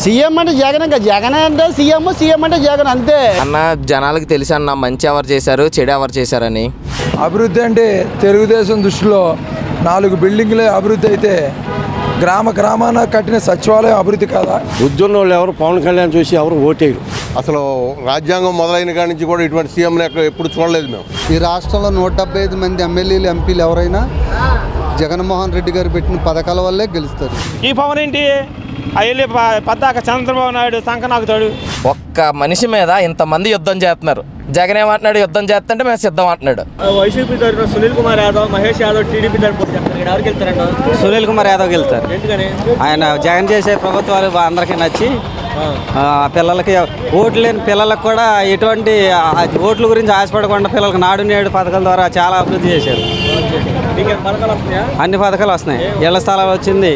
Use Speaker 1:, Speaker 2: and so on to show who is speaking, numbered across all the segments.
Speaker 1: CM అంటే జగన్, ఇంకా జగన్ అంటే సీఎం, సీఎం అంటే జగన్ అంతే
Speaker 2: అన్న. జనాలకు తెలుసు అన్న మంచి ఎవరు చేశారు, చెడు ఎవరు చేశారని.
Speaker 3: అభివృద్ధి అంటే తెలుగుదేశం దృష్టిలో 4 బిల్డింగ్లే అభివృద్ధి అయితే గ్రామాన కట్టిన సచివాలయం అభివృద్ధి కాదా?
Speaker 4: ఉద్యోగం వాళ్ళు ఎవరు పవన్ కళ్యాణ్ చూసి ఎవరు ఓటేయరు.
Speaker 5: అసలు రాజ్యాంగం మొదలైన కాడి నుంచి కూడా ఇటువంటి సీఎం ఎప్పుడు చూడలేదు మేము.
Speaker 6: ఈ రాష్ట్రంలో 175 మంది ఎమ్మెల్యేలు, ఎంపీలు ఎవరైనా జగన్మోహన్ రెడ్డి గారు పెట్టిన పథకాల వల్లే గెలుస్తారు.
Speaker 7: ఈ పవన్ ఏంటి అయ్యి పద్దాక చంద్రబాబు నాయుడు సంకనాకుతాడు.
Speaker 2: ఒక్క మనిషి మీద ఇంతమంది యుద్ధం చేస్తున్నారు. జగన్ ఏమంటున్నాడు, యుద్ధం చేస్తుంటే మేము సిద్ధం అంటున్నాడు.
Speaker 7: వైసీపీ తరఫున సునీల్ కుమార్ యాదవ్, మహేష్ యాదవ్ టీడీపీ తరఫున ఎవరికి వెళ్తారంట?
Speaker 8: సునీల్ కుమార్ యాదవ్ వెళ్తారు.
Speaker 7: ఎందుకని?
Speaker 8: ఆయన జగన్ చేసే ప్రభుత్వాలు అందరికీ నచ్చి పిల్లలకి ఓట్లు లేని పిల్లలకు కూడా ఎటువంటి ఓట్ల గురించి ఆశపడకుండా పిల్లలకు నాడు నేడు పథకాల ద్వారా చాలా అభివృద్ధి చేశారు. అన్ని పథకాలు వస్తున్నాయి. ఇళ్ల స్థలాలు వచ్చింది.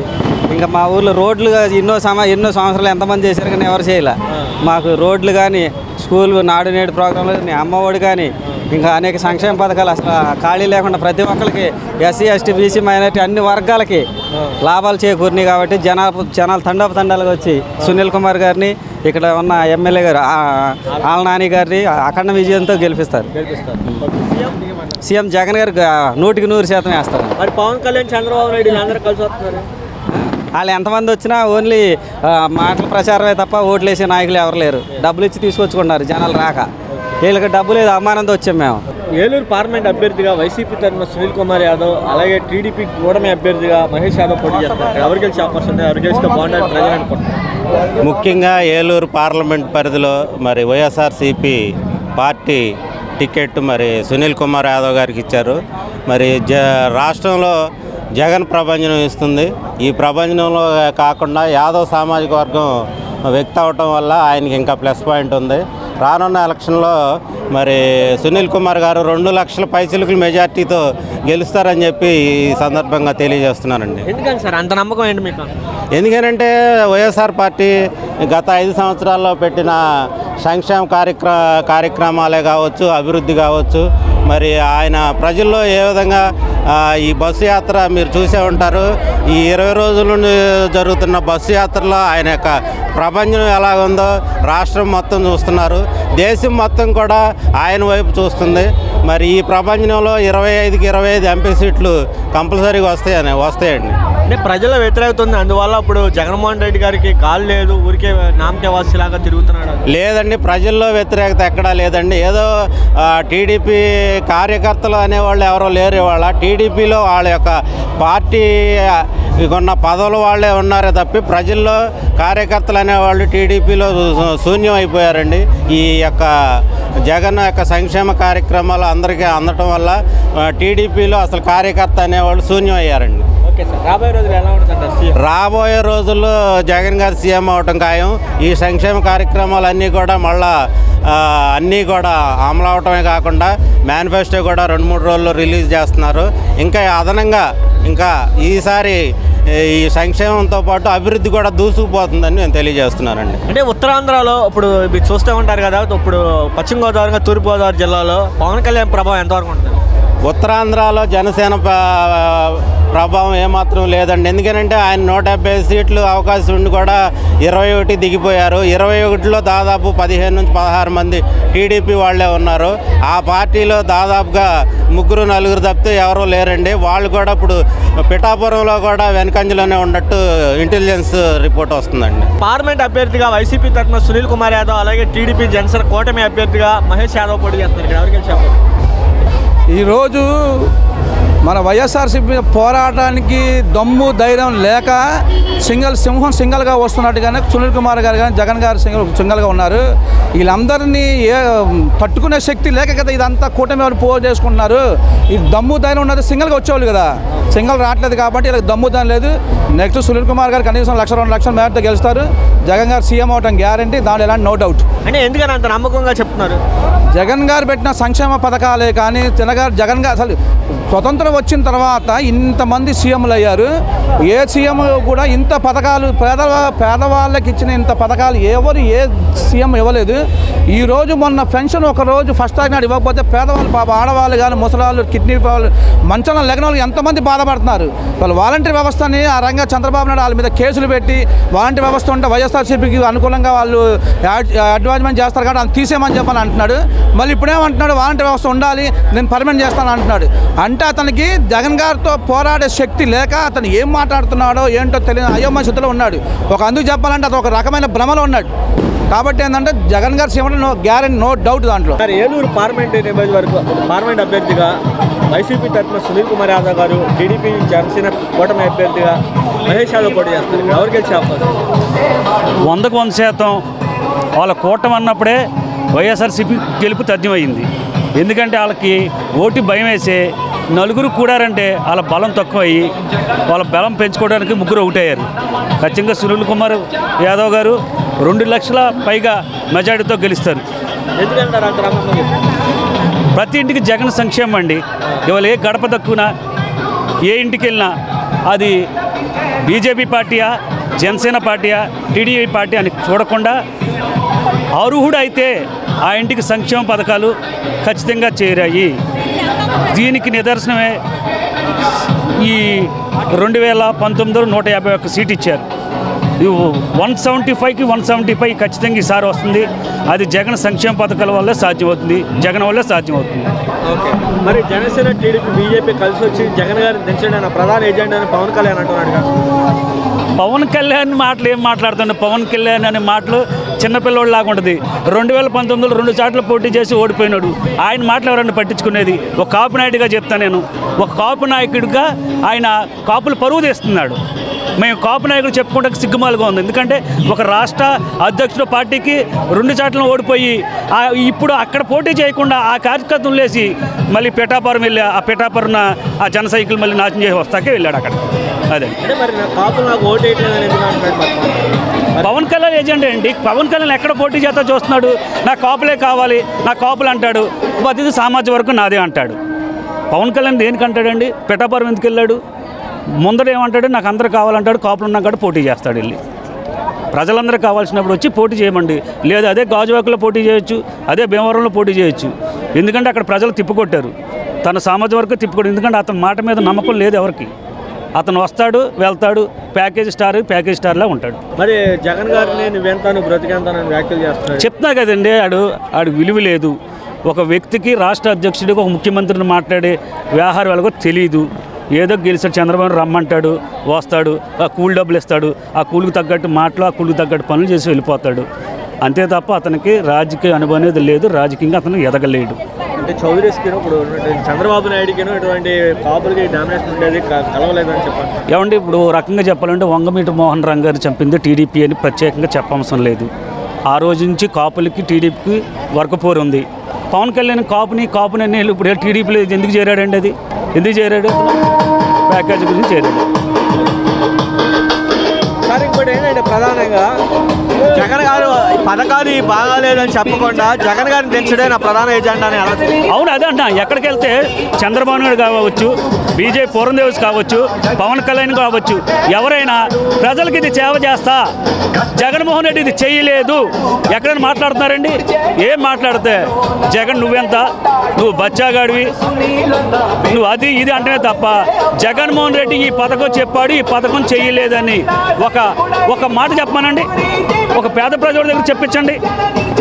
Speaker 8: ఇంకా మా ఊర్లో రోడ్లు ఎన్నో సంవత్సరాలు ఎంతమంది చేశారు కానీ ఎవరు చేయలే. మాకు రోడ్లు కానీ, స్కూల్ నాడు నేడు ప్రోగ్రాంలు కానీ, అమ్మఒడి కానీ, ఇంకా అనేక సంక్షేమ పథకాలు అసలు ఖాళీ లేకుండా ప్రతి ఒక్కరికి ఎస్సీ, ఎస్టీ, బీసీ, మైనారిటీ అన్ని వర్గాలకి లాభాలు చేకూరినాయి. కాబట్టి జనాలు తండోపతండాలుగా వచ్చి సునీల్ కుమార్ గారిని, ఇక్కడ ఉన్న ఎమ్మెల్యే గారు ఆళ్ళ నాని గారిని అఖండ విజయంతో గెలిపిస్తారు. సీఎం జగన్ గారు 100% వేస్తారు.
Speaker 7: మరి పవన్ కళ్యాణ్, చంద్రబాబు నాయుడు అందరూ కలిసి వస్తున్నారు.
Speaker 8: వాళ్ళు ఎంతమంది వచ్చినా ఓన్లీ మాటల ప్రచారమే తప్ప ఓట్లు వేసే నాయకులు ఎవరు లేరు. డబ్బులు ఇచ్చి తీసుకొచ్చుకున్నారు జనాలు రాక. వీళ్ళకి డబ్బు లేదు, అమ్మానంతో వచ్చాం మేము.
Speaker 7: ఏలూరు పార్లమెంట్ అభ్యర్థిగా వైసీపీ తరఫున సునీల్ కుమార్ యాదవ్, అలాగే టీడీపీ కూటమి అభ్యర్థిగా మహేష్ యాదవ్ పోటీ చేస్తారు. ఎవరు గెలిచే అవకాశం ఉంది? ఎవరు గెలిస్తే బాగుంటుంది ప్రజలు అనుకుంటున్నారు?
Speaker 9: ముఖ్యంగా ఏలూరు పార్లమెంట్ పరిధిలో మరి వైఎస్ఆర్సీపీ పార్టీ టికెట్ మరి సునీల్ కుమార్ యాదవ్ గారికి ఇచ్చారు. మరి రాష్ట్రంలో జగన్ ప్రభంజనం ఇస్తుంది. ఈ ప్రభంజనంలో కాకుండా యాదవ్ సామాజిక వర్గం వ్యక్తి అవటం వల్ల ఆయనకి ఇంకా ప్లస్ పాయింట్ ఉంది. రానున్న ఎలక్షన్లో మరి సునీల్ కుమార్ గారు 2 లక్షల పైచిలుకుల మెజార్టీతో గెలుస్తారని చెప్పి ఈ సందర్భంగా తెలియజేస్తున్నానండి.
Speaker 7: ఎందుకని సార్ అంత నమ్మకం ఏంటి మీకు?
Speaker 9: ఎందుకనంటే వైఎస్ఆర్ పార్టీ గత 5 సంవత్సరాల్లో పెట్టిన సంక్షేమ కార్యక్రమాలే కావచ్చు, అభివృద్ధి కావచ్చు, మరి ఆయన ప్రజల్లో ఏ విధంగా ఈ బస్సు యాత్ర మీరు చూసే ఉంటారు. ఈ 20 రోజుల నుండి జరుగుతున్న బస్సు యాత్రలో ఆయన యొక్క ప్రపంచం ఎలాగుందో రాష్ట్రం మొత్తం చూస్తున్నారు. దేశం మొత్తం కూడా ఆయన వైపు చూస్తుంది. మరి ఈ ప్రపంచంలో 25కి 25 ఎంపీ సీట్లు కంపల్సరీగా వస్తాయండి.
Speaker 7: అంటే ప్రజల వ్యతిరేకత ఉంది, అందువల్ల ఇప్పుడు జగన్మోహన్ రెడ్డి గారికి కాలు లేదు, ఊరికే నామకే వాసిలాగా తిరుగుతున్నాడు.
Speaker 9: లేదండి, ప్రజల్లో వ్యతిరేకత ఎక్కడా లేదండి. ఏదో టీడీపీ కార్యకర్తలు అనేవాళ్ళు ఎవరో లేరు. ఇవాళ టీడీపీలో వాళ్ళ యొక్క పార్టీ కొన్న పదవులు వాళ్ళే ఉన్నారే తప్పి ప్రజల్లో కార్యకర్తలు అనేవాళ్ళు టీడీపీలో శూన్యం అయిపోయారండి. ఈ యొక్క జగన్ యొక్క సంక్షేమ కార్యక్రమాలు అందరికీ అందటం వల్ల టీడీపీలో అసలు కార్యకర్త అనేవాళ్ళు శూన్యం అయ్యారండి. రాబోయే రోజుల్లో జగన్ గారు సీఎం అవటం ఖాయం. ఈ సంక్షేమ కార్యక్రమాలన్నీ కూడా మళ్ళా అన్నీ కూడా అమలు అవటమే కాకుండా మేనిఫెస్టో కూడా 2-3 రోజుల్లో రిలీజ్ చేస్తున్నారు. ఇంకా అదనంగా ఇంకా ఈసారి ఈ సంక్షేమంతో పాటు అభివృద్ధి కూడా దూసుకుపోతుందని నేను తెలియజేస్తున్నానండి.
Speaker 7: అంటే ఉత్తరాంధ్రలో ఇప్పుడు మీరు చూస్తూ ఉంటారు కదా, ఇప్పుడు పశ్చిమ గోదావరి, తూర్పుగోదావరి జిల్లాలో పవన్ కళ్యాణ్ ప్రభావం ఎంతవరకు ఉంటుంది?
Speaker 9: ఉత్తరాంధ్రలో జనసేన ప్రభావం ఏమాత్రం లేదండి. ఎందుకంటే ఆయన 170 సీట్లు అవకాశం ఉండి కూడా 21 దిగిపోయారు. 21లో దాదాపు 15 నుంచి 16 మంది టీడీపీ వాళ్ళే ఉన్నారు. ఆ పార్టీలో దాదాపుగా 3-4 తప్పితే ఎవరూ లేరండి. వాళ్ళు కూడా ఇప్పుడు పిఠాపురంలో కూడా వెనకంజలోనే ఉన్నట్టు ఇంటెలిజెన్స్ రిపోర్ట్ వస్తుందండి.
Speaker 7: పార్లమెంట్ అభ్యర్థిగా వైసీపీ తరఫున సునీల్ కుమార్ యాదవ్, అలాగే టీడీపీ జనసేన కూటమి అభ్యర్థిగా మహేష్ యాదవ్ పోటీ చేస్తున్నారు. ఎవరు గెలిచారు?
Speaker 3: ఈరోజు మన వైఎస్ఆర్సీపీ పోరాటానికి దమ్ము ధైర్యం లేక సింహం సింగల్గా వస్తున్నట్టుగానే సునీల్ కుమార్ గారు కానీ జగన్ గారు సింగల్గా ఉన్నారు. వీళ్ళందరినీ తట్టుకునే శక్తి లేక కదా ఇదంతా కూటమి వాళ్ళు పోల్ చేసుకుంటున్నారు. ఈ దమ్ము ధైర్యం ఉన్నది సింగల్గా వచ్చేవాళ్ళు కదా, సింగల్ రావట్లేదు కాబట్టి వీళ్ళకి దమ్ము ధైర్యం లేదు. నెక్స్ట్ సునీల్ కుమార్ గారు కనీసం 1-2 లక్షల మేరతో గెలుస్తారు. జగన్ గారు సీఎం అవటం గ్యారంటీ, దాంట్లో ఎలాంటి నో డౌట్.
Speaker 7: అంటే ఎందుకని అంత నమ్మకంగా చెప్తున్నారు?
Speaker 3: జగన్ గారు పెట్టిన సంక్షేమ పథకాలే కానీ జగన్ గారు అసలు స్వతంత్రం వచ్చిన తర్వాత ఇంతమంది సీఎంలు అయ్యారు. ఏ సీఎం కూడా ఇంత పథకాలు పేదవాళ్ళకి ఇచ్చిన ఇంత పథకాలు ఏ సీఎం ఇవ్వలేదు. ఈరోజు మొన్న పెన్షన్ ఒకరోజు ఫస్ట్ తారీఖు నాడు ఇవ్వకపోతే పేదవాళ్ళు పాప ఆడవాళ్ళు కానీ ముసలాళ్ళు కిడ్నీ వాళ్ళు మంచంలో లెగన వాళ్ళు ఎంతమంది బాధపడుతున్నారు. వాళ్ళు వాలంటీర్ వ్యవస్థని ఆ రంగా చంద్రబాబు నాయుడు వాళ్ళ మీద కేసులు పెట్టి వాలంటీర్ వ్యవస్థ ఉంటే వైఎస్ఆర్సీపీకి అనుకూలంగా వాళ్ళు అడ్వర్టైజ్మెంట్ చేస్తారు కాబట్టి అది తీసేయమని చెప్పని అంటున్నాడు. మళ్ళీ ఇప్పుడేమంటున్నాడు వాలంటీర్ వ్యవస్థ ఉండాలి నేను పర్మనెంట్ చేస్తాను అంటున్నాడు. అంటే అతనికి జగన్ గారితో పోరాడే శక్తి లేక అతను ఏం మాట్లాడుతున్నాడో ఏంటో తెలియని అయోమయ స్థితిలో ఉన్నాడు. అందుకు చెప్పాలంటే అతను ఒక రకమైన భ్రమలో ఉన్నాడు. కాబట్టి ఏంటంటే జగన్ గారి సీఎంలో నో గ్యారెంటీ నో డౌట్ దాంట్లో.
Speaker 7: ఏలూరు పార్లమెంట్ అభ్యర్థిగా వైసీపీ తరఫున సునీల్ కుమార్ యాదవ్ గారు, టీడీపీ జనసేన కూటమి అభ్యర్థిగా మహేష్ యాదవ్ పోటీ చేస్తారు. ఎవరు గెలిచే అవకాశం?
Speaker 10: 100% వాళ్ళ కూటమి అన్నప్పుడే వైఎస్ఆర్సీపీ గెలుపు తథ్యమైంది. ఎందుకంటే వాళ్ళకి ఓటు భయం వేసే నలుగురు కూడారంటే వాళ్ళ బలం తక్కువయ్యి వాళ్ళ బలం పెంచుకోవడానికి ముగ్గురు ఒకటయ్యారు. ఖచ్చితంగా సునీల్ కుమార్ యాదవ్ గారు 2 లక్షల పైగా మెజార్టీతో గెలుస్తారు. ప్రతి ఇంటికి జగన్ సంక్షేమం అండి. ఇవాళ ఏ గడప తక్కువనా ఏ ఇంటికి వెళ్ళినా అది బీజేపీ పార్టీయా జనసేన పార్టీయా టీడీపీ పార్టీ అని చూడకుండా అర్హుడు అయితే ఆ ఇంటికి సంక్షేమ పథకాలు ఖచ్చితంగా చేరాయి. దీనికి నిదర్శనమే ఈ 2019లో 151 సీట్ ఇచ్చారు. 175కి 175 ఖచ్చితంగా ఈసారి వస్తుంది. అది జగన్ సంక్షేమ పథకాల వల్లే సాధ్యమవుతుంది, జగన్ వల్లే సాధ్యమవుతుంది.
Speaker 7: ఓకే, మరి జనసేన టీడీపీ బీజేపీ కలిసి వచ్చి జగన్ గారిని దించడానికి ప్రధాన ఏజెండా అని పవన్ కళ్యాణ్ అంటున్నాడు.
Speaker 10: పవన్ కళ్యాణ్ మాటలు ఏం మాట్లాడుతుండే? పవన్ కళ్యాణ్ అనే మాటలు చిన్నపిల్లవాడు లాగా ఉంటుంది. 2019లో 2 సార్లు పోటీ చేసి ఓడిపోయినాడు. ఆయన మాటలు ఎవరన్నా పట్టించుకునేది? ఒక కాపు నాయుడిగా చెప్తాను నేను, ఒక కాపు నాయకుడిగా ఆయన కాపులు పరువు తీస్తున్నాడు. మేము కాపు నాయకులు చెప్పుకుంటే సిగ్గుమాలుగా ఉంది. ఎందుకంటే ఒక రాష్ట్ర అధ్యక్షుడు పార్టీకి 2 సార్లు ఓడిపోయి ఇప్పుడు అక్కడ పోటీ చేయకుండా ఆ కార్యకర్తలు లేసి మళ్ళీ పిఠాపురం వెళ్ళి ఆ పిఠాపురం ఆ జన సైకిల్ మళ్ళీ నాశనం చేసి వస్తాకే వెళ్ళాడు అక్కడ. అదే పవన్ కళ్యాణ్ ఏజెంట్ ఏంటి? పవన్ కళ్యాణ్ ఎక్కడ పోటీ చేస్తా చూస్తున్నాడు. నా కాపులే కావాలి, నా కాపులు అంటాడు. అది సామాజిక వర్గం నాదే అంటాడు. పవన్ కళ్యాణ్ దేనికి అంటాడండి? పిఠాపురం ఎందుకు వెళ్ళాడు? ముందర ఏమంటాడు? నాకు అందరూ కావాలంటాడు. కాపులు ఉన్నాక కూడా పోటీ చేస్తాడు వెళ్ళి. ప్రజలందరూ కావాల్సినప్పుడు వచ్చి పోటీ చేయమండి. లేదు అదే గాజువాకలో పోటీ చేయొచ్చు, అదే భీమవరంలో పోటీ చేయొచ్చు. ఎందుకంటే అక్కడ ప్రజలు తిప్పుకొట్టారు, తన సామాజిక వర్గం తిప్పుకొట్టారు. ఎందుకంటే అతని మాట మీద నమ్మకం లేదు ఎవరికి. అతను వస్తాడు వెళ్తాడు, ప్యాకేజ్ స్టార్లా ఉంటాడు.
Speaker 7: మరి జగన్ గారిని నువ్వెంతాను బ్రతికెంతానని వ్యాఖ్యలు చేస్తున్నాడు.
Speaker 10: చెప్తున్నా కదండి, ఆడు విలువ లేదు. ఒక వ్యక్తికి రాష్ట్ర అధ్యక్షుడికి ఒక ముఖ్యమంత్రిని మాట్లాడే వ్యవహారం వాళ్ళకు తెలియదు. ఏదో గెలిచాడు చంద్రబాబు రమ్మంటాడు, వస్తాడు, ఆ కూలి డబ్బులు ఇస్తాడు, ఆ కూలికి తగ్గట్టు మాటలు ఆ కూలికి తగ్గట్టు పనులు చేసి వెళ్ళిపోతాడు. అంతే తప్ప అతనికి రాజకీయ అనుభవం అనేది లేదు. రాజకీయంగా అతను ఎదగలేడు.
Speaker 7: అంటే చౌదరీస్కి ఇప్పుడు చంద్రబాబు నాయుడుకి ఇటువంటి కాపులకి డామినేషన్ ఉండేది కలవలేదని చెప్పండి.
Speaker 10: ఏమంటే ఇప్పుడు రకంగా చెప్పాలంటే వంగమీటి మోహన్ రంగ్ గారు చంపింది టీడీపీ అని ప్రత్యేకంగా చెప్పవసరం లేదు. ఆ రోజు నుంచి కాపులకి టీడీపీకి వర్గపోరు ఉంది. పవన్ కళ్యాణ్ కాపుని ఇప్పుడు టీడీపీలో ఎందుకు చేరాడండి? అది ఎందుకు చేరాడు? ప్యాకేజ్ గురించి చేరాడు.
Speaker 7: సార్ ఇంకోటి ఏంటంటే ప్రధానంగా జగన్ గారు పథకాలు బాగాలేదని చెప్పకుండా జగన్ గారిని దించడే నా ప్రధాన ఎజెండా అని.
Speaker 10: అవును, అదే అంట. ఎక్కడికి వెళ్తే చంద్రబాబు నాయుడు కావచ్చు, బీజేపీ పూర్ణదేవ్స్ కావచ్చు, పవన్ కళ్యాణ్ కావచ్చు, ఎవరైనా ప్రజలకి ఇది సేవ చేస్తా, జగన్మోహన్ రెడ్డి ఇది చేయలేదు ఎక్కడైనా మాట్లాడుతున్నారండి? ఏం మాట్లాడితే జగన్ నువ్వెంత, నువ్వు బచ్చాగాడివి, నువ్వు అది ఇది అంటేనే తప్ప జగన్మోహన్ రెడ్డి ఈ పథకం చెప్పాడు, ఈ పథకం చేయలేదని ఒక మాట చెప్పానండి. ఒక పేద ప్రజల దగ్గర చెప్పించండి.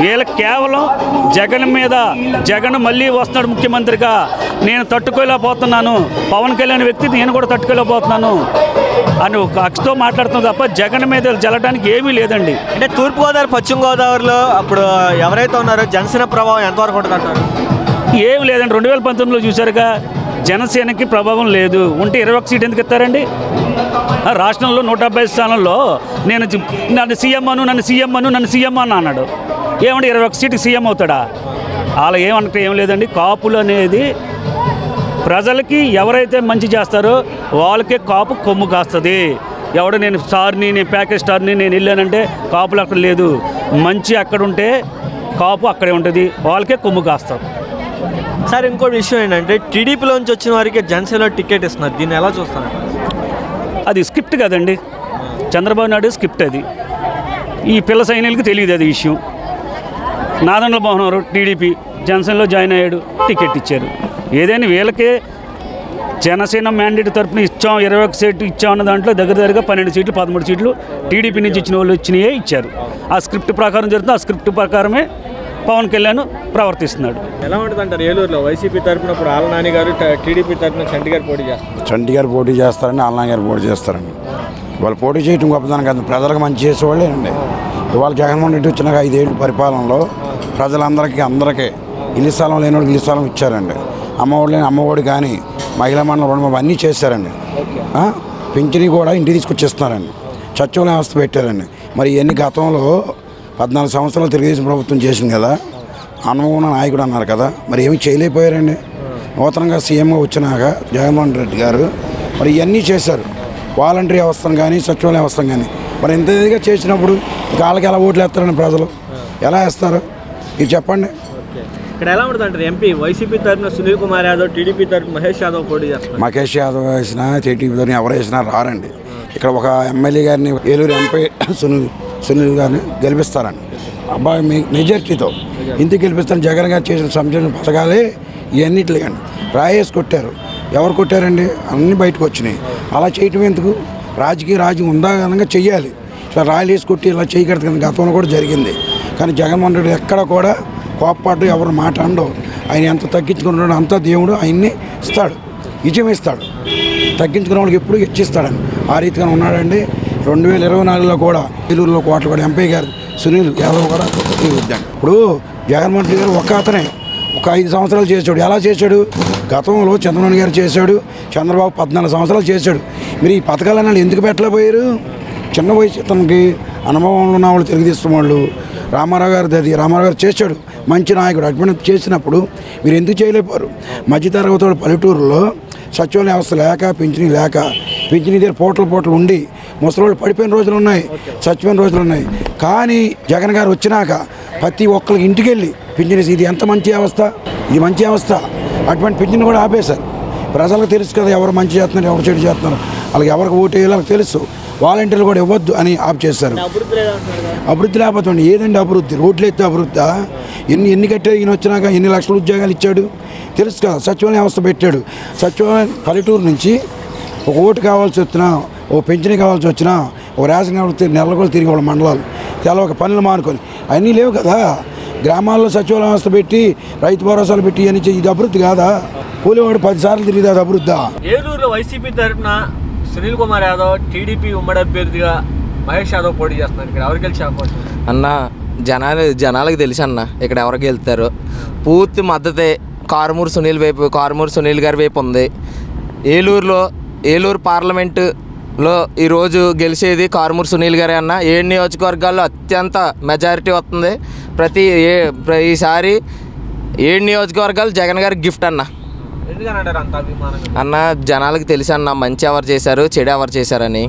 Speaker 10: వీళ్ళకి కేవలం జగన్ మీద, జగన్ మళ్ళీ వస్తున్నాడు ముఖ్యమంత్రిగా, నేను తట్టుకోలేకపోతున్నాను, పవన్ కళ్యాణ్ వ్యక్తి నేను కూడా తట్టుకోలేకపోతున్నాను అని ఒక అక్షతో మాట్లాడుతున్నాం తప్ప జగన్ మీద జల్లడానికి ఏమీ లేదండి.
Speaker 7: అంటే తూర్పుగోదావరి పశ్చిమ గోదావరిలో అప్పుడు ఎవరైతే ఉన్నారో జనసేన ప్రభావం ఎంతవరకు ఉంటుందంటారు?
Speaker 10: ఏమి లేదండి. 2019లో చూసారుగా, జనసేనకి ప్రభావం లేదు. ఉంటే 21 సీట్ ఎందుకు ఇస్తారండి? రాష్ట్రంలో 170 స్థానంలో నన్ను సీఎం అన్నాడు. ఏమంటే 21 సీటుకి సీఎం అవుతాడా? అలా ఏమంటే ఏం లేదండి. కాపులు అనేది ప్రజలకి ఎవరైతే మంచి చేస్తారో వాళ్ళకే కాపు కొమ్ము కాస్తుంది. ఎవడు నేను స్టార్ని, నేను ప్యాకేజ్ స్టార్ని, నేను వెళ్ళానంటే కాపులు అక్కడ లేదు. మంచి అక్కడ ఉంటే కాపు అక్కడే ఉంటుంది, వాళ్ళకే కొమ్ము కాస్తారు.
Speaker 7: సార్ ఇంకోటి విషయం ఏంటంటే టీడీపీలోంచి వచ్చిన వారికి జనసేనలో టికెట్ ఇస్తున్నారు, దీన్ని ఎలా చూస్తున్నారు?
Speaker 10: అది స్క్రిప్ట్ కదండి, చంద్రబాబు నాయుడు స్క్రిప్ట్ అది. ఈ పిల్ల సైనికులకి తెలియదు అది విషయం. నాదెండ్ల మనోహర్ టీడీపీ జనసేనలో జాయిన్ అయ్యాడు, టికెట్ ఇచ్చారు. ఏదైనా వీళ్ళకే జనసేన మ్యాండేట్ తరఫున ఇచ్చాం, 21 సీట్లు ఇచ్చాం అన్న దాంట్లో దగ్గరగా 12 సీట్లు 13 సీట్లు టీడీపీ నుంచి ఇచ్చిన వాళ్ళు వచ్చినాయే ఇచ్చారు. ఆ స్క్రిప్ట్ ప్రకారం జరుగుతుంది, ఆ స్క్రిప్ట్ ప్రకారమే పవన్ కళ్యాణ్ ప్రవర్తిస్తున్నాడు.
Speaker 7: ఎలా ఉంటుంది అంటారు ఏలూరులో వైసీపీ తరఫున ఇప్పుడు ఆళ్ళ నాని గారు, టీడీపీ తరఫున చంటి గారు పోటీ చేస్తారు?
Speaker 11: చంటి గారు పోటీ చేస్తారని ఆళ్ళ నాని గారు పోటీ చేస్తారండి. వాళ్ళు పోటీ చేయడం గొప్పదనం కాదు, ప్రజలకు మంచి చేసేవాళ్ళేనండి. ఇవాళ జగన్మోహన్ రెడ్డి వచ్చినాక 5 ఏళ్ళు పరిపాలనలో ప్రజలందరికీ ఇల్లు స్థలం లేని వాళ్ళకి ఇల్లు స్థలం ఇచ్చారండి. అమ్మఒడి లేని అమ్మఒడి కానీ మహిళా మండలం రుణం అన్నీ చేశారండి. పింఛనీ కూడా ఇంటికి తీసుకొచ్చేస్తున్నారండి. సచివాలయ వ్యవస్థ పెట్టారండి. మరి ఇవన్నీ గతంలో 14 సంవత్సరాలు తెలుగుదేశం ప్రభుత్వం చేసింది కదా, అనుభవం నాయకుడు అన్నారు కదా, మరి ఏమీ చేయలేకపోయారండి. నూతనంగా సీఎంగా వచ్చినాక జగన్మోహన్ రెడ్డి గారు మరి ఇవన్నీ చేశారు. వాలంటరీ వ్యవస్థను కానీ సచివాలయ వ్యవస్థను కానీ మరి ఇంత ఇదిగా చేసినప్పుడు వాళ్ళకి ఎలా ఓట్లు వేస్తారని ప్రజలు ఎలా వేస్తారు ఇది చెప్పండి.
Speaker 7: ఇక్కడ ఎలా ఉంటుంది అంటారు ఎంపీ వైసీపీ తరఫున సునీల్ కుమార్ యాదవ్, టీడీపీ తరఫున మహేష్ యాదవ్ పోటీ చేస్తారు?
Speaker 11: మహేష్ యాదవ్ వేసినా టీడీపీ తరఫున ఎవరు వేసినా రారండి. ఇక్కడ ఒక ఎమ్మెల్యే గారిని ఏలూరు ఎంపీ సునీల్ గారిని గెలిపిస్తారండి. అబ్బాయి మెజార్టీతో ఇంటికి గెలిపిస్తారని జగన్ గారు చేసిన సంక్షేమ పథకాలే ఇవన్నిట్లు కానీ రాయేసి కొట్టారు. ఎవరు కొట్టారండి? అన్నీ బయటకు వచ్చినాయి. అలా చేయటం ఎందుకు? రాజకీయం ఉందానంగా చెయ్యాలి. ఇట్లా రాయలు వేసి కొట్టి ఇలా చేయకూడదు కానీ గతంలో కూడా జరిగింది. కానీ జగన్మోహన్ రెడ్డి ఎక్కడ కూడా కోప్పట్టు ఎవరు మాట అండవు. ఆయన ఎంత తగ్గించుకున్నాడో అంత దేవుడు ఆయన్ని ఇస్తాడు, విజయం ఇస్తాడు. తగ్గించుకున్న వాళ్ళకి ఎప్పుడు ఇచ్చిస్తాడని ఆ రీతిగా ఉన్నాడండి. 2024లో కూడా ఏలూరులో కోట్ల కూడా ఎంపీ గారు సునీల్ యాదవ్ కూడా ఇప్పుడు జగన్మోహన్ రెడ్డి గారు ఒక 5 సంవత్సరాలు చేశాడు. ఎలా చేశాడు? గతంలో చంద్రబాబు గారు చేశాడు, చంద్రబాబు 14 సంవత్సరాలు చేశాడు. మీరు ఈ పథకాలన్నీ ఎందుకు పెట్టలేకపోయారు? చిన్న వయసు తనకి అనుభవం ఉన్న వాళ్ళు తెలుగుదేశం వాళ్ళు రామారావు గారు చేశాడు, మంచి నాయకుడు. అటువంటి చేసినప్పుడు మీరు ఎందుకు చేయలేకపోరు? మధ్యతరగతి వాళ్ళు పల్లెటూరులో సచివాలయ వ్యవస్థ లేక పింఛనీ దగ్గర పోటలు ఉండి ముసలోళ్ళు పడిపోయిన రోజులు ఉన్నాయి, చచ్చిపోయిన రోజులు ఉన్నాయి. కానీ జగన్ గారు వచ్చినాక ప్రతి ఒక్కరికి ఇంటికి వెళ్ళి పింఛనీ, ఇది ఎంత మంచి వ్యవస్థ, ఇది మంచి వ్యవస్థ. అటువంటి పింఛనీ కూడా ఆపేశారు. ప్రజలకు తెలుసు కదా ఎవరు మంచి చేస్తున్నారు, ఎవరు చెడు చేస్తున్నారు, వాళ్ళకి ఎవరికి ఓటు వేయాలో వాళ్ళకి తెలుసు. వాలంటీర్లు కూడా ఇవ్వద్దు అని ఆప్ చేస్తారు. అభివృద్ధి లేకపోతే ఏదండి అభివృద్ధి? రోడ్లు ఎత్తే అభివృద్ధి? ఎన్ని కట్టారు? ఈయన వచ్చినాక ఎన్ని లక్షల ఉద్యోగాలు ఇచ్చాడు తెలుసు కదా. సచివాలయ వ్యవస్థ పెట్టాడు. సచివాలయం పల్లెటూరు నుంచి ఒక ఓటు కావాల్సి వచ్చినా, ఓ పెన్షన్ కావాల్సి వచ్చినా, ఒక రేషన్ కావాల్సి నెలలు తిరిగి వాళ్ళ మండలాలు తెలవక పనులు మానుకొని అన్నీ లేవు కదా. గ్రామాల్లో సచివాలయ వ్యవస్థ పెట్టి రైతు భరోసాలు పెట్టి అని ఇది అభివృద్ధి కాదా? కూలివాడు 10 సార్లు తిరిగి అది అభివృద్ధా?
Speaker 7: ఏలూరులో వైసీపీ తరఫున సునీల్ కుమార్ యాదవ్, టీడీపీ ఉమ్మడి అభ్యర్థిగా మహేష్ యాదవ్ పోటీ చేస్తున్నారు. ఇక్కడ ఎవరికి గెలిచే అవకాశం
Speaker 2: అన్న? జనాలకు తెలుసు అన్న ఇక్కడ ఎవరికి వెళ్తారు. పూర్తి మద్దతే కారుమూరు సునీల్ గారి వైపు ఉంది. ఏలూరు పార్లమెంటులో ఈరోజు గెలిచేది కారుమూరు సునీల్ గారే అన్న. 7 నియోజకవర్గాల్లో అత్యంత మెజారిటీ వస్తుంది. ఈసారి 7 నియోజకవర్గాలు జగన్ గారికి గిఫ్ట్ అన్న. అన్న జనాలకు తెలుసు అన్న మంచి ఎవరు చేశారు, చెడు ఎవరు చేశారని.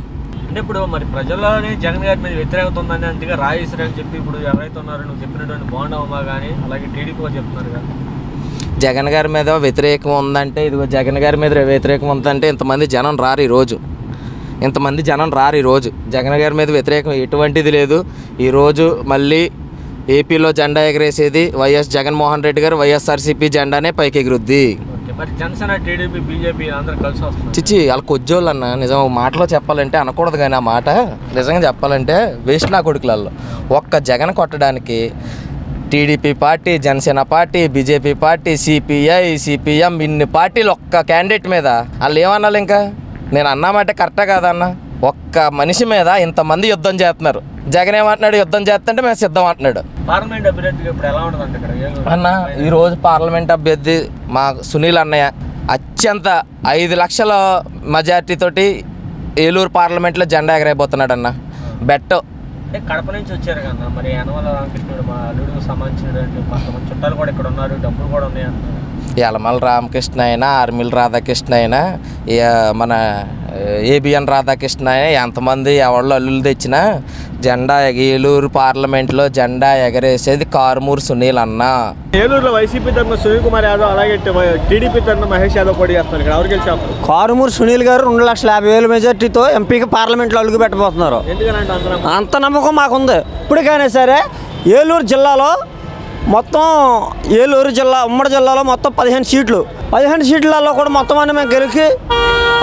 Speaker 7: అంటే ఇప్పుడు మరి ప్రజల్లోనే జగన్ గారి మీద వ్యతిరేకత ఉందని అంతగా రాయేశ్వరి అని చెప్పి ఇప్పుడు ఎవరైతే ఉన్నారో నువ్వు చెప్పినటువంటి బోండమ్మ కానీ అలాగే టీడీపీ చెప్తున్నారు కదా.
Speaker 2: జగన్ గారి మీద వ్యతిరేకం ఉందంటే ఇదిగో జగన్ గారి మీద వ్యతిరేకం ఉందంటే ఇంతమంది జనం రారు ఈరోజు. జగన్ గారి మీద వ్యతిరేకం ఎటువంటిది లేదు. ఈరోజు మళ్ళీ ఏపీలో జెండా ఎగరేసేది వైఎస్ జగన్మోహన్ రెడ్డి గారు వైఎస్ఆర్సీపీ జెండానే పైకి ఎగురుద్ది. చిచ్చి వాళ్ళ కొజ్జోళ్ళు అన్న. నిజం మాటలో చెప్పాలంటే అనకూడదు కానీ ఆ మాట నిజంగా చెప్పాలంటే వేస్ట్ నా కొడుకులలో. ఒక్క జగన్ కొట్టడానికి TDP party, Janasena party, BJP party, CPM ఇన్ని పార్టీలు ఒక్క క్యాండిడేట్ మీద వాళ్ళు ఏమన్నాలి? ఇంకా నేను అన్నమాట కరెక్టా కాదన్న? ఒక్క మనిషి మీద ఇంతమంది యుద్ధం చేస్తున్నారు. జగన్ ఏమంటున్నాడు? యుద్ధం చేస్తుంటే మేము సిద్ధం అంటున్నాడు. అన్న ఈరోజు పార్లమెంట్ అభ్యర్థి మా సునీల్ అన్నయ్య అత్యంత 5 లక్షల మెజార్టీతోటి ఏలూరు పార్లమెంట్లో జెండా ఎగరైపోతున్నాడు అన్న. బెట్
Speaker 7: కడప నుంచి వచ్చారు కదా మరి యనమల రామకృష్ణుడు మా అల్లుడికి సంబంధించినటువంటి కొంతమంది చుట్టాలు కూడా ఇక్కడ ఉన్నారు, డబ్బులు కూడా ఉన్నాయి అంటున్నారు.
Speaker 2: యలమల రామకృష్ణ అయినా ఆర్మిల్ రాధాకృష్ణ అయినా మన ఏబిఎన్ రాధాకృష్ణ ఎంతమంది ఎవళ్ళు అల్లులు తెచ్చినా జెండా ఏలూరు పార్లమెంట్లో జెండా ఎగరేసేది కారుమూరు సునీల్ అన్న.
Speaker 7: ఏలూరులో వైసీపీ తరఫున సునీల్ కుమార్ యాదవ్, అలాగే టీడీపీ తరఫున మహేష్ యాదవ్ పోటీ చేస్తారు. ఇక్కడ ఎవరు గెలిచారు?
Speaker 8: కారుమూరు సునీల్ గారు 2,50,000 మెజార్టీతో ఎంపీకి పార్లమెంట్లో అడుగు పెట్టబోతున్నారు. అంత నమ్మకం మాకుంది. ఇప్పటికైనా సరే ఏలూరు జిల్లాలో మొత్తం ఏలూరు జిల్లా ఉమ్మడి జిల్లాలో మొత్తం 15 సీట్లు, 15 సీట్లలో కూడా మొత్తం అన్నీ మేము గెలిచి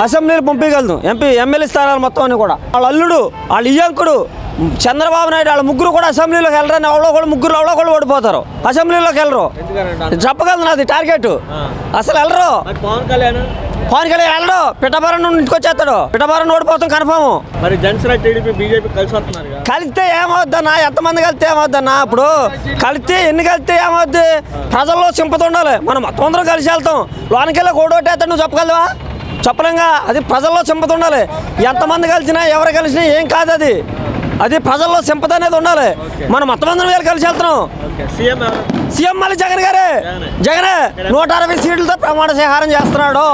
Speaker 8: అసెంబ్లీలో పంపించగలుగుతాం. ఎమ్మెల్యే స్థానాలు మొత్తం అన్నీ కూడా. వాళ్ళ అల్లుడు, వాళ్ళ ఇయ్యంకుడు చంద్రబాబు నాయుడు వాళ్ళ ముగ్గురు కూడా అసెంబ్లీలోకి వెళ్ళరని ఎవరో కూడా ముగ్గురు ఎవరో కూడా ఓడిపోతారు. అసెంబ్లీలోకి వెళ్ళరు. చెప్పగలను నాది టార్గెట్. అసలు వెళ్ళరు. పవన్ కళ్యాణ్ వెళ్ళడు. పిఠాపురం ఇంటికి వచ్చేస్తాడు. పిఠాపురం ఓడిపోతాం కన్ఫర్మ్.
Speaker 7: మరి జనసేన టీడీపీ బీజేపీ కలిసి వస్తున్నారు.
Speaker 8: కలిస్తే ఏమవుద్దన్నా? ఎంతమంది కలిస్తే ఏమవుద్దన్నా? ఇప్పుడు కలిస్తే ఎన్ని కలిస్తే ఏమవుద్ది? ప్రజల్లో సింపతి ఉండాలి. మనం మొత్తం అందరం కలిసి వెళ్తాం. లోనికి వెళ్ళి ఓడోటేస్తాడు. నువ్వు చెప్పగలవా? చెప్పలేంగా. అది ప్రజల్లో సింపతి ఉండాలి. ఎంతమంది కలిసినా ఎవరు కలిసినా ఏం కాదు. అది ప్రజల్లో సింపతి అనేది ఉండాలి. మనం మొత్తం అందరం వేలు కలిసి వెళ్తున్నాం. సీఎం మళ్ళీ జగన్ గారే. జగనే 160 సీట్లతో ప్రమాణ స్వీకారం చేస్తున్నాడు.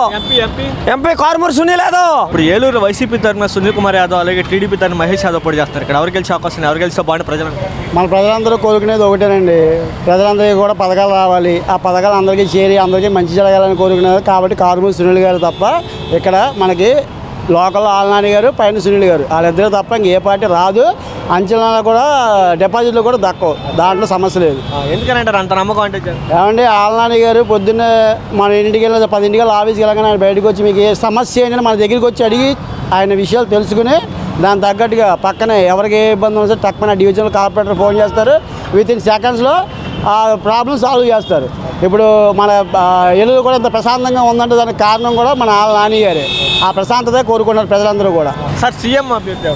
Speaker 8: ఎంపీ కారుమూరు సునీల్ యాదవ్.
Speaker 7: ఇప్పుడు ఏలూరు వైసీపీ తరఫున సునీల్ కుమార్ యాదవ్, అలాగే టీడీపీ తరఫున మహేష్ యాదవ్ పోటీ చేస్తారు. ఇక్కడ ఎవరు గెలిచే అవకాశం? ఎవరు గెలిస్తే బాగుంది ప్రజలు?
Speaker 1: మన ప్రజలందరూ కోరుకునేది ఒకటేనండి. ప్రజలందరికీ కూడా పథకాలు రావాలి. ఆ పథకాలు అందరికీ చేరి అందరికీ మంచి జరగాలని కోరుకునేది. కాబట్టి కారుమూరు సునీల్ గారు తప్ప ఇక్కడ మనకి లోకల్ ఆలనాని గారు, పైన సునీల్ గారు, వాళ్ళిద్దరూ తప్ప ఇంక ఏ పార్టీ రాదు. అంచనాలు కూడా డిపాజిట్లు కూడా దక్కవు. దాంట్లో సమస్య లేదు.
Speaker 7: ఎందుకంటారు అంత నమ్మకం? అంటే
Speaker 1: ఏమండి, ఆలనాని గారు పొద్దున్న మన ఇంటికి వెళ్ళి 10 ఆఫీస్కి వెళ్ళగానే ఆయన బయటకు వచ్చి మీకు ఏ సమస్య ఏంటని మన దగ్గరికి వచ్చి అడిగి ఆయన విషయాలు తెలుసుకుని దాని తగ్గట్టుగా పక్కనే ఎవరికి ఏ ఇబ్బంది ఉన్నా సరే తక్కువ డివిజనల్ కార్పొరేటర్ ఫోన్ చేస్తారు. వితిన్ సెకండ్స్లో ఆ ప్రాబ్లమ్ సాల్వ్ చేస్తారు. ఇప్పుడు మన ఏలూరు కూడా ఇంత ప్రశాంతంగా ఉందంటే దానికి కారణం కూడా మన నాని గారే. ఆ ప్రశాంతత కోరుకున్నారు ప్రజలందరూ కూడా.
Speaker 7: సార్ సీఎం అభ్యర్థి?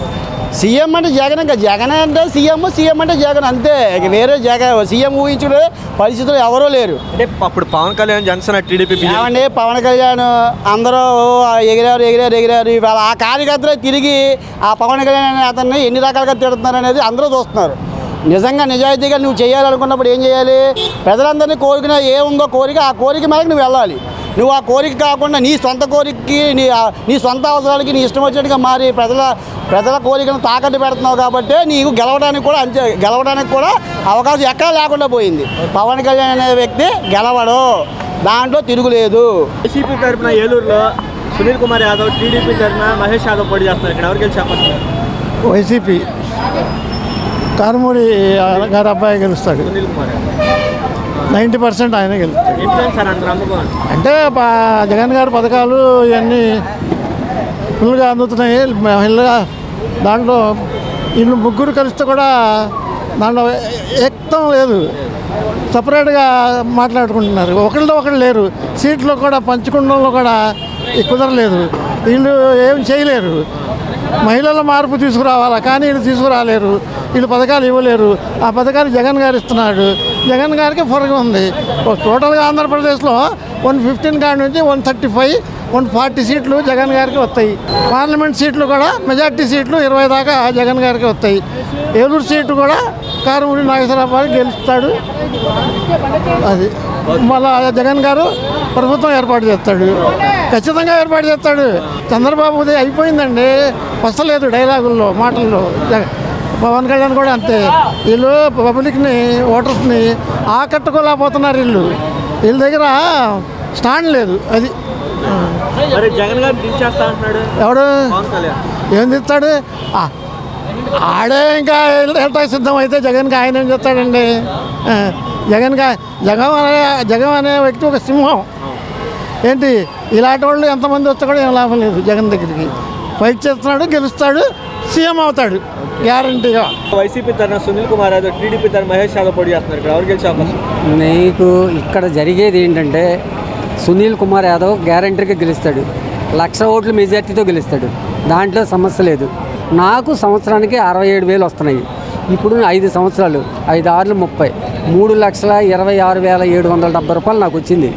Speaker 1: సీఎం అంటే జగన్. ఇంకా జగన్ అంటే సీఎం అంటే జగన్ అంతే. ఇక వేరే జగన్ సీఎం ఊహించుకునే పరిస్థితులు ఎవరూ లేరు.
Speaker 7: అంటే అప్పుడు పవన్ కళ్యాణ్, జనసేన టీడీపీ
Speaker 1: ఏమండి, పవన్ కళ్యాణ్ అందరూ ఎగిరారు. ఇవాళ ఆ కార్యకర్తలే తిరిగి ఆ పవన్ కళ్యాణ్ అతన్ని ఎన్ని రకాలుగా తిడుతున్నారు అనేది అందరూ చూస్తున్నారు. నిజంగా నిజాయితీగా నువ్వు చేయాలనుకున్నప్పుడు ఏం చేయాలి? ప్రజలందరినీ కోరికన ఏముందో కోరిక, ఆ కోరిక మేరకు నువ్వు వెళ్ళాలి. నువ్వు ఆ కోరిక కాకుండా నీ సొంత కోరికకి నీ సొంత అవసరాలకి నీ ఇష్టం వచ్చినట్టుగా మారి ప్రజల కోరికను తాకట్టు పెడుతున్నావు. కాబట్టి నీకు గెలవడానికి కూడా అవకాశం ఎక్కడా లేకుండా పోయింది. పవన్ కళ్యాణ్ అనే వ్యక్తి గెలవడు, దాంట్లో తిరుగులేదు.
Speaker 7: వైసీపీ తరఫున ఏలూరులో సునీల్ కుమార్ యాదవ్, టీడీపీ తరఫున మహేష్ యాదవ్ పోటీ చేస్తున్నారు. ఇక్కడ ఎవరు గెలిచి?
Speaker 12: వైసీపీ కారుమూరి గారి అబ్బాయి గెలుస్తాడు. 90% ఆయన గెలుస్తాడు. అంటే జగన్ గారి పథకాలు ఇవన్నీ ఫుల్గా అందుతున్నాయి. మహిళగా దాంట్లో వీళ్ళు ముగ్గురు కలిస్తే కూడా దాంట్లో ఏకతం లేదు. సపరేట్గా మాట్లాడుకుంటున్నారు. ఒకళ్ళతో ఒకళ్ళు లేరు. సీట్లో కూడా పంచుకోవడంలో కూడా కుదరలేదు. వీళ్ళు ఏం చేయలేరు. మహిళల మార్పు తీసుకురావాలా, కానీ వీళ్ళు తీసుకురాలేరు. వీళ్ళు పథకాలు ఇవ్వలేరు. ఆ పథకాలు జగన్ గారు ఇస్తున్నాడు. జగన్ గారికి ఫరక ఉంది. టోటల్గా ఆంధ్రప్రదేశ్లో 115 కాడి నుంచి 135, 140 సీట్లు జగన్ గారికి వస్తాయి. పార్లమెంట్ సీట్లు కూడా మెజార్టీ సీట్లు 20 దాకా జగన్ గారికి వస్తాయి. ఏలూరు సీటు కూడా కారుమూరి నాగేశ్వరరావు గెలుస్తాడు. అది మళ్ళా జగన్ గారు ప్రభుత్వం ఏర్పాటు చేస్తాడు. ఖచ్చితంగా ఏర్పాటు చేస్తాడు. చంద్రబాబుది అయిపోయిందండి, వస్తలేదు డైలాగుల్లో, మాటల్లో. పవన్ కళ్యాణ్ కూడా అంతే. వీళ్ళు పబ్లిక్ని, ఓటర్స్ని ఆకట్టుకోలేకపోతున్నారు. వీళ్ళ దగ్గర స్టాండ్ లేదు. అది
Speaker 7: జగన్ గారు దించేస్తా అంటున్నాడు.
Speaker 12: ఎవడు ఏం తెస్తాడు? ఆడే ఇంకా వెళ్ళటానికి సిద్ధం అయితే జగన్కి ఆయన ఏం చెప్తాడండి? జగన్ అనే వ్యక్తి ఒక సింహం. ఏంటి ఇలాంటి వాళ్ళు ఎంతమంది వస్తే కూడా ఏం లాభం లేదు. జగన్ దగ్గరికి ఫైట్ చేస్తున్నాడు, గెలుస్తాడు, సీఎం అవుతాడు గ్యారంటీగా.
Speaker 7: వైసీపీ తరఫున సునీల్ కుమార్ యాదవ్, టీడీపీ తరఫున మహేష్ యాదవ్ పోటీ చేస్తున్నారు. ఇక్కడ ఎవరు గెలిచే అవకాశం?
Speaker 13: నీకు ఇక్కడ జరిగేది ఏంటంటే సునీల్ కుమార్ యాదవ్ గ్యారంటీగా గెలుస్తాడు. 1,00,000 ఓట్ల మెజార్టీతో గెలుస్తాడు. దాంట్లో సమస్య లేదు. నాకు సంవత్సరానికి 67,000 వస్తున్నాయి. ఇప్పుడు 5 సంవత్సరాలు 5 6 30 3,26,770 రూపాయలు నాకు వచ్చింది.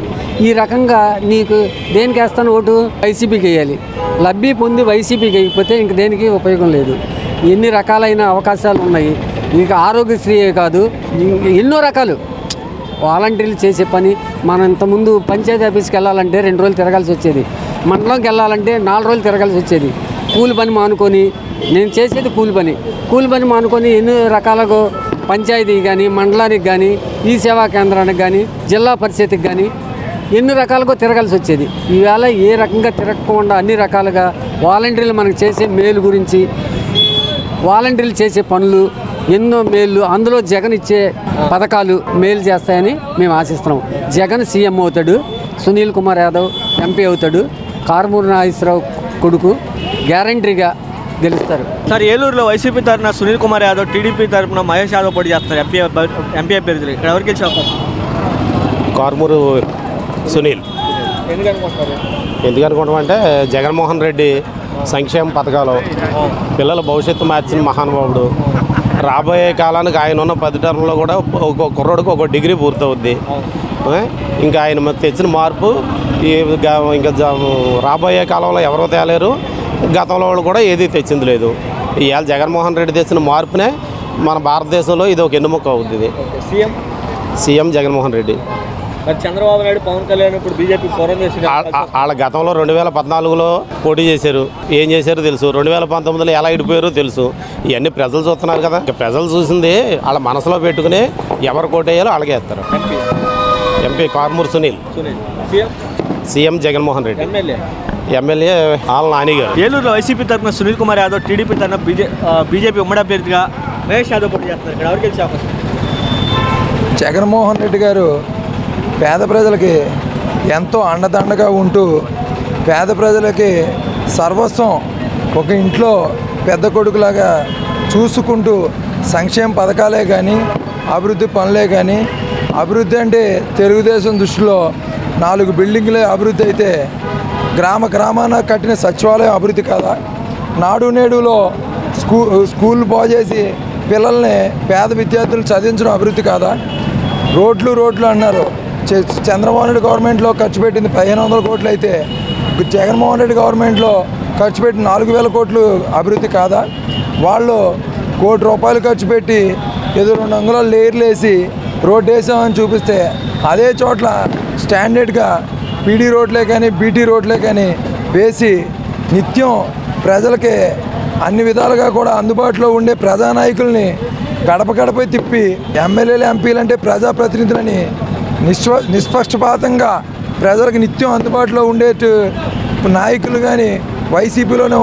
Speaker 13: ఈ రకంగా నీకు దేనికి వేస్తాను ఓటు? వైసీపీకి వేయాలి. లబ్ధి పొంది వైసీపీకి వేయకపోతే ఇంక దేనికి ఉపయోగం లేదు. ఎన్ని రకాలైన అవకాశాలు ఉన్నాయి. ఇక ఆరోగ్యశ్రీయే కాదు, ఎన్నో రకాలు వాలంటీర్లు చేసే పని. మనం ఇంతకుముందు పంచాయతీ ఆఫీస్కి వెళ్ళాలంటే 2 రోజులు తిరగాల్సి వచ్చేది. మండలంకి వెళ్ళాలంటే 4 రోజులు తిరగాల్సి వచ్చేది. కూలి పని మానుకొని, నేను చేసేది కూలి పని మానుకొని ఎన్ని రకాలుగా పంచాయతీకి కానీ, మండలానికి కానీ, ఈ సేవా కేంద్రానికి కానీ, జిల్లా పరిషత్కి కానీ ఎన్ని రకాలుగా తిరగాల్సి వచ్చేది. ఈవేళ ఏ రకంగా తిరగకుండా అన్ని రకాలుగా వాలంటీర్లు మనకు చేసే మేలు గురించి, వాలంటీర్లు చేసే పనులు ఎన్నో మేళ్ళు, అందులో జగన్ ఇచ్చే పథకాలు మేలు చేస్తాయని మేము ఆశిస్తున్నాం. జగన్ సీఎం అవుతాడు, సునీల్ కుమార్ యాదవ్ ఎంపీ అవుతాడు, కారుమూరి నాగేశ్వరరావు కొడుకు గ్యారంటీగా గెలుస్తారు.
Speaker 7: సార్, ఏలూరులో వైసీపీ తరఫున సునీల్ కుమార్ యాదవ్, టీడీపీ తరఫున మహేష్ యాదవ్ పోటీ చేస్తారు ఎంపీ అభ్యర్థులు. ఇక్కడ ఎవరికి గెలిచే అవకాశం?
Speaker 9: కారుమూరు సునీల్. ఎందుకనుకుంటామంటే జగన్మోహన్ రెడ్డి సంక్షేమ పథకాలు, పిల్లల భవిష్యత్తు మార్చిన మహానుభావుడు. రాబోయే కాలానికి ఆయన ఉన్న 10 టర్మ్లో కూడా ఒక కుర్రోడికి ఒక డిగ్రీ పూర్తవుద్ది. ఇంకా ఆయన తెచ్చిన మార్పు ఇంకా రాబోయే కాలంలో ఎవరో తేలేరు, గతంలో వాళ్ళు కూడా ఏది తెచ్చింది లేదు. ఇవాళ జగన్మోహన్ రెడ్డి తెచ్చిన మార్పునే మన భారతదేశంలో ఇది ఒక ఎన్నుముక్క అవుతుంది. సీఎం జగన్మోహన్ రెడ్డి.
Speaker 7: చంద్రబాబు నాయుడు, పవన్ కళ్యాణ్ ఇప్పుడు బీజేపీ ఫోరం చేసి
Speaker 9: వాళ్ళ గతంలో 2014లో పోటీ చేశారు, ఏం చేశారో తెలుసు. 2019లో ఎలా ఇడిపోయారో తెలుసు. ఇవన్నీ ప్రజలు చూస్తున్నారు కదా. ప్రజలు చూసింది వాళ్ళ మనసులో పెట్టుకుని ఎవరు కోటేయాలో అలాగే వేస్తారు. MP Karumuri Sunil. CM Jaganmohan Reddy. MLA Alla Nani గారు.
Speaker 7: ఏలూరులో వైసీపీ తరఫున సునీల్ కుమార్ యాదవ్, టీడీపీ తరఫున బీజేపీ ఉమ్మడి అభ్యర్థిగా మహేష్ యాదవ్ పోటీ చేస్తున్నారు. ఇక్కడ ఎవరికి గెలిచే అవకాశం?
Speaker 14: జగన్మోహన్ రెడ్డి గారు పేద ప్రజలకి ఎంతో అండదండగా ఉంటూ, పేద ప్రజలకి సర్వస్వం ఒక ఇంట్లో పెద్ద కొడుకులాగా చూసుకుంటూ, సంక్షేమ పథకాలే కానీ, అభివృద్ధి పనులే కానీ, అభివృద్ధి అంటే తెలుగుదేశం దృష్టిలో 4 బిల్డింగ్లే అభివృద్ధి అయితే, గ్రామాన కట్టిన సచివాలయం అభివృద్ధి కాదా? నాడు నేడులో స్కూల్ బాగు చేసి పిల్లల్ని, పేద విద్యార్థులు చదివించడం అభివృద్ధి కాదా? రోడ్లు అన్నారు. చంద్రబాబు నాయుడు గవర్నమెంట్లో ఖర్చు పెట్టింది 1500 కోట్లు అయితే, జగన్మోహన్ రెడ్డి గవర్నమెంట్లో ఖర్చు పెట్టిన 4000 కోట్లు అభివృద్ధి కాదా? వాళ్ళు ₹1 కోటి ఖర్చు పెట్టి ఏదో 2 అంగుళాలు లేయర్లు వేసి రోడ్డు వేసామని చూపిస్తే, అదే చోట్ల స్టాండర్డ్గా పీడీ రోడ్లే కానీ, బీటీ రోడ్లే కానీ వేసి నిత్యం ప్రజలకి అన్ని విధాలుగా కూడా అందుబాటులో ఉండే ప్రజానాయకుల్ని గడప తిప్పి, ఎమ్మెల్యేలు ఎంపీలు అంటే ప్రజాప్రతినిధులని నిష్పక్షపాతంగా ప్రజలకు నిత్యం అందుబాటులో ఉండే నాయకులు కానీ వైసీపీలోనూ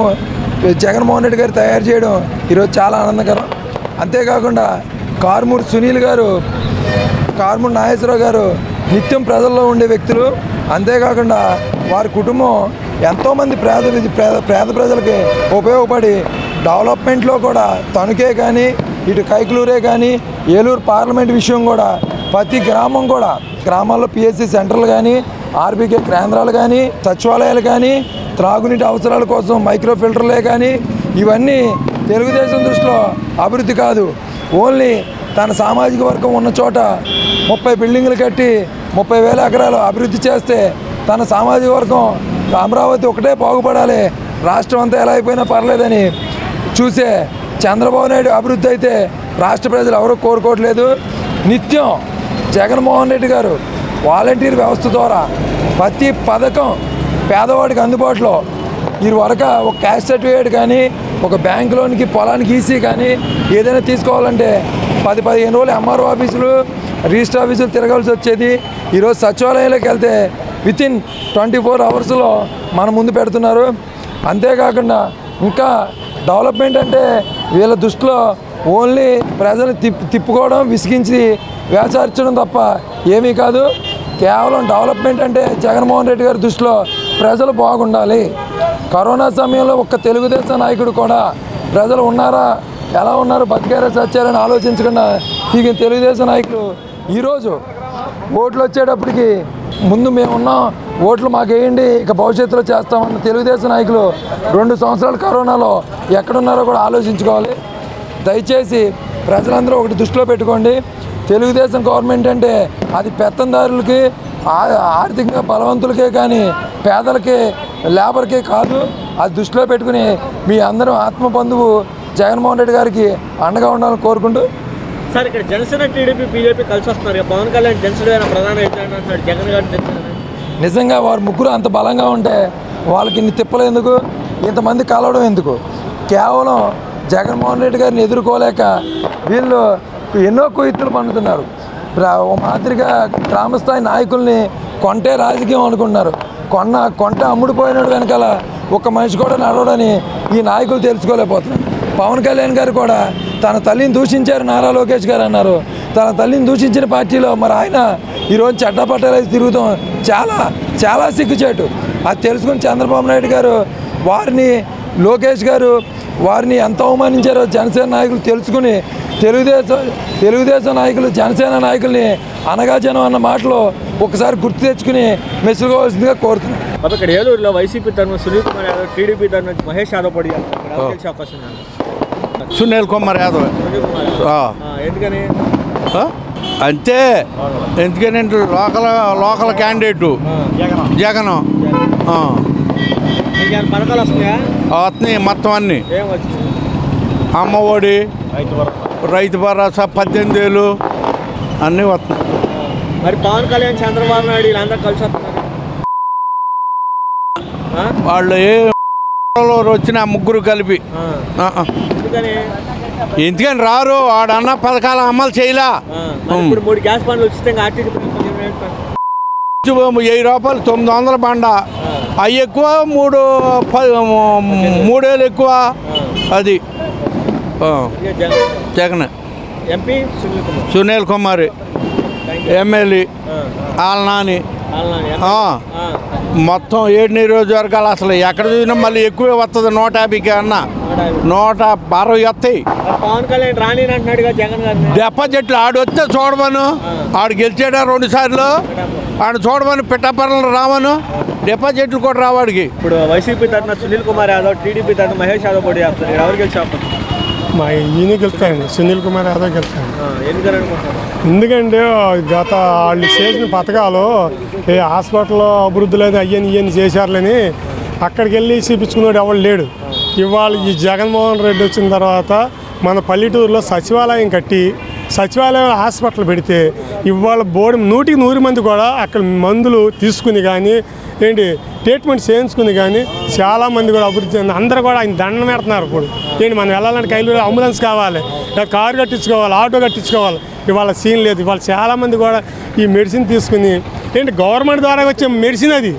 Speaker 14: జగన్మోహన్ రెడ్డి గారు తయారు చేయడం ఈరోజు చాలా ఆనందకరం. అంతేకాకుండా కారుమూరి సునీల్ గారు, కారుమూరి నాగేశ్వరరావు గారు నిత్యం ప్రజల్లో ఉండే వ్యక్తులు. అంతేకాకుండా వారి కుటుంబం ఎంతోమంది పేద ప్రజలకి ఉపయోగపడి డెవలప్మెంట్లో కూడా తణుకే కానీ, ఇటు కైకలూరే కానీ, ఏలూరు పార్లమెంట్ విషయం కూడా ప్రతి గ్రామం కూడా, గ్రామాల్లో పిఎస్సి సెంటర్లు కానీ, ఆర్బీకే కేంద్రాలు కానీ, సచివాలయాలు కానీ, త్రాగునీటి అవసరాల కోసం మైక్రో ఫిల్టర్లే కానీ, ఇవన్నీ తెలుగుదేశం దృష్టిలో అభివృద్ధి కాదు. ఓన్లీ తన సామాజిక వర్గం ఉన్న చోట 30 బిల్డింగులు కట్టి 30,000 ఎకరాలు అభివృద్ధి చేస్తే, తన సామాజిక వర్గం అమరావతి ఒకటే బాగుపడాలి, రాష్ట్రం అంతా ఎలా అయిపోయినా పర్లేదని చూసే చంద్రబాబు నాయుడు అభివృద్ధి అయితే రాష్ట్ర ప్రజలు ఎవరూ కోరుకోవట్లేదు. నిత్యం జగన్మోహన్ రెడ్డి గారు వాలంటీర్ వ్యవస్థ ద్వారా ప్రతి పథకం పేదవాడికి అందుబాటులో, ఈ వరకు ఒక క్యాష్ సర్టిఫికేట్ కానీ, ఒక బ్యాంక్ లోన్కి, పొలానికి ఈసీ కానీ ఏదైనా తీసుకోవాలంటే 10-15 రోజులు ఎంఆర్ఓ ఆఫీసులు, రిజిస్టర్ ఆఫీసులు తిరగాల్సి వచ్చేది. ఈరోజు సచివాలయంలోకి వెళ్తే వితిన్ 24 అవర్స్లో మన ముందు పెడుతున్నారు. అంతేకాకుండా ఇంకా డెవలప్మెంట్ అంటే వీళ్ళ దృష్టిలో ఓన్లీ ప్రజలు తిప్పుకోవడం, విసిగించి వేచార్చడం తప్ప ఏమీ కాదు. కేవలం డెవలప్మెంట్ అంటే జగన్మోహన్ రెడ్డి గారి దృష్టిలో ప్రజలు బాగుండాలి. కరోనా సమయంలో ఒక్క తెలుగుదేశం నాయకుడు కూడా ప్రజలు ఉన్నారా, ఎలా ఉన్నారు, బతికారా, చచ్చారని ఆలోచించకుండా దిగిన తెలుగుదేశం నాయకులు ఈరోజు ఓట్లు వచ్చేటప్పటికి ముందు మేమున్నాం, ఓట్లు మాకు వేయండి, ఇక భవిష్యత్తులో చేస్తామన్న తెలుగుదేశం నాయకులు 2 సంవత్సరాలు కరోనాలో ఎక్కడున్నారో కూడా ఆలోచించుకోవాలి. దయచేసి ప్రజలందరూ ఒకటి దృష్టిలో పెట్టుకోండి. తెలుగుదేశం గవర్నమెంట్ అంటే అది పెత్తందారులకి, ఆర్థికంగా బలవంతులకే కానీ పేదలకి, లేబర్కే కాదు. అది దృష్టిలో పెట్టుకుని మీ అందరూ ఆత్మబంధువు జగన్మోహన్ రెడ్డి గారికి అండగా ఉండాలని కోరుకుంటూ.
Speaker 7: సార్, ఇక్కడ జనసేన, టీడీపీ, బీజేపీ కలిసి వస్తున్నారు. పవన్ కళ్యాణ్ జనసేన ప్రధాన ఎజెండా అంటున్నాడు, జగన్ గారు
Speaker 14: నిజంగా వారు ముగ్గురు అంత బలంగా ఉంటే వాళ్ళకి ఇన్ని తిప్పలు ఎందుకు, ఇంతమంది కలవడం ఎందుకు? కేవలం జగన్మోహన్ రెడ్డి గారిని ఎదుర్కోలేక వీళ్ళు ఎన్నో కుయుక్తులు పన్నుతున్నారు. ఓ మాదిరిగా గ్రామస్థాయి నాయకుల్ని కొంటే రాజకీయం అనుకుంటున్నారు. కొంట అమ్ముడుపోయినాడు వెనకాల ఒక్క మనిషి కూడా నడవడని ఈ నాయకులు తెలుసుకోలేకపోతున్నారు. పవన్ కళ్యాణ్ గారు కూడా తన తల్లిని దూషించారు, నారా లోకేష్ గారు అన్నారు. తన తల్లిని దూషించిన పార్టీలో మరి ఆయన ఈరోజు చట్టపట్టాలేసి తిరుగుతాం చాలా చాలా సిగ్గుచేటు. అది తెలుసుకుని చంద్రబాబు నాయుడు గారు వారిని, లోకేష్ గారు వారిని ఎంత అవమానించారో జనసేన నాయకులు తెలుసుకుని తెలుగుదేశం నాయకులు జనసేన నాయకుల్ని అనగా జనం అన్న మాటలో ఒకసారి గుర్తు తెచ్చుకుని మెచ్చుకోవాల్సిందిగా కోరుతున్నాను.
Speaker 7: ఇక్కడ ఏలూరులో వైసీపీ తరఫున సునీల్ కుమార్ యాదవ్, టీడీపీ తరఫున మహేష్ యాదవ్ పోటీ చేస్తారు. అవకాశం ఉంది.
Speaker 15: సునీల్ కుమార్ యాదవ్.
Speaker 7: ఎందుకని
Speaker 15: అంతే, ఎందుకని లోకల్ క్యాండిడేటు జగన్
Speaker 7: పథకాలు వస్తున్నాయా?
Speaker 15: వస్తున్నాయి మొత్తం అన్నీ. అమ్మఒడి, రైతు భరోసా, 18,000 అన్నీ వస్తున్నాయి.
Speaker 7: మరి పవన్ కళ్యాణ్, చంద్రబాబు నాయుడు వీళ్ళందరూ కలిసి వస్తున్నారు.
Speaker 15: వాళ్ళు ఏ వచ్చిన ముగ్గురు కలిపి ఎందుకని రారు? వాడన్న పథకాలు అమలు చేయలే.
Speaker 7: 3 గ్యాస్ బండ్లు ఉచితంగా ఆర్టీసీ
Speaker 15: 1000 రూపాయలు 900 బండ, అవి ఎక్కువ, 3,000 ఎక్కువ. అది జగన్.
Speaker 7: ఎంపీ
Speaker 15: సునీల్ కుమార్, ఎమ్మెల్యే వాళ్ళ నాని. మొత్తం 7 నియోజకవర్గాలు అసలు ఎక్కడ చూసినా మళ్ళీ ఎక్కువే వస్తుంది. 150కి అన్న 160 వస్తాయి.
Speaker 7: పవన్ కళ్యాణ్ రాని అంటున్నాడు జగన్ గారు.
Speaker 15: డిపాజిట్లు ఆడు వస్తే చూడమను, ఆడు గెలిచాడా 2 సార్లు, ఆడు చూడమని పిట్టపర్లను రావను, డిపాజిట్లు కూడా రావాడికి.
Speaker 7: ఇప్పుడు వైసీపీ తరఫున సునీల్ కుమార్ యాదవ్, టీడీపీ తరఫున మహేష్ యాదవ్ పోటీ చేస్తారు. ఎవరు గెలిచి
Speaker 12: మా ఈయన గెలుస్తాయండి, సునీల్ కుమార్ యాదవ్ గెలుస్తాడు.
Speaker 7: ఎందుకనుకుంటున్నారు?
Speaker 12: ఎందుకంటే గత వాళ్ళు చేసిన పథకాలు ఏ హాస్పిటల్లో అభివృద్ధి లేదు, ఇవన్నీ చేశారులని అక్కడికి వెళ్ళి చూపించుకున్నాడు ఎవరు లేడు. ఇవాళ ఈ జగన్మోహన్ రెడ్డి వచ్చిన తర్వాత మన పల్లెటూరులో సచివాలయం కట్టి సచివాలయం హాస్పిటల్ పెడితే ఇవాళ 100కి 100 మంది కూడా అక్కడ మందులు తీసుకుని కానీ ట్రీట్మెంట్ చేయించుకుని కానీ చాలామంది కూడా అభివృద్ధి చెంది అందరూ కూడా ఆయన దండం పెడుతున్నారు. ఇప్పుడు మనం వెళ్ళాలంటే కైలు అంబులెన్స్ కావాలి, కారు కట్టించుకోవాలి, ఆటో కట్టించుకోవాలి. ఇవాళ సీన్ లేదు. ఇవాళ చాలామంది కూడా ఈ మెడిసిన్ తీసుకుని గవర్నమెంట్ ద్వారా వచ్చే మెడిసిన్ అది,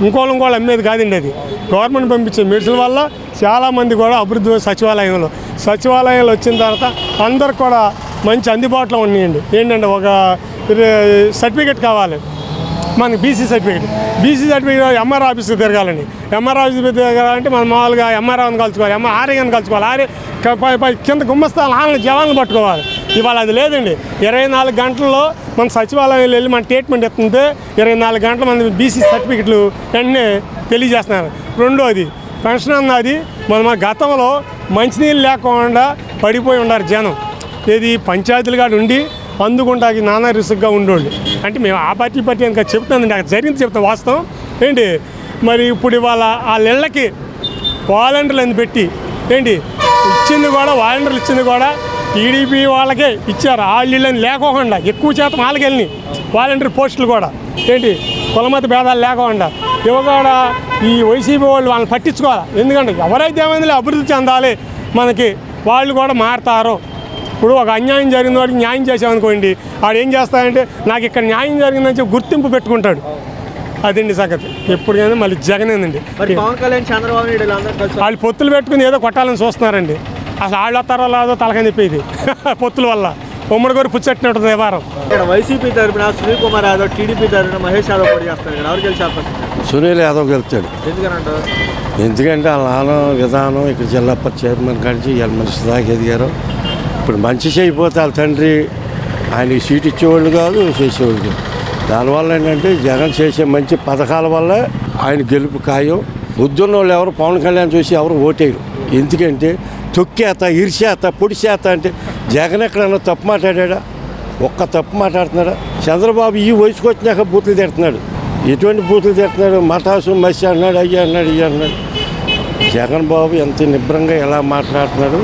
Speaker 12: ఇంకోళ్ళు అమ్మేది కాదండి. అది గవర్నమెంట్ పంపించే మెడిసిన్ వల్ల చాలామంది కూడా అభివృద్ధి సచివాలయంలో వచ్చిన తర్వాత అందరికి కూడా మంచి అందుబాటులో ఉన్నాయండి. ఏంటంటే ఒక సర్టిఫికేట్ కావాలి మనకి, బీసీ సర్టిఫికేట్ ఎంఆర్ ఆఫీస్కి తిరగాలండి. ఎంఆర్ ఆఫీస్కి తిరగాలంటే మనం మామూలుగా ఎంఆర్ఓని కలుసుకోవాలి, ఆర్ఐని కలుసుకోవాలి, ఆర్ఐ కింద గుమ్మస్తాలు ఆన్లైన్ జవాన్లు పట్టుకోవాలి. ఇవాళ అది లేదండి. 24 గంటల్లో మన సచివాలయంలో వెళ్ళి మన ట్రీట్మెంట్ ఇస్తుంటే 24 గంటలు మన బీసీ సర్టిఫికెట్లు వెంటనే తెలియజేస్తున్నారు. రెండోది పెన్షన్ అన్నది మన గతంలో మంచినీళ్ళు లేకుండా పడిపోయి ఉన్నారు జనం. ఏది పంచాయతీలు కాడ ఉండి అందుకుంటాకి నానా రిసుగ్గా ఉండేవాళ్ళు. అంటే మేము ఆ పార్టీ అని చెప్తానండి, అక్కడ జరిగింది చెప్తాం వాస్తవం. మరి ఇప్పుడు ఇవాళ వాళ్ళ ఇళ్ళకి వాలంటీర్లను పెట్టి ఇచ్చింది కూడా, వాలంటీర్లు ఇచ్చింది కూడా టీడీపీ వాళ్ళకే ఇచ్చారు. వాళ్ళని లేకోకుండా ఎక్కువ శాతం వాళ్ళకి వెళ్ళి వాలంటీర్ పోస్టులు కూడా కులమత భేదాలు లేకుండా ఇవ్వకుండా ఈ వైసీపీ వాళ్ళని పట్టించుకోవాలి. ఎందుకంటే ఎవరైతే ఏమైంది అభివృద్ధి చెందాలి మనకి, వాళ్ళు కూడా మారుతారు. ఇప్పుడు ఒక అన్యాయం జరిగిన వాడికి న్యాయం చేసామనుకోండి, వాడు ఏం చేస్తాడంటే నాకు ఇక్కడ న్యాయం జరిగిందని చెప్పి గుర్తింపు పెట్టుకుంటాడు. అదండి సంగతి. ఎప్పుడైనా మళ్ళీ జగనేనండి.
Speaker 7: పవన్ కళ్యాణ్, చంద్రబాబు నాయుడు
Speaker 12: వాళ్ళు పొత్తులు పెట్టుకుని ఏదో కొట్టాలని చూస్తున్నారండి. అసలు వాళ్ళు వస్తారో లేదో తలకని చెప్పేది పొత్తుల వల్ల ఉమ్మడి గారు పుచ్చట్టినట్టుంది వ్యవహారం.
Speaker 7: ఇక్కడ వైసీపీ తరఫున సునీల్ కుమార్ యాదవ్, టీడీపీ తరఫున మహేష్ యాదవ్ పోటీ చేస్తారు. ఎవరు గెలిచి
Speaker 5: సునీల్ యాదవ్ గెలుస్తాడు.
Speaker 7: ఎందుకంటే
Speaker 5: వాళ్ళ నాన్న విధానం ఇక్కడ జిల్లా చైర్మన్ కాడిచి మనిషి దాకా ఎదిగారు. ఇప్పుడు మంచి చేయకపోతే వాళ్ళ తండ్రి ఆయనకి సీట్ ఇచ్చేవాళ్ళు కాదు, చేసేవాళ్ళు కాదు. దానివల్ల ఏంటంటే జగన్ చేసే మంచి పథకాల వల్ల ఆయన గెలుపు ఖాయం. బుద్ధున్న వాళ్ళు ఎవరు పవన్ కళ్యాణ్ చూసి ఎవరు ఓటేయరు. ఎందుకంటే తొక్కేత, ఇరిచేత, పొడిచేత అంటే జగన్ ఎక్కడన్నా తప్పు మాట్లాడా? ఒక్క తప్పు మాట్లాడుతున్నాడా? చంద్రబాబు ఈ వయసుకు వచ్చినాక బూతులు తిడుతున్నాడు. ఎటువంటి బూతులు తిడుతున్నాడు? మటాసు మసి అన్నాడు, అయ్యి అన్నాడు, ఇయ్యి అన్నాడు. జగన్ బాబు ఎంత నిబ్రంగా ఎలా మాట్లాడుతున్నాడు,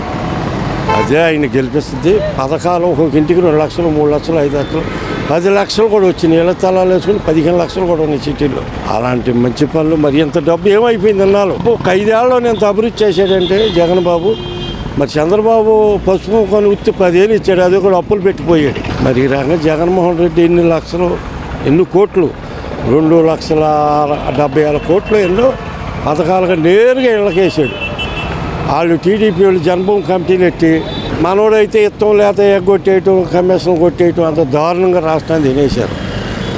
Speaker 5: అదే ఆయన గెలిపిస్తుంది. పథకాలు ఒక్కొక్క ఇంటికి 2 లక్షలు, 3 లక్షలు, 5 లక్షలు 10 లక్షలు కూడా వచ్చినాయి. ఇళ్ళ స్థలాలు వేసుకుని 15 లక్షలు కూడా ఉన్నాయి సిటీలో. అలాంటి మంచి పనులు మరి ఇంత డబ్బు ఏమైపోయింది అన్నాళ్ళు. ఒక 5 ఏళ్ళలో ఎంత అభివృద్ధి చేశాడంటే జగన్ బాబు. మరి చంద్రబాబు పసుపు కొని ఉత్తి 10 ఏళ్ళు ఇచ్చాడు, అది కూడా అప్పులు పెట్టిపోయాడు. మరి ఈ రకంగా జగన్మోహన్ రెడ్డి ఎన్ని కోట్లు 2,70,000 కోట్లు ఎన్నో పథకాలుగా నేరుగా ఇళ్ళకేసాడు. వాళ్ళు టీడీపీ వాళ్ళు జన్మభూమి కమిటీలు ఎట్టి మనోడైతే ఇత్తం లేకపోతే ఎగ్గొట్టేయటం కమిషన్ కొట్టేయటం అంత దారుణంగా రాష్ట్రాన్ని తినేశారు.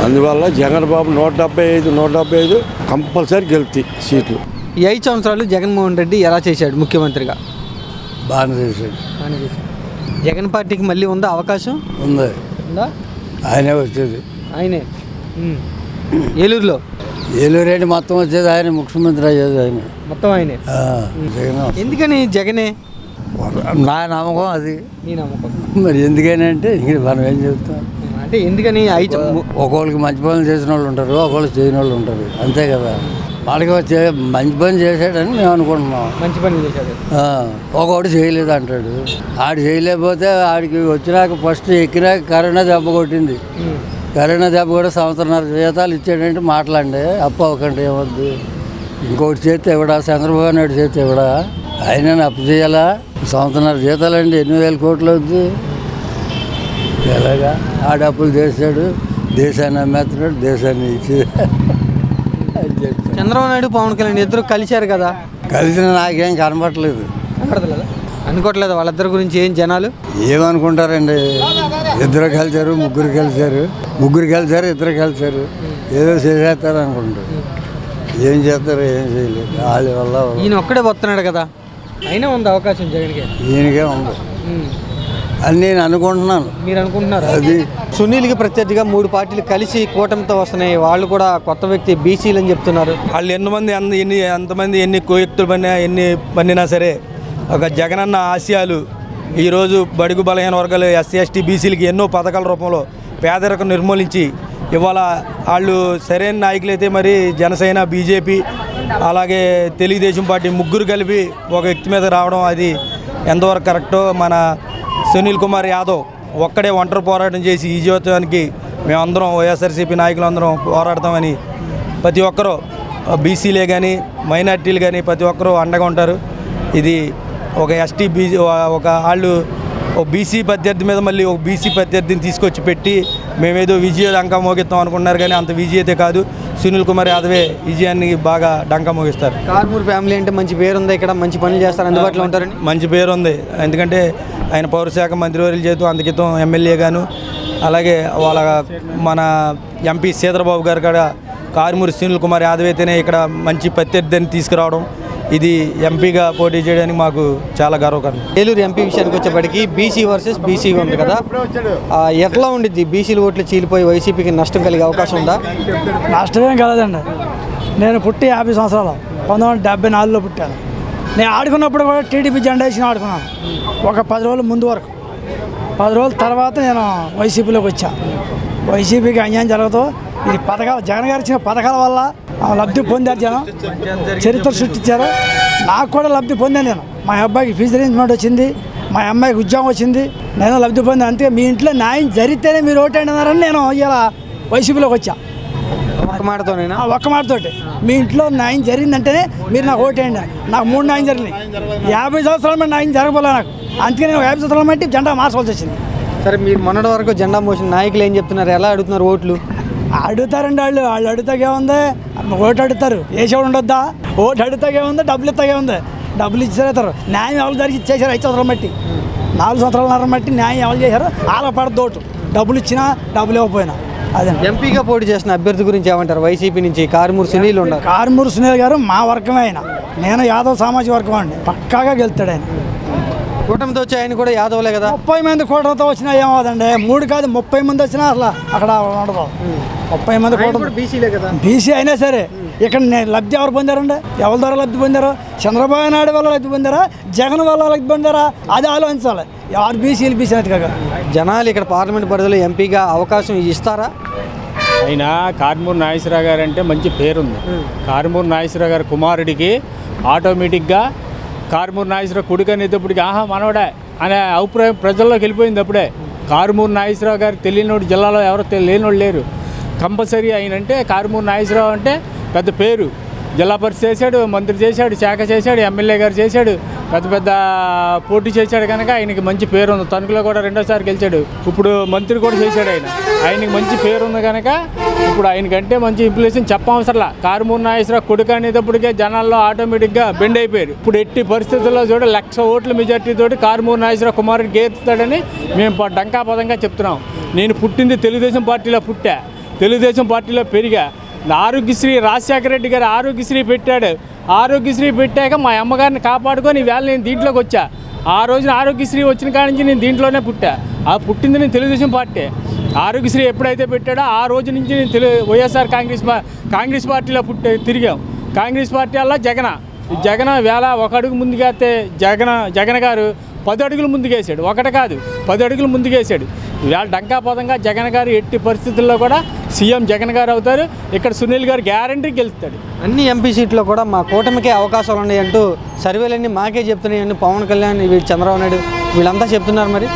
Speaker 5: అందువల్ల జగన్ బాబు 175 కంపల్సరీ గెలుతాయి సీట్లు.
Speaker 16: ఈ 5 సంవత్సరాలు జగన్మోహన్ రెడ్డి ఎలా చేశాడు ముఖ్యమంత్రిగా?
Speaker 17: బాగానే చేశాడు.
Speaker 16: జగన్ పార్టీకి మళ్ళీ ఉందా అవకాశం?
Speaker 17: ఉందా? ఆయనే వచ్చేది.
Speaker 16: ఆయనే ఏలూరులో
Speaker 17: ఏలూరు మొత్తం వచ్చేది ఆయన, ముఖ్యమంత్రి అయ్యేది ఆయన
Speaker 16: మొత్తం ఆయనే. ఎందుకని జగనే?
Speaker 17: నా నమ్మకం అది.
Speaker 16: నీ నమ్మకం
Speaker 17: మరి ఎందుకని అంటే ఇంక మనం ఏం చెప్తాం
Speaker 16: అంటే ఎందుకని
Speaker 17: ఒకళ్ళకి మంచి పనులు చేసిన వాళ్ళు ఉంటారు, ఒకళ్ళు చేయని వాళ్ళు ఉంటారు, అంతే కదా. వాళ్ళకి మంచి పని చేశాడని మేము అనుకుంటున్నాం.
Speaker 16: మంచి పని చేశాడు.
Speaker 17: ఒకడు చేయలేదు అంటాడు. ఆడు చేయలేకపోతే ఆడికి వచ్చినాక ఫస్ట్ ఎక్కినాక కరోనా దెబ్బ కొట్టింది. కరోనా దెబ్బ కూడా 1.5 సంవత్సరం జీతాలు ఇచ్చాడంటే మాట్లాడండి, అప్పు అవ్వకండి ఏమొద్దు. ఇంకొకటి చేస్తే ఇవ్వడా, చంద్రబాబు నాయుడు చేస్తే ఇవ్వడా, ఆయన అప్పు చేయాలా? 1.5 సంవత్సరం జీతాలు అండి 8,000 కోట్లు అవుద్ది. ఎలాగా ఆడ అప్పులు చేశాడు, దేశాన్ని అమ్మేస్తున్నాడు, దేశాన్ని ఇచ్చి.
Speaker 16: చంద్రబాబు నాయుడు పవన్ కళ్యాణ్ ఇద్దరు కలిశారు కదా.
Speaker 17: కలిసిన నాకేం కనబట్టలేదు.
Speaker 16: కనబడతలేదా? అనుకోవట్లేదు వాళ్ళిద్దరి గురించి ఏం జనాలు
Speaker 17: ఏమనుకుంటారండి? ఇద్దరు కలిశారు, ముగ్గురు కలిశారు, ఇద్దరు కలిశారు, ఏదో చేసేస్తారు అనుకుంటారు. ఏం చేస్తారు? ఏం చేయలేదు. వాళ్ళ వల్ల
Speaker 16: ఈయన ఒక్కడే వస్తున్నాడు కదా, అయినా ఉంది అవకాశం జగన్కి.
Speaker 17: ఈయనకే ఉంది అని నేను అనుకుంటున్నాను.
Speaker 16: మీరు అనుకుంటున్నారు? అది సునీల్కి ప్రత్యర్థిగా 3 పార్టీలు కలిసి కూటమితో వస్తున్నాయి. వాళ్ళు కూడా కొత్త వ్యక్తి బీసీలు అని చెప్తున్నారు.
Speaker 3: వాళ్ళు ఎంతమంది వ్యక్తులు పనినా సరే ఒక జగనన్న ఆశయాలు ఈరోజు బడుగు బలహీన వర్గాలు ఎస్సీ ఎస్టీ బీసీలకి ఎన్నో పథకాల రూపంలో పేదరికం నిర్మూలించి ఇవాళ వాళ్ళు సరైన నాయకులైతే మరి జనసేన, బీజేపీ అలాగే తెలుగుదేశం పార్టీ ముగ్గురు కలిపి ఒక వ్యక్తి మీద రావడం అది ఎంతవరకు కరెక్టో. మన సునీల్ కుమార్ యాదవ్ ఒక్కడే ఒంటరి పోరాటం చేసి ఈ జీవితానికి మేమందరం వైఎస్ఆర్సీపీ నాయకులందరం పోరాడతామని ప్రతి ఒక్కరూ బీసీలే కానీ మైనార్టీలు కానీ ప్రతి ఒక్కరూ అండగా ఉంటారు. ఇది ఒక ఎస్టీ బీసీ ఒక బీసీ ప్రత్యర్థి మీద మళ్ళీ ఒక బీసీ ప్రత్యర్థిని తీసుకొచ్చి పెట్టి మేమేదో విజయ డంకా మోగిస్తాం అనుకున్నారు, కానీ అంత విజయతే కాదు. సునీల్ కుమార్ యాదవే విజయాన్ని బాగా డంకా మోగిస్తారు.
Speaker 16: కార్మూర్ ఫ్యామిలీ అంటే మంచి పేరు ఉంది, ఇక్కడ మంచి పనులు చేస్తారు, అందుబాటులో ఉంటారని
Speaker 3: మంచి పేరు ఉంది. ఎందుకంటే ఆయన పౌరశాఖ మంత్రివర్యులు చేతూ అందుకితం ఎమ్మెల్యేగాను, అలాగే మన ఎంపీ సీతారాబాబు గారు కూడా కార్మూరి సునీల్ కుమార్ యాదవ్ అయితేనే ఇక్కడ మంచి ప్రత్యర్థిని తీసుకురావడం, ఇది ఎంపీగా పోటీ చేయడానికి మాకు చాలా గర్వకారణం.
Speaker 16: ఏలూరు ఎంపీ విషయానికి వచ్చేప్పటికి బీసీ వర్సెస్ బీసీ ఉంది కదా, ఎట్లా ఉండిద్ది? బీసీలు ఓట్లు చీలిపోయి వైసీపీకి నష్టం కలిగే అవకాశం ఉందా?
Speaker 18: నష్టమేం కలదండి. నేను పుట్టి 50 సంవత్సరాలు 1974లో పుట్టాను. నేను ఆడుకున్నప్పుడు కూడా టీడీపీ జెండా వేసి ఆడుకున్నాను. ఒక 10 రోజుల ముందు వరకు. 10 రోజుల తర్వాత నేను వైసీపీలోకి వచ్చాను. వైసీపీకి అన్యాయం జరగదు. ఇది పథకాలు, జగన్ గారు ఇచ్చిన పథకాల వల్ల లబ్ధి పొందారు జనం, చరిత్ర సృష్టించారు. నాకు కూడా లబ్ధి పొందాను. నేను మా అబ్బాయికి ఫీజు రీయింబర్స్మెంట్ వచ్చింది, మా అమ్మాయికి ఉద్యోగం వచ్చింది, నేను లబ్ధి పొందాను. అంతే. మీ ఇంట్లో న్యాయం జరిగితేనే మీరు ఓటేయండి అన్నారని నేను ఇలా వైసీపీలోకి వచ్చా.
Speaker 16: ఒక్క
Speaker 18: మాటతోటి మీ ఇంట్లో న్యాయం జరిగిందంటేనే మీరు నాకు ఓటేయండి. నాకు 3 న్యాయం జరిగినాయి. 50 సంవత్సరాల మట్టి న్యాయం జరగబోలే నాకు. అందుకే నేను 50 సంవత్సరాల మట్టి జెండా మార్చాల్సి వచ్చింది.
Speaker 16: సరే, మీరు మొన్నటి వరకు జెండా మోసిన నాయకులు ఏం చెప్తున్నారు? ఎలా అడుగుతున్నారు ఓట్లు?
Speaker 18: అడుగుతారండి వాళ్ళు అడుగుతాగే ఉంది. ఓటు అడుగుతారు, వేసేవాడు ఉండొద్దా? ఓటు అడుగుతాగే ఉంది, డబ్బులు ఇస్తాగే ఉంది. డబ్బులు ఇచ్చేస్తారు. న్యాయం ఎవరు జరిగి ఇచ్చేసారు 5 సంవత్సరాలు బట్టి, 4 సంవత్సరాల బట్టి న్యాయం ఎవరు చేశారు? వాళ్ళ పడద్దు ఓటు. డబ్బులు ఇచ్చినా డబ్బులు ఇవ్వకపోయినా. అదే
Speaker 16: ఎంపీగా పోటీ చేసిన అభ్యర్థి గురించి ఏమంటారు? వైసీపీ నుంచి కార్మూరి సునీల్ ఉన్నారు.
Speaker 18: కార్మూరి సునీల్ గారు మా వర్గమే. ఆయన నేను యాదవ్ సామాజిక వర్గం అండి. పక్కాగా గెలుస్తాడు ఆయన.
Speaker 16: కూటమితో వచ్చి ఆయన కూడా యాదవ్లే కదా.
Speaker 18: 30 మంది కూటమితో వచ్చినా ఏమవుదండి? 3 కాదు 30 మంది వచ్చినా అసలు అక్కడ ఉండదు. 30 మంది కూటమి
Speaker 16: బీసీలే కదా.
Speaker 18: బీసీ అయినా సరే ఇక్కడ లబ్ధి ఎవరు పొందారండి? ఎవరి ద్వారా లబ్ధి పొందారు? చంద్రబాబు నాయుడు వల్ల లబ్ధి పొందారా, జగన్ వల్ల లబ్ధి పొందారా? అది ఆలోచించాలి. ఎవరు బీసీలు కాదు.
Speaker 16: జనాలు ఇక్కడ పార్లమెంట్ పరిధిలో ఎంపీగా అవకాశం ఇస్తారా?
Speaker 19: అయినా కార్మూరి నాగేశ్వరరావు గారు అంటే మంచి పేరుంది. కార్మూరి నాగేశ్వరరావు గారి కుమారుడికి ఆటోమేటిక్గా కార్మూరి నాగేశ్వరరావు కొడుకు అనేటప్పటికి ఆహా మనవడే అనే అభిప్రాయం ప్రజల్లోకి వెళ్ళిపోయింది. అప్పుడే కారుమూరి నాగేశ్వరరావు గారు తెలియనోడు జిల్లాలో ఎవరో లేనోడు లేరు. కంపల్సరీ ఆయన అంటే కారుమూరి నాగేశ్వరరావు అంటే పెద్ద పేరు. జిల్లా పరిషత్ చేశాడు, మంత్రి చేశాడు, శాఖ చేశాడు, ఎమ్మెల్యే గారు చేశాడు, పెద్ద పెద్ద పోటీ చేశాడు కనుక ఆయనకి మంచి పేరు ఉంది. తణుకులో కూడా 2వ సారి గెలిచాడు. ఇప్పుడు మంత్రి కూడా చేశాడు. ఆయనకి మంచి పేరు ఉంది కనుక ఇప్పుడు ఆయనకంటే మంచి ఇంప్లికేషన్ చెప్పవసరంలా. కారుమూరి నాగేశ్వరరావు కొడుకు అనేటప్పటికే జనాల్లో ఆటోమేటిక్గా బెండ్ అయిపోయారు. ఇప్పుడు ఎట్టి పరిస్థితుల్లో చూడ 1,00,000 ఓట్ల మెజార్టీతోటి కారుమూరి నాగేశ్వరరావు కుమారుడు గెలుస్తాడని మేము డంకాపదంగా చెప్తున్నాం. నేను పుట్టింది తెలుగుదేశం పార్టీలో పుట్టా, తెలుగుదేశం పార్టీలో పెరిగా. ఆరోగ్యశ్రీ రాజశేఖర రెడ్డి గారు ఆరోగ్యశ్రీ పెట్టాడు. ఆరోగ్యశ్రీ పెట్టాక మా అమ్మగారిని కాపాడుకొని ఈవేళ నేను దీంట్లోకి వచ్చా. ఆ రోజున ఆరోగ్యశ్రీ వచ్చిన కాడి నుంచి నేను దీంట్లోనే పుట్టా. ఆ పుట్టింది నేను తెలుగుదేశం పార్టీ. ఆరోగ్యశ్రీ ఎప్పుడైతే పెట్టాడో ఆ రోజు నుంచి నేను వైఎస్ఆర్ కాంగ్రెస్ పార్టీలో తిరిగాం. కాంగ్రెస్ పార్టీ వల్ల జగన్ వేళ ఒక అడుగు ముందుకేస్తే జగన్ గారు 10 అడుగులు ముందుకేసాడు. ఒకటి కాదు 10 అడుగులు ముందుకేసాడు. ఇవాళ డంకాపదంగా జగన్ గారు ఎట్టి పరిస్థితుల్లో కూడా సీఎం జగన్ గారు అవుతారు. ఇక్కడ సునీల్ గారు గ్యారంటీ గెలుస్తాడు.
Speaker 16: అన్ని ఎంపీ సీట్లో కూడా మా కూటమికే అవకాశాలు ఉన్నాయంటూ సర్వేలన్నీ మాకే చెప్తున్నాయండి. పవన్ కళ్యాణ్, చంద్రబాబు నాయుడు వీళ్ళంతా చెప్తున్నారు. మరి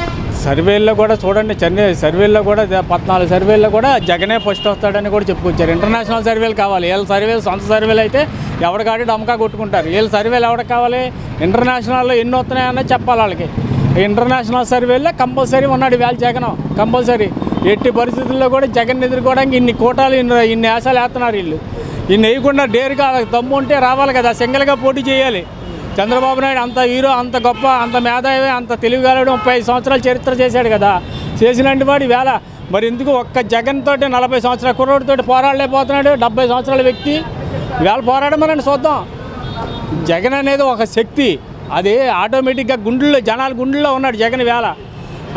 Speaker 19: సర్వేల్లో కూడా చూడండి, సర్వేల్లో కూడా 14 సర్వేల్లో కూడా జగనే ఫస్ట్ వస్తాడని కూడా చెప్పుకొచ్చారు. ఇంటర్నేషనల్ సర్వేలు కావాలి. వీళ్ళ సర్వేలు సొంత సర్వేలు అయితే ఎవరికాడి డమకా కొట్టుకుంటారు. వీళ్ళ సర్వేలు ఎవరికి కావాలి? ఇంటర్నేషనల్లో ఎన్ని వస్తున్నాయన్నది చెప్పాలి వాళ్ళకి. ఇంటర్నేషనల్ సర్వేల్లో కంపల్సరీ ఉన్నాడు వేళ జగన్. కంపల్సరీ ఎట్టి పరిస్థితుల్లో కూడా జగన్ ఎదుర్కోవడానికి ఇన్ని కోటాలు ఇన్ని ఆశలు వేస్తున్నారు వీళ్ళు. ఇన్ని వేయకుండా డేరుగా దమ్ము ఉంటే రావాలి కదా, సింగిల్గా పోటీ చేయాలి. చంద్రబాబు నాయుడు అంత హీరో, అంత గొప్ప, అంత మేధావి, అంత తెలివిగలడు, 35 సంవత్సరాల చరిత్ర చేశాడు కదా. చేసినట్టు వాడు వేళ మరి ఎందుకు ఒక్క జగన్ తోటి 40 సంవత్సరాల కుర్రోడితోటి పోరాడలేకపోతున్నాడు? 70 సంవత్సరాల వ్యక్తి వేళ పోరాడమని చూద్దాం. జగన్ అనేది ఒక శక్తి, అది ఆటోమేటిక్గా జనాల గుండెల్లో ఉన్నాడు జగన్ వేళ.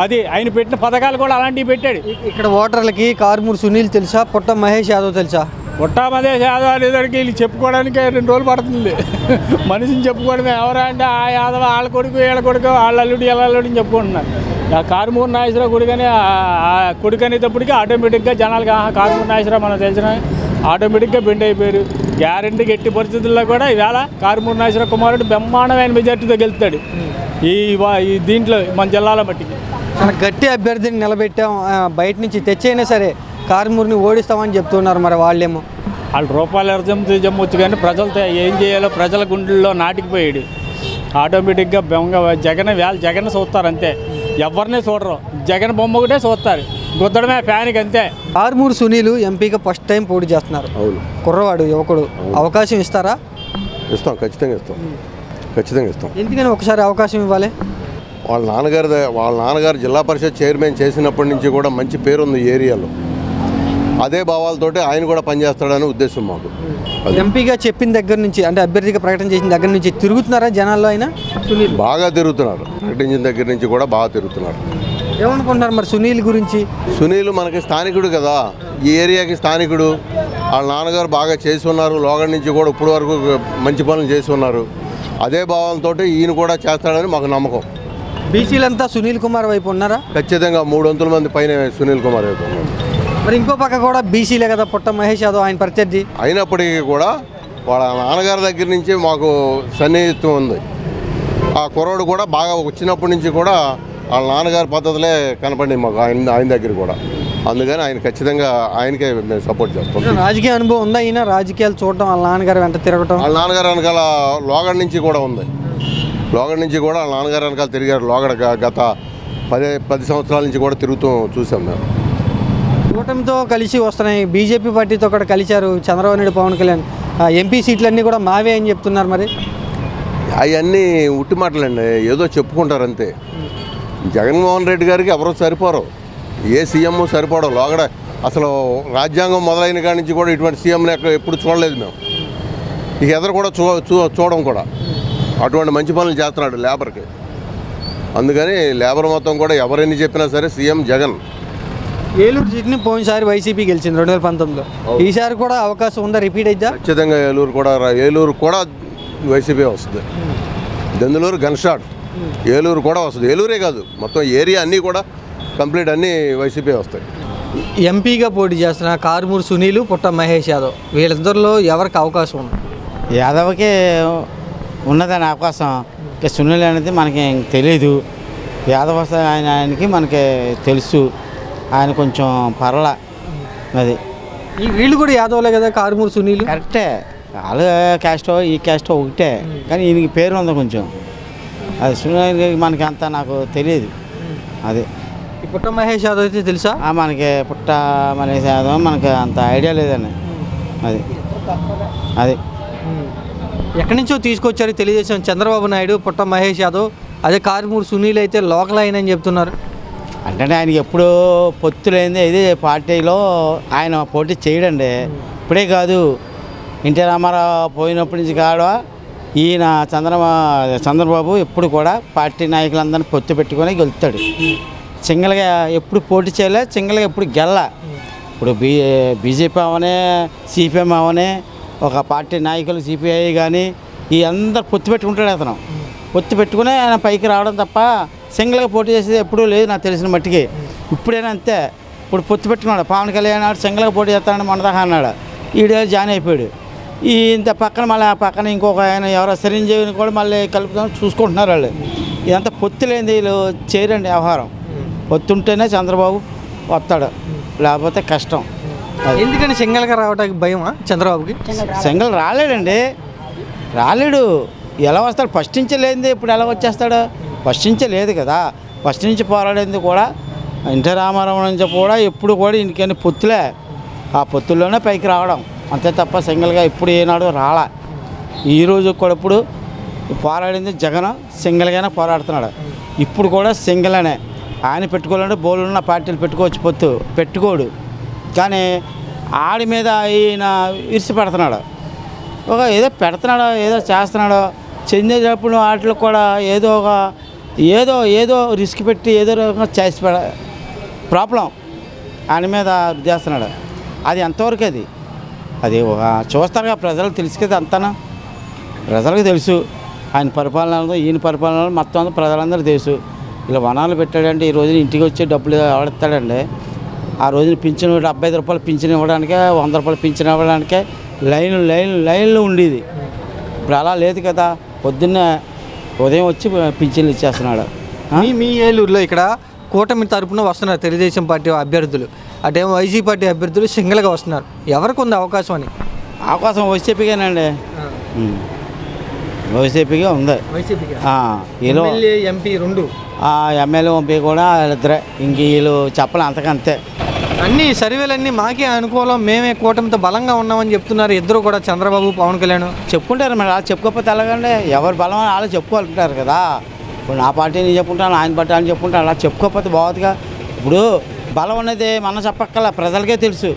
Speaker 19: అది ఆయన పెట్టిన పథకాలు కూడా అలాంటివి పెట్టాడు.
Speaker 16: ఇక్కడ ఓటర్లకి కారుమూరి సునీల్ తెలుసా, పుట్ట మహేష్ యాదవ్ తెలుసా?
Speaker 19: పుట్ట మహేష్ యాదవ్ అనేదానికి వీళ్ళు చెప్పుకోవడానికి 2 రోజులు పడుతుంది. మనిషిని చెప్పుకోవడమే. ఎవరా అంటే ఆ యాదవ్ వాళ్ళ కొడుకు, వీళ్ళ కొడుకు, వాళ్ళ అల్లుడు, వీళ్ళ అల్లుడు అని చెప్పుకుంటున్నారు. కారుమూరి నాగేశ్వరరావు కొడుకని కొడుకు అనేటప్పటికీ ఆటోమేటిక్గా జనాలకి కారుమూరి నాగేశ్వరరావు మనకు తెలిసిన ఆటోమేటిక్గా బెండ్ అయిపోయారు. గ్యారంటీకి ఎట్టి పరిస్థితుల్లో కూడా ఈవేళ కారుమూరి నాగేశ్వరరావు కుమారుడు బ్రహ్మాండమైన మెజార్టీతో గెలుస్తాడు ఈ దీంట్లో మన జిల్లాలో మట్టికి.
Speaker 16: మన గట్టి అభ్యర్థిని నిలబెట్టాం, బయట నుంచి తెచ్చైనా సరే కారుమూరిని ఓడిస్తామని చెప్తున్నారు. మరి వాళ్ళేమో
Speaker 19: వాళ్ళు రూపాయలు జమ్మొచ్చు కానీ ప్రజలతో ఏం చేయాలో ప్రజల గుండెల్లో నాటికిపోయాడు. ఆటోమేటిక్గా జగన్ చూస్తారు అంతే, ఎవరినే చూడరు. జగన్ బొమ్మ ఒకటే చూస్తారు, గుద్దడమే ఫ్యాన్కి అంతే.
Speaker 16: కారుమూరి సునీల్ ఎంపీగా ఫస్ట్ టైం పోటీ చేస్తున్నారు.
Speaker 5: అవును,
Speaker 16: కుర్రవాడు, యువకుడు. అవకాశం ఇస్తారా?
Speaker 5: ఇస్తాం, ఖచ్చితంగా ఇస్తాం.
Speaker 16: ఎందుకని ఒకసారి అవకాశం ఇవ్వాలి?
Speaker 5: వాళ్ళ నాన్నగారు జిల్లా పరిషత్ చైర్మన్ చేసినప్పటి నుంచి కూడా మంచి పేరుంది ఈ ఏరియాలో. అదే భావాలతోటి ఆయన కూడా పనిచేస్తాడని ఉద్దేశం మాకు.
Speaker 16: ఎంపీగా చెప్పిన దగ్గర నుంచి, అంటే అభ్యర్థిగా ప్రకటన చేసిన దగ్గర నుంచి తిరుగుతున్నారా జనాల్లో? ఆయన
Speaker 5: బాగా తిరుగుతున్నారు. ప్రకటించిన దగ్గర నుంచి కూడా బాగా తిరుగుతున్నారు.
Speaker 16: ఏమనుకుంటున్నారు మరి సునీల్ గురించి?
Speaker 5: సునీల్ మనకి స్థానికుడు కదా, ఈ ఏరియాకి స్థానికుడు. వాళ్ళ నాన్నగారు బాగా చేసి ఉన్నారు. లోగడ నుంచి కూడా ఇప్పుడు వరకు మంచి పనులు చేసి ఉన్నారు. అదే భావంతో ఈయన కూడా చేస్తాడని మాకు నమ్మకం.
Speaker 16: బీసీలంతా సునీల్ కుమార్ వైపు ఉన్నారా?
Speaker 5: ఖచ్చితంగా 300 మంది పైన సునీల్ కుమార్ వైపు ఉన్నారు.
Speaker 16: మరి ఇంకో పక్క కూడా బీసీలే కదా పుట్ట మహేష్ యాదవ్ ఆయన ప్రత్యర్థి.
Speaker 5: అయినప్పటికీ కూడా వాళ్ళ నాన్నగారి దగ్గర నుంచి మాకు సన్నిహిత్వం ఉంది. ఆ కుర్రోడు కూడా బాగా వచ్చినప్పటి నుంచి కూడా వాళ్ళ నాన్నగారి పద్ధతులే కనపడింది మాకు ఆయన దగ్గర కూడా. అందుకని ఆయన ఖచ్చితంగా ఆయనకే మేము సపోర్ట్ చేస్తాం.
Speaker 16: రాజకీయ అనుభవం ఉందా ఈయన? రాజకీయాలు చూడటం, వాళ్ళ నాన్నగారు వెంట తిరగటం?
Speaker 5: వాళ్ళ నాన్నగారు వెనకాల లోగడ నుంచి కూడా ఉంది. లోగడ నుంచి కూడా వాళ్ళ నాన్నగారు వెనకాల తిరిగారు. లోగడ గత 10 సంవత్సరాల నుంచి కూడా తిరుగుతూ చూసాం మేము.
Speaker 16: కూటమితో కలిసి వస్తున్నాయి, బీజేపీ పార్టీతో కూడా కలిశారు చంద్రబాబు నాయుడు, పవన్ కళ్యాణ్. ఎంపీ సీట్లన్నీ కూడా మావే అని చెప్తున్నారు. మరి
Speaker 5: అవన్నీ ఉట్టి మాటలండి, ఏదో చెప్పుకుంటారు అంతే. జగన్మోహన్ రెడ్డి గారికి ఎవరో సరిపోరు, ఏ సీఎం సరిపోవడం. లోగడ అసలు రాజ్యాంగం మొదలైన కాడి నుంచి కూడా ఇటువంటి సీఎంని ఎప్పుడు చూడలేదు మేము. ఇక ఎదురు కూడా చూడడం కూడా. అటువంటి మంచి పనులు చేస్తున్నాడు లేబర్కి. అందుకని లేబర్ మొత్తం కూడా ఎవరైనా చెప్పినా సరే సీఎం జగన్.
Speaker 16: ఏలూరు సీట్ని పోయినసారి వైసీపీ గెలిచింది 2019లో. ఈసారి కూడా అవకాశం ఉందా? రిపీట్ అయిద్దా?
Speaker 5: ఖచ్చితంగా ఏలూరు కూడా వైసీపీ వస్తుంది. Denduluru gun shot. ఏలూరు కూడా వస్తుంది. ఏలూరే కాదు, మొత్తం ఏరియా అన్నీ కూడా కంప్లీట్ అన్నీ వైసీపీ వస్తాయి.
Speaker 16: ఎంపీగా పోటీ చేస్తున్న కారుమూరి సునీల్, పుట్ట మహేష్ యాదవ్, వీళ్ళిద్దరిలో ఎవరికి అవకాశం ఉంది?
Speaker 20: యాదవ్కే ఉన్నదని అవకాశం. సునీల్ అనేది మనకి తెలీదు. యాదవ ఆయనకి మనకి తెలుసు, ఆయన కొంచెం పర్ల అది.
Speaker 16: ఈ వీళ్ళు కూడా యాదవులే కదా, కారుమూరి సునీల్.
Speaker 20: కరెక్టే, వాళ్ళ క్యాస్ట్ ఈ క్యాస్ట్ ఒకటే, కానీ ఈయనకి పేరు ఉంది కొంచెం. అది సునీల్ మనకి అంత నాకు తెలియదు. అది
Speaker 16: ఈ పుట్ట మహేష్ యాదవ్ అయితే తెలుసా?
Speaker 20: మనకి పుట్ట మహేష్ యాదవ్ మనకి అంత ఐడియా లేదండి. అది అది
Speaker 16: ఎక్కడి నుంచో తీసుకొచ్చారు తెలుగుదేశం చంద్రబాబు నాయుడు, పుట్ట మహేష్ యాదవ్. అదే కారుమూరి సునీల్ అయితే లోకల్ అయినని చెప్తున్నారు.
Speaker 20: అంటే ఆయనకి ఎప్పుడు పొత్తులేంది, ఇది పార్టీలో ఆయన పోటీ చేయడండి. ఇప్పుడే కాదు, ఎన్టీ రామారావు పోయినప్పటి నుంచి కాడ ఈయన చంద్రబాబు ఎప్పుడు కూడా పార్టీ నాయకులందరినీ పొత్తు పెట్టుకొని గెలుస్తాడు. సింగిల్గా ఎప్పుడు పోటీ చేయలే, సింగిల్గా ఎప్పుడు గెల్ల. ఇప్పుడు బీజేపీ అవనే, సిపిఎం అవనే, ఒక పార్టీ నాయకులు సిపిఐ కానీ ఈ అందరు పొత్తు పెట్టుకుంటాడు. అతను పొత్తు పెట్టుకుని ఆయన పైకి రావడం తప్ప సింగిల్గా పోటీ చేసేది ఎప్పుడూ లేదు నాకు తెలిసిన మట్టికి. ఇప్పుడైనా అంతే. ఇప్పుడు పొత్తు పెట్టుకున్నాడు. పవన్ కళ్యాణ్ నాడు సింగిల్గా పోటీ చేస్తానని మొన్నదాకా అన్నాడు. ఈడే జాయిన్ అయిపోయాడు. ఈ ఇంత పక్కన మళ్ళీ పక్కన ఇంకొక ఆయన ఎవరో చిరంజీవిని కూడా మళ్ళీ కలుపుతామని చూసుకుంటున్నారు వాళ్ళు. ఇదంతా పొత్తు లేనిది వీళ్ళు చేయరండి వ్యవహారం. పొత్తు ఉంటేనే చంద్రబాబు వస్తాడు, లేకపోతే కష్టం.
Speaker 16: ఎందుకని సింగిల్గా రావడానికి భయమా చంద్రబాబుకి?
Speaker 20: సింగిల్ రాలేడండి, రాలేడు. ఎలా వస్తాడు? ఫస్ట్ నుంచే లేనిది ఇప్పుడు ఎలా వచ్చేస్తాడు? ఫస్ట్ నుంచే లేదు కదా. ఫస్ట్ నుంచి పోరాడేది కూడా ఎన్టీ రామారావు నుంచి కూడా ఎప్పుడు కూడా ఇంటికని పొత్తులే, ఆ పొత్తుల్లోనే పైకి రావడం అంతే తప్ప సింగిల్గా ఇప్పుడు ఏనాడు రాలా. ఈరోజు కూడా ఇప్పుడు పోరాడింది జగన్ సింగిల్గానే పోరాడుతున్నాడు. ఇప్పుడు కూడా సింగిల్గానే. ఆయన పెట్టుకోవాలంటే బోలున్న పార్టీలు పెట్టుకోవచ్చు, పొత్తు పెట్టుకోడు. కానీ ఆడి మీద ఈయన ఇరిసి పెడుతున్నాడు. ఒక ఏదో పెడుతున్నాడో ఏదో చేస్తున్నాడో, చెందేటప్పుడు వాటిలో కూడా ఏదో ఒక ఏదో రిస్క్ పెట్టి ఏదో రకంగా చేసి ప్రాబ్లం ఆయన మీద చేస్తున్నాడు. అది ఎంతవరకు అది ఒక చూస్తారుగా ప్రజలకు తెలుసు కదా. అంతనా ప్రజలకు తెలుసు ఆయన పరిపాలన, ఈయన పరిపాలన మొత్తం ప్రజలందరూ తెలుసు. ఇలా వనాలు పెట్టాడంటే ఈ రోజున ఇంటికి వచ్చి డబ్బులు ఆడతాడండి. ఆ రోజున పింఛన్ 75 రూపాయలు పింఛన్ ఇవ్వడానికే, 100 రూపాయలు పింఛన్ ఇవ్వడానికే లైన్లు ఉండేది. ఇప్పుడు అలా లేదు కదా. పొద్దున్నే ఉదయం వచ్చి పింఛన్లు ఇచ్చేస్తున్నాడు.
Speaker 16: మీ ఏలూరులో ఇక్కడ కూటమి తరపున వస్తున్నారు తెలుగుదేశం పార్టీ అభ్యర్థులు, అటేమో వైసీపీ పార్టీ అభ్యర్థులు సింగిల్గా వస్తున్నారు. ఎవరికి ఉంది అవకాశం అని?
Speaker 20: అవకాశం వైసీపీగానండి, వైసీపీగా ఉంది.
Speaker 16: ఎమ్మెల్యే ఎంపీ రెండు,
Speaker 20: ఎమ్మెల్యే ఎంపీ కూడా వాళ్ళిద్దరే. ఇంక వీళ్ళు చెప్పలే, అంతకంతే.
Speaker 16: అన్ని సర్వేలన్నీ మాకే అనుకూలం, మేమే కూటమితో బలంగా ఉన్నామని చెప్తున్నారు ఇద్దరు కూడా, చంద్రబాబు పవన్ కళ్యాణ్.
Speaker 20: చెప్పుకుంటారు మరి, వాళ్ళు చెప్పుకోకపోతే ఎలాగండి? ఎవరు బలం అని వాళ్ళు చెప్పుకుంటారు కదా. ఇప్పుడు నా పార్టీని చెప్పుకుంటాను, ఆయన పార్టీ అని చెప్పుకుంటాను. అలా చెప్పుకోకపోతే బాగుందిగా. ఇప్పుడు బలం అనేది మనం చెప్పక్కల, ప్రజలకే తెలుసు.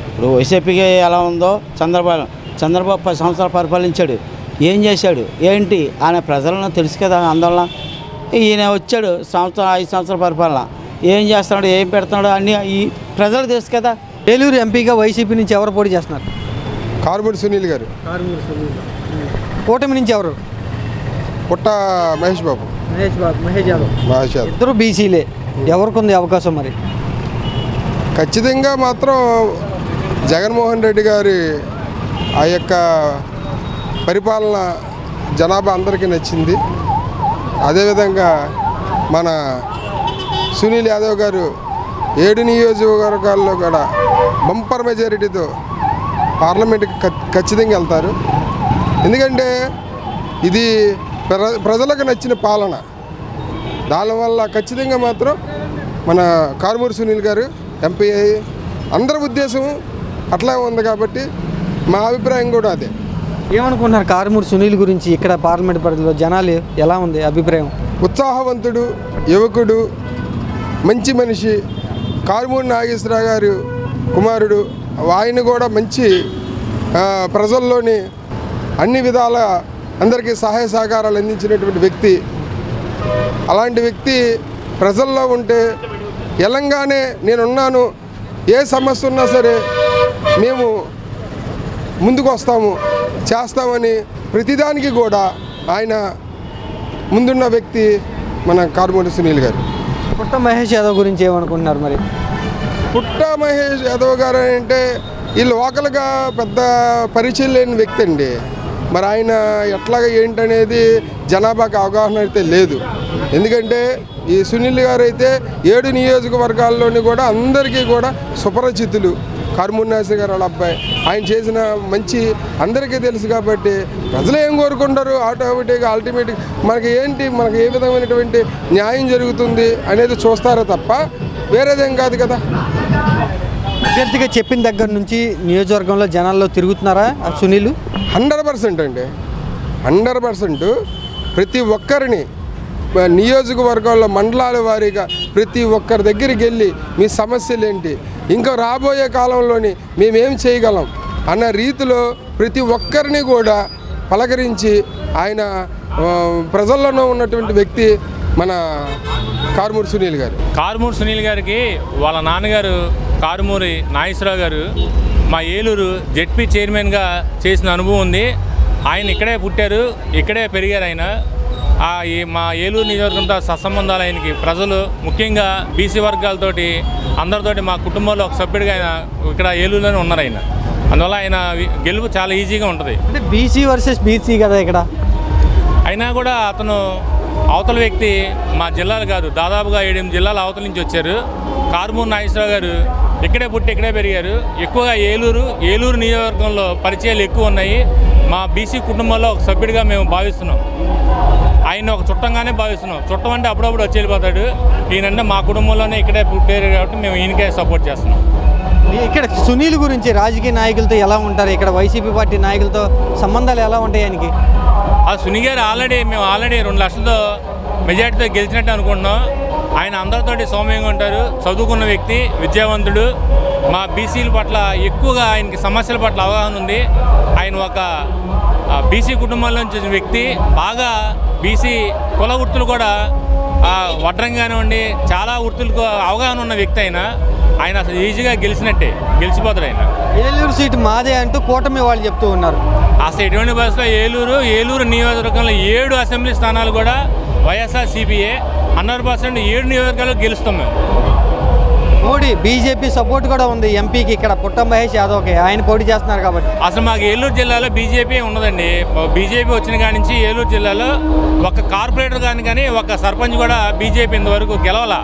Speaker 20: ఇప్పుడు వైసీపీకి ఎలా ఉందో చంద్రబాబు 10 సంవత్సరాలు పరిపాలించాడు. ఏం చేశాడు ఏంటి ఆయన ప్రజలను తెలుసు కదా. అందువల్ల ఈయన వచ్చాడు 5 సంవత్సరాల పరిపాలన, ఏం చేస్తున్నాడు, ఏం పెడుతున్నాడు అన్నీ ఈ ప్రజలకు తెలుసు కదా.
Speaker 16: ఏలూరు ఎంపీగా వైసీపీ నుంచి ఎవరు పోటీ చేస్తున్నారు?
Speaker 21: కారుమూరి సునీల్ గారు.
Speaker 16: కూటమి నుంచి ఎవరు?
Speaker 21: పుట్ట మహేష్ యాదవ్.
Speaker 16: ఇద్దరు బీసీలే. ఎవరికి ఉంది అవకాశం మరి?
Speaker 21: ఖచ్చితంగా మాత్రం జగన్మోహన్ రెడ్డి గారి ఆ యొక్క పరిపాలన జనాభా అందరికీ నచ్చింది. అదేవిధంగా మన సునీల్ యాదవ్ గారు 7 నియోజకవర్గాల్లో కూడా బంపర్ మెజారిటీతో పార్లమెంట్కి ఖచ్చితంగా వెళ్తారు. ఎందుకంటే ఇది ప్రజలకు నచ్చిన పాలన. దానివల్ల ఖచ్చితంగా మాత్రం మన కారుమూరి సునీల్ గారు ఎంపీ అందరి ఉద్దేశం అట్లా ఉంది కాబట్టి మా అభిప్రాయం కూడా అదే.
Speaker 16: ఏమనుకుంటున్నారు కారుమూరి సునీల్ గురించి? ఇక్కడ పార్లమెంట్ పరిధిలో జనాలు ఎలా ఉంది అభిప్రాయం?
Speaker 21: ఉత్సాహవంతుడు, యువకుడు, మంచి మనిషి. కారుమూరి నాగేశ్వరరావు గారు కుమారుడు. ఆయన కూడా మంచి ప్రజల్లోని అన్ని విధాల అందరికీ సహాయ సహకారాలు అందించినటువంటి వ్యక్తి. అలాంటి వ్యక్తి ప్రజల్లో ఉంటే ఎలాగానే నేనున్నాను, ఏ సమస్య ఉన్నా సరే మేము ముందుకు వస్తాము, చేస్తామని ప్రతిదానికి కూడా ఆయన ముందున్న వ్యక్తి మన కారుమూరి సునీల్ గారు.
Speaker 16: పుట్ట మహేష్ యాదవ్ గురించి ఏమనుకుంటున్నారు మరి?
Speaker 21: పుట్ట మహేష్ యాదవ్ గారు అంటే ఈ లోకల్గా పెద్ద పరిచయం లేని వ్యక్తి అండి. మరి ఆయన ఎట్లాగా ఏంటనేది జనాభాకి అవగాహన అయితే లేదు. ఎందుకంటే ఈ సునీల్ గారు అయితే 7 నియోజకవర్గాల్లోని కూడా అందరికీ కూడా సుపరిచితులు. కారుమూరి నాగేశ్వర గారు వాళ్ళ అబ్బాయి, ఆయన చేసిన మంచి అందరికీ తెలుసు కాబట్టి ప్రజలు ఏం కోరుకుంటారు ఆటోమేటిక్గా అల్టిమేట్గా మనకి మనకి ఏ విధమైనటువంటి న్యాయం జరుగుతుంది అనేది చూస్తారో తప్ప వేరేదేం కాదు కదా.
Speaker 16: అభ్యర్థిగా చెప్పిన దగ్గర నుంచి నియోజకవర్గంలో జనాల్లో తిరుగుతున్నారా సునీల్?
Speaker 21: 100% అండి, 100%. ప్రతి ఒక్కరిని నియోజకవర్గాల్లో మండలాల వారీగా ప్రతి ఒక్కరి దగ్గరికి వెళ్ళి మీ సమస్యలు ఏంటి, ఇంకా రాబోయే కాలంలోని మేమేం చేయగలం అన్న రీతిలో ప్రతి ఒక్కరిని కూడా పలకరించి ఆయన ప్రజల్లోనూ ఉన్నటువంటి వ్యక్తి మన కారుమూరి సునీల్ గారు.
Speaker 4: కారుమూరి సునీల్ గారికి వాళ్ళ నాన్నగారు కారుమూరి నాగేశ్వరరావు గారు మా ఏలూరు జెడ్పీ చైర్మన్గా చేసిన అనుభవం ఉంది. ఆయన ఇక్కడే పుట్టారు, ఇక్కడే పెరిగారు. ఆయన మా ఏలూరు నియోజకవర్గంతో సత్సంబంధాలు ఆయనకి ప్రజలు ముఖ్యంగా బీసీ వర్గాలతోటి అందరితోటి మా కుటుంబంలో ఒక సభ్యుడిగా ఆయన ఇక్కడ ఏలూరులోనే ఉన్నారు. ఆయన అందువల్ల ఆయన గెలుపు చాలా ఈజీగా ఉంటుంది.
Speaker 16: అంటే బీసీ వర్సెస్ బీసీ కదా ఇక్కడ.
Speaker 4: అయినా కూడా అతను అవతల వ్యక్తి మా జిల్లాలు కాదు, దాదాపుగా 7 జిల్లాల అవతల నుంచి వచ్చారు. కారుమూరి నాగేశ్వరరావు గారు ఇక్కడే పుట్టి ఇక్కడే పెరిగారు. ఎక్కువగా ఏలూరు నియోజకవర్గంలో పరిచయాలు ఎక్కువ ఉన్నాయి. మా బీసీ కుటుంబంలో ఒక సభ్యుడిగా మేము భావిస్తున్నాం. ఆయన ఒక చుట్టంగానే భావిస్తున్నాం. చుట్టం అంటే అప్పుడప్పుడు వచ్చి వెళ్ళిపోతాడు. ఈయనంటే మా కుటుంబంలోనే ఇక్కడే పుట్టారు కాబట్టి మేము ఈయనకే సపోర్ట్ చేస్తున్నాం.
Speaker 16: ఇక్కడ సునీల్ గురించి రాజకీయ నాయకులతో ఎలా ఉంటారు, ఇక్కడ వైసీపీ పార్టీ నాయకులతో సంబంధాలు ఎలా ఉంటాయి ఆయనకి?
Speaker 4: సునీల్ గారు మేము ఆల్రెడీ 2 లక్షలతో మెజార్టీతో గెలిచినట్టు అనుకుంటున్నాం. ఆయన అందరితోటి సౌమ్యంగా ఉంటారు, చదువుకున్న వ్యక్తి, విద్యావంతుడు. మా బీసీల పట్ల ఎక్కువగా ఆయనకి సమస్యల పట్ల అవగాహన ఉంది. ఆయన ఒక బీసీ కుటుంబంలో నుంచి వచ్చిన వ్యక్తి. బాగా బీసీ కుల వృత్తులు కూడా వడ్రంగానే ఉండి చాలా వృత్తులకు అవగాహన ఉన్న వ్యక్తి. ఆయన అసలు ఈజీగా గెలిచిపోతాడు. ఆయన
Speaker 16: ఏలూరు సీటు మాదే అంటూ కూటమి వాళ్ళు చెప్తూ ఉన్నారు.
Speaker 4: అసలు ఎటువంటి బస్సులో ఏలూరు నియోజకవర్గంలో 7 అసెంబ్లీ స్థానాలు కూడా వైఎస్ఆర్ సిపిఏ 100% 7 నియోజకవర్గాల్లో గెలుస్తాం మేము.
Speaker 16: మోడీ బీజేపీ సపోర్ట్ కూడా ఉంది ఎంపీకి ఇక్కడ పుట్ట మహేష్ యాదవ్కి, ఆయన పోటీ చేస్తున్నారు కాబట్టి.
Speaker 4: అసలు మాకు ఏలూరు జిల్లాలో బీజేపీ ఉండదండి. బీజేపీ వచ్చిన కాడి నుంచి ఏలూరు జిల్లాలో ఒక కార్పొరేటర్ కానీ ఒక సర్పంచ్ కూడా బీజేపీ ఇంతవరకు గెలవాలా.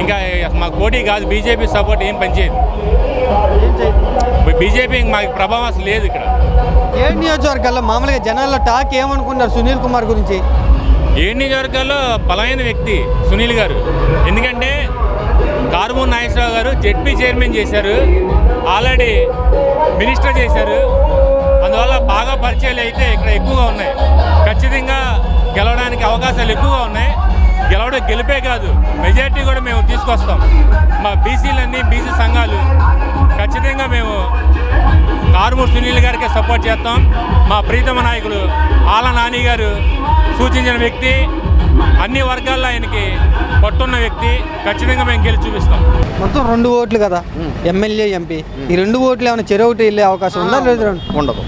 Speaker 4: ఇంకా మాకు పోటీ కాదు, బీజేపీ సపోర్ట్ ఏం పనిచేయదు. బీజేపీ మాకు ప్రభావం అసలు లేదు ఇక్కడ.
Speaker 16: 7 నియోజకవర్గాల్లో మామూలుగా జనాల్లో టాక్ ఏమనుకున్నారు సునీల్ కుమార్ గురించి?
Speaker 4: 7 నియోజకవర్గాల్లో బలమైన వ్యక్తి సునీల్ గారు. ఎందుకంటే కారుమూరి నాగేశ్వరరావు గారు జెడ్పీ చైర్మన్ చేశారు, ఆల్రెడీ మినిస్టర్ చేశారు. అందువల్ల బాగా పరిచయాలు అయితే ఇక్కడ ఎక్కువగా ఉన్నాయి. ఖచ్చితంగా గెలవడానికి అవకాశాలు ఎక్కువగా ఉన్నాయి. గెలిపే కాదు, మెజార్టీ కూడా మేము తీసుకొస్తాం. మా బీసీ సంఘాలు ఖచ్చితంగా మేము కారుమూరి సునీల్ గారికి సపోర్ట్ చేస్తాం. మా ప్రీతమ నాయకులు ఆల నాని గారు సూచించిన వ్యక్తి, అన్ని వర్గాల్లో ఆయనకి పట్టున్న వ్యక్తి. ఖచ్చితంగా మేము గెలిచి చూపిస్తాం.
Speaker 16: మొత్తం 2 ఓట్లు కదా, ఎమ్మెల్యే ఎంపీ. ఈ 2 ఓట్లు ఏమైనా చెరొకటి వెళ్ళే అవకాశం ఉందా?
Speaker 22: ఉండదు.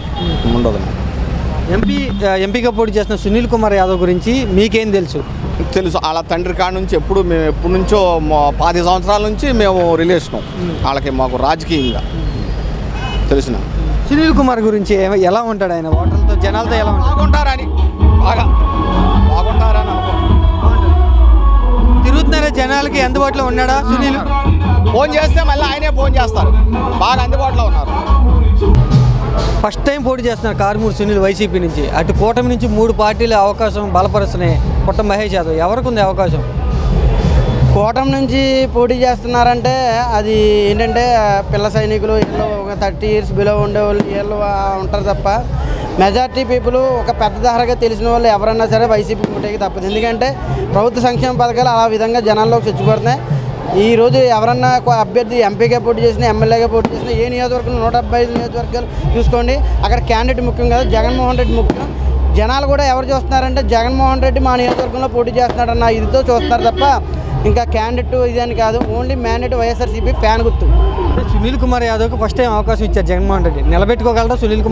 Speaker 16: ఎంపీగా పోటీ చేస్తున్న సునీల్ కుమార్ యాదవ్ గురించి మీకేం తెలుసు?
Speaker 22: వాళ్ళ తండ్రి కాడ నుంచి మేము ఎప్పటి నుంచో 10 సంవత్సరాల నుంచి మేము రిలేషను. వాళ్ళకి మాకు రాజకీయంగా తెలిసిన.
Speaker 16: సునీల్ కుమార్ గురించి ఎలా ఉంటాడు ఆయన? ఓటర్లతో జనాలతో ఎలా
Speaker 22: బాగుంటారని
Speaker 16: తిరుగుతున్నారా? జనాలకి అందుబాటులో ఉన్నాడా సునీల్?
Speaker 22: ఫోన్ చేస్తే మళ్ళీ ఆయనే ఫోన్ చేస్తారు. బాగా అందుబాటులో ఉన్నారు.
Speaker 16: ఫస్ట్ టైం పోటీ చేస్తున్నారు కారుమూరి సునీల్ వైసీపీ నుంచి. అటు కూటమి నుంచి 3 పార్టీలు అవకాశం బలపరుస్తున్నాయి. పుట్ట మహేష్ యాదవ్ ఎవరికి ఉంది అవకాశం?
Speaker 1: కూటమి నుంచి పోటీ చేస్తున్నారంటే అది ఏంటంటే పిల్ల సైనికులు వీళ్ళు ఒక 30 years బిలో ఉండే వాళ్ళు వీళ్ళు ఉంటారు తప్ప మెజార్టీ పీపుల్ ఒక పెద్ద ధరగా తెలిసిన వాళ్ళు ఎవరన్నా సరే వైసీపీ పోటీకి తప్పదు. ఎందుకంటే ప్రభుత్వ సంక్షేమ పథకాలు ఆ విధంగా జనాల్లోకి చొచ్చుపడుతున్నాయి. ఈరోజు ఎవరన్నా అభ్యర్థి ఎంపీగా పోటీ చేసిన, ఎమ్మెల్యేగా పోటీ చేసిన ఏ నియోజకవర్గంలో 175 నియోజకవర్గాలు చూసుకోండి, అక్కడ క్యాండిడేట్ ముఖ్యం కాదు, జగన్మోహన్ రెడ్డి ముఖ్యం. జనాలు కూడా ఎవరు చూస్తున్నారంటే జగన్మోహన్ రెడ్డి మా నియోజకవర్గంలో పోటీ చేస్తున్నాడన్న ఇదితో చూస్తున్నారు తప్ప ఇంకా క్యాండిడేట్ ఇదని కాదు. ఓన్లీ మ్యాండేట్ వైఎస్ఆర్సీపీ ఫ్యాన్ గుర్తు.
Speaker 16: సునీల్ కుమార్ యాదవ్కి ఫస్ట్ టైం అవకాశం ఇచ్చారు జగన్మోహన్ రెడ్డి. నిలబెట్టుకోగలరా సునీల్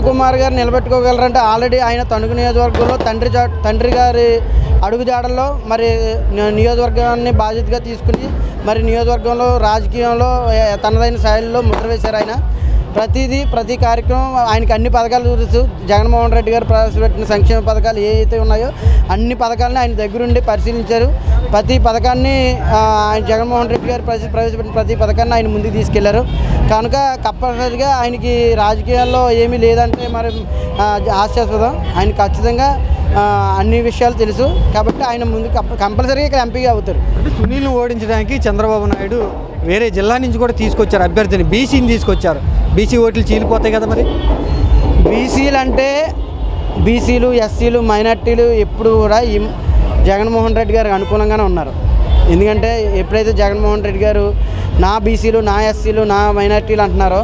Speaker 16: కుమార్ గారు? నిలబెట్టుకోగలరంటే ఆల్రెడీ ఆయన తణుకు నియోజకవర్గంలో తండ్రి గారి అడుగుజాడల్లో మరి నియోజకవర్గాన్ని బాధ్యతగా తీసుకుని మరి నియోజకవర్గంలో రాజకీయంలో తనదైన శైలిలో ముద్ర వేశారు ఆయన. ప్రతి కార్యక్రమం ఆయనకి అన్ని పథకాలు తెలుసు. జగన్మోహన్ రెడ్డి గారు ప్రవేశపెట్టిన సంక్షేమ పథకాలు ఏవైతే ఉన్నాయో అన్ని పథకాలని ఆయన దగ్గరుండి పరిశీలించారు. ప్రతి పథకాన్ని ఆయన జగన్మోహన్ రెడ్డి గారు ప్రవేశపెట్టిన ప్రతి పథకాన్ని ఆయన ముందుకు తీసుకెళ్లారు. కనుక కంపల్సరిగా ఆయనకి రాజకీయాల్లో ఏమీ లేదంటే మరి హాస్యాస్పదం. ఆయన ఖచ్చితంగా అన్ని విషయాలు తెలుసు కాబట్టి ఆయన ముందు కంపల్సరీగా ఇక్కడ ఎంపీగా అవుతారు.
Speaker 6: అంటే సునీల్ని ఓడించడానికి చంద్రబాబు నాయుడు వేరే జిల్లా నుంచి కూడా తీసుకొచ్చారు అభ్యర్థిని, బీసీని తీసుకొచ్చారు. బీసీ ఓట్లు చీలిపోతాయి కదా మరి.
Speaker 16: బీసీలు అంటే బీసీలు, ఎస్సీలు, మైనార్టీలు ఎప్పుడు కూడా జగన్మోహన్ రెడ్డి గారికి అనుకూలంగానే ఉన్నారు. ఎందుకంటే ఎప్పుడైతే జగన్మోహన్ రెడ్డి గారు నా బీసీలు, నా ఎస్సీలు, నా మైనార్టీలు అంటున్నారో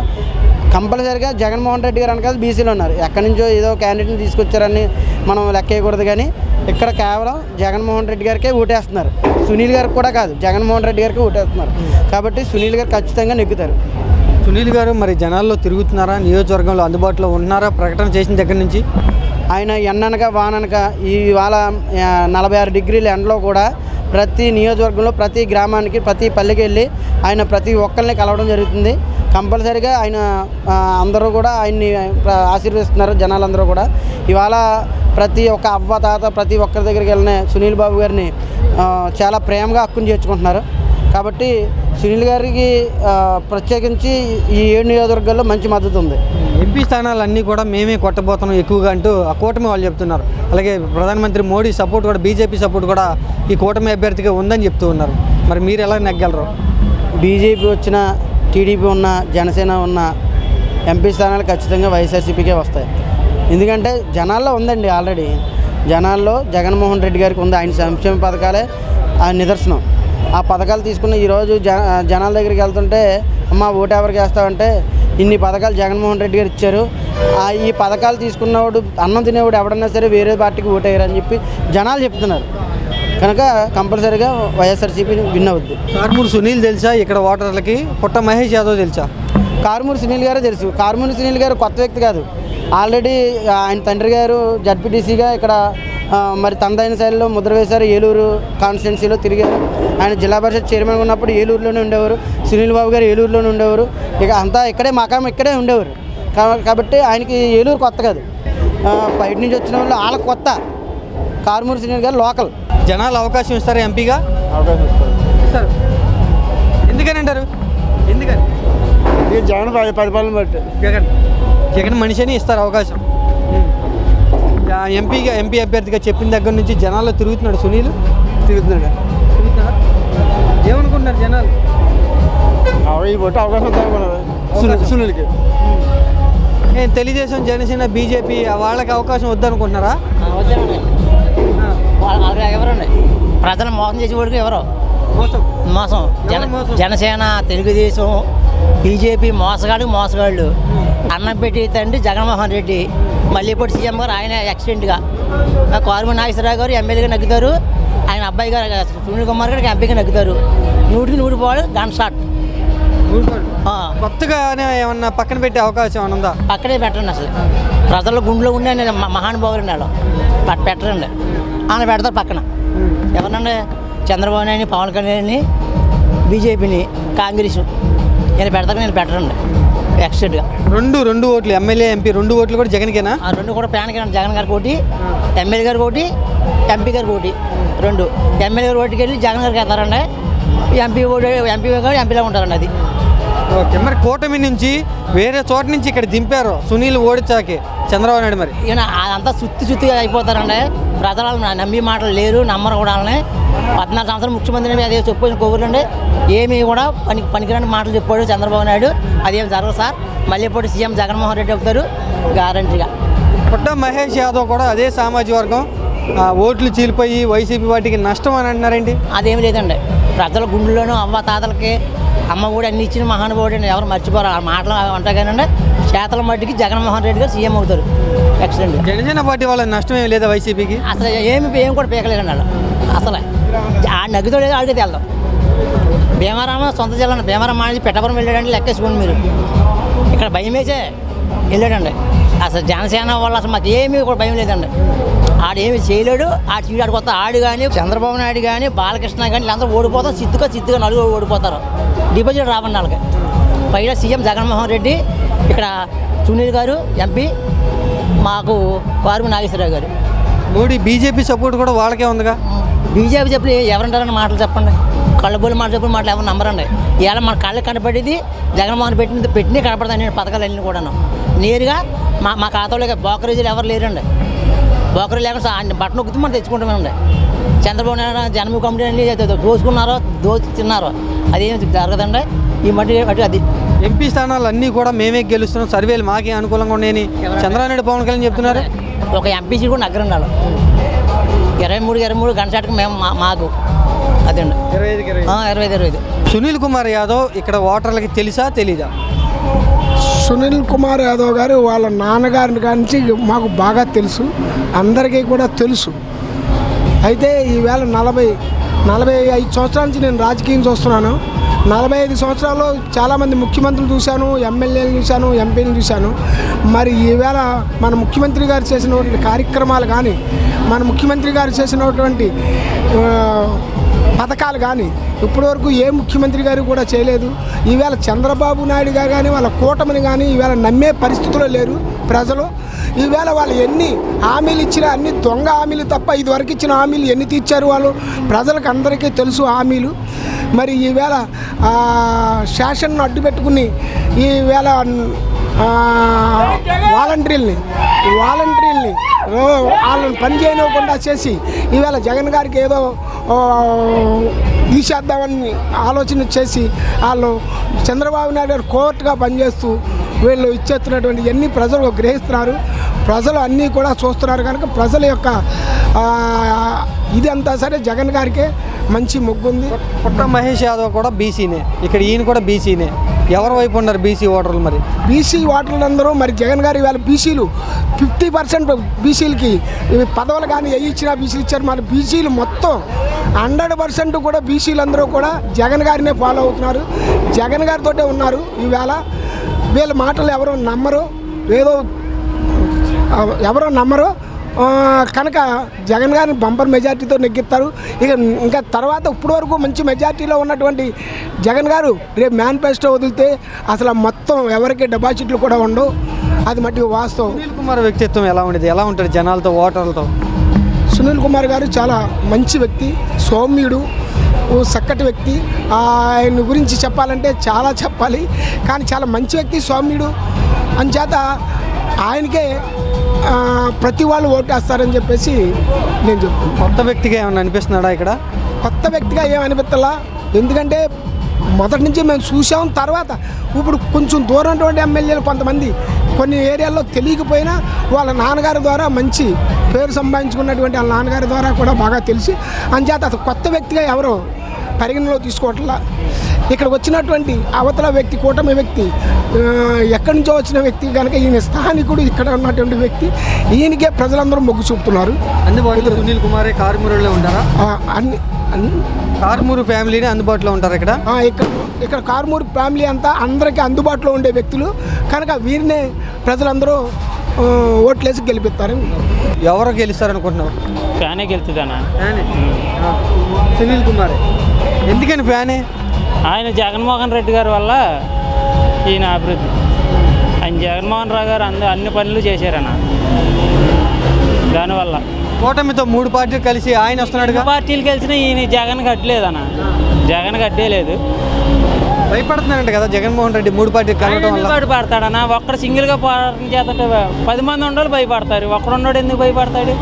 Speaker 16: కంపల్సరీగా జగన్మోహన్ రెడ్డి గారు అనకాదు బీసీలు ఉన్నారు. ఎక్కడి నుంచో ఏదో క్యాండిడేట్ని తీసుకొచ్చారని మనం లెక్కేయకూడదు. కానీ ఇక్కడ కేవలం జగన్మోహన్ రెడ్డి గారికే ఓటేస్తున్నారు. సునీల్ గారికి కూడా కాదు, జగన్మోహన్ రెడ్డి గారికి ఓటేస్తున్నారు. కాబట్టి సునీల్ గారు ఖచ్చితంగా నెగ్గుతారు.
Speaker 6: సునీల్ గారు మరి జనాల్లో తిరుగుతున్నారా, నియోజకవర్గంలో అందుబాటులో ఉంటున్నారా ప్రకటన చేసిన దగ్గర నుంచి?
Speaker 16: ఆయన ఎండనక వాననక ఇవాళ 46 డిగ్రీల ఎండలో కూడా ప్రతి నియోజకవర్గంలో ప్రతి గ్రామానికి ప్రతి పల్లెకి వెళ్ళి ఆయన ప్రతి ఒక్కరిని కలవడం జరుగుతుంది. కంపల్సరీగా ఆయన అందరూ కూడా ఆయన్ని ఆశీర్వదిస్తున్నారు. జనాలందరూ కూడా ఇవాళ ప్రతి ఒక్క అవ్వ తాత ప్రతి ఒక్కరి దగ్గరికి వెళ్ళిన సునీల్ బాబు గారిని చాలా ప్రేమగా హక్కుని చేర్చుకుంటున్నారు. కాబట్టి సునీల్ గారికి ప్రత్యేకించి ఈ 7 నియోజకవర్గాల్లో మంచి మద్దతు ఉంది.
Speaker 6: ఎంపీ స్థానాలన్నీ కూడా మేమే కొట్టబోతున్నాం ఎక్కువగా అంటూ ఆ కూటమి వాళ్ళు చెప్తున్నారు. అలాగే ప్రధానమంత్రి మోడీ సపోర్ట్ కూడా, బీజేపీ సపోర్ట్ కూడా ఈ కూటమి అభ్యర్థిగా ఉందని చెప్తూ ఉన్నారు. మరి మీరు ఎలా నెగ్గలరు?
Speaker 16: బీజేపీ వచ్చిన, టీడీపీ ఉన్న, జనసేన ఉన్న ఎంపీ స్థానాలు ఖచ్చితంగా వైఎస్ఆర్సీపీకే వస్తాయి. ఎందుకంటే జనాల్లో ఉందండి, ఆల్రెడీ జనాల్లో జగన్మోహన్ రెడ్డి గారికి ఉంది. ఆయన సంక్షేమ పథకాలే ఆయన నిదర్శనం. ఆ పథకాలు తీసుకున్న ఈరోజు జనాల దగ్గరికి వెళ్తుంటే అమ్మ ఓటు ఎవరికి వేస్తామంటే ఇన్ని పథకాలు జగన్మోహన్ రెడ్డి గారు ఇచ్చారు, ఈ పథకాలు తీసుకున్నవాడు అన్నం తినేవాడు ఎవడన్నా సరే వేరే పార్టీకి ఓటేయరని చెప్పి జనాలు చెప్తున్నారు. కనుక కంపల్సరీగా వైఎస్ఆర్సీపీ విన్ అవుద్ది.
Speaker 6: కారుమూరి సునీల్ తెలుసా ఇక్కడ ఓటర్లకి? పుట్ట మహేష్ యాదవ్ తెలుసా?
Speaker 16: కారుమూరి సునీల్ గారే తెలుసు. కారుమూరి సునీల్ గారు కొత్త వ్యక్తి కాదు. ఆల్రెడీ ఆయన తండ్రి గారు జడ్పీటీసీగా ఇక్కడ మరి తనదైన శైలిలో ముద్ర వేశారు. ఏలూరు కాన్స్టిట్యున్సీలో తిరిగారు. ఆయన జిల్లా పరిషత్ చైర్మన్ ఉన్నప్పుడు ఏలూరులోనే ఉండేవారు. సునీల్ బాబు గారు ఏలూరులోనే ఉండేవారు. ఇక అంతా ఇక్కడే మకాం ఇక్కడే ఉండేవారు. కాబట్టి ఆయనకి ఏలూరు కొత్త కాదు. బయట నుంచి వచ్చిన వాళ్ళు వాళ్ళకి కొత్త. కారుమూరి సునీల్ గారు లోకల్.
Speaker 6: జనాలు అవకాశం ఇస్తారా ఎంపీగా?
Speaker 16: అవకాశం
Speaker 6: ఇస్తారు. ఎందుకని అంటారు? ఎందుకని?
Speaker 1: జగన్ పరిపాలన బట్టి
Speaker 6: జగన్ మనిషిని ఇస్తారు అవకాశం. ఎంపీ అభ్యర్థిగా చెప్పిన దగ్గర నుంచి జనాల్లో తిరుగుతున్నాడు సునీల్.
Speaker 16: తిరుగుతున్నాడు.
Speaker 6: ఏమనుకుంటున్నారు జనాలు?
Speaker 1: అవకాశం సునీల్కి.
Speaker 6: తెలుగుదేశం, జనసేన, బీజేపీ వాళ్ళకి అవకాశం వద్దనుకుంటున్నారా?
Speaker 10: ఎవరండి ప్రజలు మోసం చేసేవాడికి ఎవరో మోసం. జనసేన, తెలుగుదేశం, బీజేపీ మోసగాళ్ళు. అన్నం పెట్టి తండ్రి జగన్మోహన్ రెడ్డి, మళ్ళీ ఇప్పుడు సీఎం గారు ఆయన యాక్సిడెంట్గా. కారుమూరి నాగేశ్వరరావు గారు ఎమ్మెల్యేగా నగ్గుతారు. ఆయన అబ్బాయి గారు సునీల్ కుమార్ గారికి ఎంపీగా నగ్గుతారు. 100కి 100 గన్ షాట్.
Speaker 6: కొత్తగా ఏమన్నా పక్కన పెట్టే అవకాశం ఏమన్నా ఉందా?
Speaker 10: పక్కనే పెట్టండి. అసలు ప్రజల గుండెలో ఉండే మహానుభావులు వాళ్ళు పెట్టరండి. ఆయన పెడతారు పక్కన. ఎవరన్నా చంద్రబాబు నాయుడిని, పవన్ కళ్యాణ్ని, బీజేపీని, కాంగ్రెస్ నేను పెడతాను. నేను పెట్టరండి ఎక్స్ట్రాగా.
Speaker 6: రెండు ఓట్లు ఎమ్మెల్యే, ఎంపీ 2 ఓట్లు కూడా జగన్కేనా?
Speaker 10: 2 కూడా ప్యాన్కేనా? జగన్ గారికి ఒకటి, ఎమ్మెల్యే గారికి ఒకటి, ఎంపీ గారికి ఒకటి. 2 ఎమ్మెల్యే గారు ఓటుకి వెళ్ళి జగన్ గారికి వేస్తారండి. ఎంపీ గారు ఎంపీలో ఉంటారండి. అది
Speaker 6: ఓకే. మరి కూటమి నుంచి వేరే చోట నుంచి ఇక్కడ దింపారు సునీల్ ఓడించాకే చంద్రబాబు నాయుడు. మరి
Speaker 10: ఈయన అదంతా సుత్తిగా అయిపోతారండి. ప్రజలు నమ్మి మాటలు లేరు, నమ్మరు కూడా. 14 సంవత్సరాలు ముఖ్యమంత్రి అదే చెప్పిన కొవ్వులండి. ఏమీ కూడా పనికిరాని మాటలు చెప్పాడు చంద్రబాబు నాయుడు. అదేం జరగదు సార్. మళ్ళీ ఇప్పుడు సీఎం జగన్మోహన్ రెడ్డి అవుతారు గ్యారంటీగా.
Speaker 6: పుట్ట మహేష్ యాదవ్ కూడా అదే సామాజిక వర్గం, ఓట్లు చీలిపోయి వైసీపీ వాటికి నష్టం అని అంటున్నారండి.
Speaker 10: అదేమి లేదండి. ప్రజల గుండెల్లోనూ అవ్వ తాతలకి అమ్మ కూడా అన్ని ఇచ్చిన మహానుభావుడు ఎవరు మర్చిపోరు. ఆ మాటలు ఉంటాయి కానీ చేతల మట్టికి జగన్మోహన్ రెడ్డి గారు సీఎం అవుతారు. ఎక్సలెంట్.
Speaker 6: జనసేన పార్టీ వాళ్ళ నష్టం ఏమి లేదా వైసీపీకి?
Speaker 10: అసలు ఏం కూడా పీకలేదండి వాళ్ళు. అసలు ఆ నగ్గుతో లేదో అడిగితే వెళ్దాం. భీమారామ సొంత జిల్లా భీమారామ మానేసి పెట్టపురం వెళ్ళాడండి. లెక్కేసుకోండి మీరు. ఇక్కడ భయం వేసే వెళ్ళాడండి. అసలు జనసేన వాళ్ళు అసలు మాకు ఏమీ కూడా భయం లేదండి. ఆడేమి చేయలేడు. ఆడు చీడాడు కొత్త ఆడు కానీ చంద్రబాబు నాయుడు కానీ బాలకృష్ణ కానీ వీళ్ళందరూ ఓడిపోతాం. సిద్ధుగా 4 ఓడిపోతారు. డిపాజిట్ రావండి వాళ్ళకి. పైగా సీఎం జగన్మోహన్ రెడ్డి ఇక్కడ ఇక్కడ సునీల్ గారు ఎంపీ, మాకు కారుమూరి నాగేశ్వరరావు గారు.
Speaker 6: మోడీ బీజేపీ సపోర్ట్ కూడా వాళ్ళకే ఉందిగా.
Speaker 10: బీజేపీ చెప్పి ఎవరంటారని మాటలు చెప్పండి, కళ్ళబోలు మాట చెప్పిన మాటలు ఎవరు నమ్మరండి. ఇవాళ మన కళ్ళకి కనపడేది జగన్మోహన్ పెట్టినవి కనపడతాయి పథకాలన్నీ కూడాను నేరుగా మా ఖాతాలో. బ్రోకరేజీలు ఎవరు లేరండి, బ్రోకరేజ్ లేకుండా బట్టలు నొక్కితే మనం తెచ్చుకుంటామండి. చంద్రబాబు నాయుడు జన్మ కమిటీ అన్ని దోచుకున్నారో అదేం జరగదండి ఈ మట్టి. అది
Speaker 6: ఎంపీ స్థానాలు అన్నీ కూడా మేమే గెలుస్తున్నాం, సర్వేలు మాకే అనుకూలంగా ఉన్నాయని చంద్రబాబు నాయుడు పవన్ కళ్యాణ్ చెప్తున్నారు.
Speaker 10: ఒక ఎంపీ సీట్ కూడా నగ్గరం ఉండాలి. 23 గంటలకు మేము మాకు అదండి 25.
Speaker 6: సునీల్ కుమార్ యాదవ్ ఇక్కడ ఓటర్లకి తెలుసా తెలీదా?
Speaker 2: సునీల్ కుమార్ యాదవ్ గారు వాళ్ళ నాన్నగారిని కానించి మాకు బాగా తెలుసు, అందరికీ కూడా తెలుసు. అయితే ఈవేళ 45 సంవత్సరాల నుంచి నేను రాజకీయం చూస్తున్నాను. 45 సంవత్సరాల్లో చాలామంది ముఖ్యమంత్రులు చూశాను, ఎమ్మెల్యేలు చూశాను, ఎంపీలు చూశాను. మరి ఈవేళ మన ముఖ్యమంత్రి గారు చేసినటువంటి కార్యక్రమాలు కానీ, మన ముఖ్యమంత్రి గారు చేసినటువంటి పథకాలు కానీ ఇప్పటివరకు ఏ ముఖ్యమంత్రి గారు కూడా చేయలేదు. ఈవేళ చంద్రబాబు నాయుడు గారు కానీ వాళ్ళ కూటమిని కానీ ఈవేళ నమ్మే పరిస్థితిలో లేరు ప్రజలు. ఈవేళ వాళ్ళు ఎన్ని హామీలు ఇచ్చినా అన్ని దొంగ హామీలు తప్ప ఇదివరకు ఇచ్చిన హామీలు ఎన్ని తీర్చారు వాళ్ళు ప్రజలకు అందరికీ తెలుసు హామీలు. మరి ఈవేళ శాసనను అడ్డు పెట్టుకుని ఈవేళ వాలంటీర్ని వాళ్ళని పని చేయనివ్వకుండా చేసి ఈవేళ జగన్ గారికి ఏదో తీసేద్దామని ఆలోచన చేసి వాళ్ళు చంద్రబాబు నాయుడు గారు కోర్టుగా పనిచేస్తూ వీళ్ళు ఇచ్చేస్తున్నటువంటి ఎన్ని ప్రజలు గ్రహిస్తున్నారు, ప్రజలు అన్నీ కూడా చూస్తున్నారు. కనుక ప్రజల యొక్క ఇది అంతా సరే జగన్ గారికే మంచి మొగ్గుంది.
Speaker 6: పుట్ట మహేష్ యాదవ్ కూడా బీసీనే, ఇక్కడ ఈయన కూడా బీసీనే. ఎవరి వైపు ఉన్నారు బీసీ ఓటర్లు? మరి
Speaker 2: బీసీ ఓటర్లు అందరూ మరి జగన్ గారు ఇవాళ బీసీలు 50% బీసీలకి పదవులు కానీ ఇచ్చినా బీసీలు ఇచ్చారు. మరి బీసీలు మొత్తం 100% కూడా బీసీలు అందరూ కూడా జగన్ గారినే ఫాలో అవుతున్నారు, జగన్ గారితోటే ఉన్నారు. ఈవేళ వీళ్ళ మాటలు ఎవరో నమ్మరు కనుక జగన్ గారిని బంపర్ మెజార్టీతో నెగ్గిస్తారు. ఇంకా తర్వాత ఇప్పటి వరకు మంచి మెజార్టీలో ఉన్నటువంటి జగన్ గారు రేపు మేనిఫెస్టో వదిలితే అసలు మొత్తం ఎవరికి డిపాజిట్లు కూడా ఉండవు, అది మట్టి వాస్తవం.
Speaker 6: సునీల్ కుమార్ వ్యక్తిత్వం ఎలా ఉండేది, ఎలా ఉంటుంది జనాలతో ఓటర్లతో?
Speaker 2: సునీల్ కుమార్ గారు చాలా మంచి వ్యక్తి, సౌమ్యుడు, చక్కటి వ్యక్తి. ఆయన గురించి చెప్పాలంటే చాలా చెప్పాలి, కానీ చాలా మంచి వ్యక్తి, సౌమ్యుడు. అంచేత ఆయనకే ప్రతి వాళ్ళు ఓటేస్తారని చెప్పేసి నేను చెప్తాను.
Speaker 6: కొత్త వ్యక్తిగా ఏమైనా అనిపిస్తున్నాడా ఇక్కడ?
Speaker 2: కొత్త వ్యక్తిగా ఏమనిపిస్తలా, ఎందుకంటే మొదటి నుంచి మేము చూసాం. తర్వాత ఇప్పుడు కొంచెం దూరం ఉన్నటువంటి ఎమ్మెల్యేలు కొంతమంది కొన్ని ఏరియాల్లో తెలియకపోయినా వాళ్ళ నాన్నగారి ద్వారా మంచి పేరు సంపాదించుకున్నటువంటి వాళ్ళ నాన్నగారి ద్వారా కూడా బాగా తెలిసి అంచేత అసలు కొత్త వ్యక్తిగా ఎవరో పరిగణలో తీసుకోవట్లా. ఇక్కడికి వచ్చినటువంటి అవతల వ్యక్తి, కూటమి వ్యక్తి, ఎక్కడి నుంచో వచ్చిన వ్యక్తి కనుక ఈయన స్థానికుడు, ఇక్కడ ఉన్నటువంటి వ్యక్తి, ఈయనకే ప్రజలందరూ మొగ్గు చూపుతున్నారు.
Speaker 6: అందుబాటులో సునీల్ కుమారే కారుమూరులో ఉంటారా? కారుమూరు ఫ్యామిలీని అందుబాటులో ఉంటారు ఇక్కడ.
Speaker 2: ఇక్కడ కారుమూరు ఫ్యామిలీ అంతా అందరికీ అందుబాటులో ఉండే వ్యక్తులు కనుక వీరినే ప్రజలందరూ ఓట్లేసి గెలిపిస్తారు.
Speaker 6: ఎవరు గెలుస్తారనుకుంటున్నావు?
Speaker 11: ఫ్యానే గెలుతుందన్నా.
Speaker 6: సునీల్ కుమార్ ఎందుకని ఫ్యానే?
Speaker 11: ఆయన జగన్మోహన్ రెడ్డి గారి వల్ల ఈయన అభివృద్ధి. ఆయన జగన్మోహన్ రావు గారు అన్ని పనులు చేశారన్న, దానివల్ల.
Speaker 6: కూటమితో 3 పార్టీలు కలిసి ఆయన వస్తున్నాడు.
Speaker 11: పార్టీలు కలిసినా ఈయన జగన్ కట్టలేదన్న, జగన్ కట్టేలేదు.
Speaker 6: భయపడుతున్నారంట కదా జగన్మోహన్ రెడ్డి 3 పార్టీలు కలవడం వల్ల.
Speaker 11: భయపడతాడన్నా, ఒక్కడు సింగిల్గా పోరాటం చేస్తుంటే 10 మంది ఉండోళ్ళు భయపడతారు, ఒక్కడున్నాడు ఎందుకు భయపడతాడు?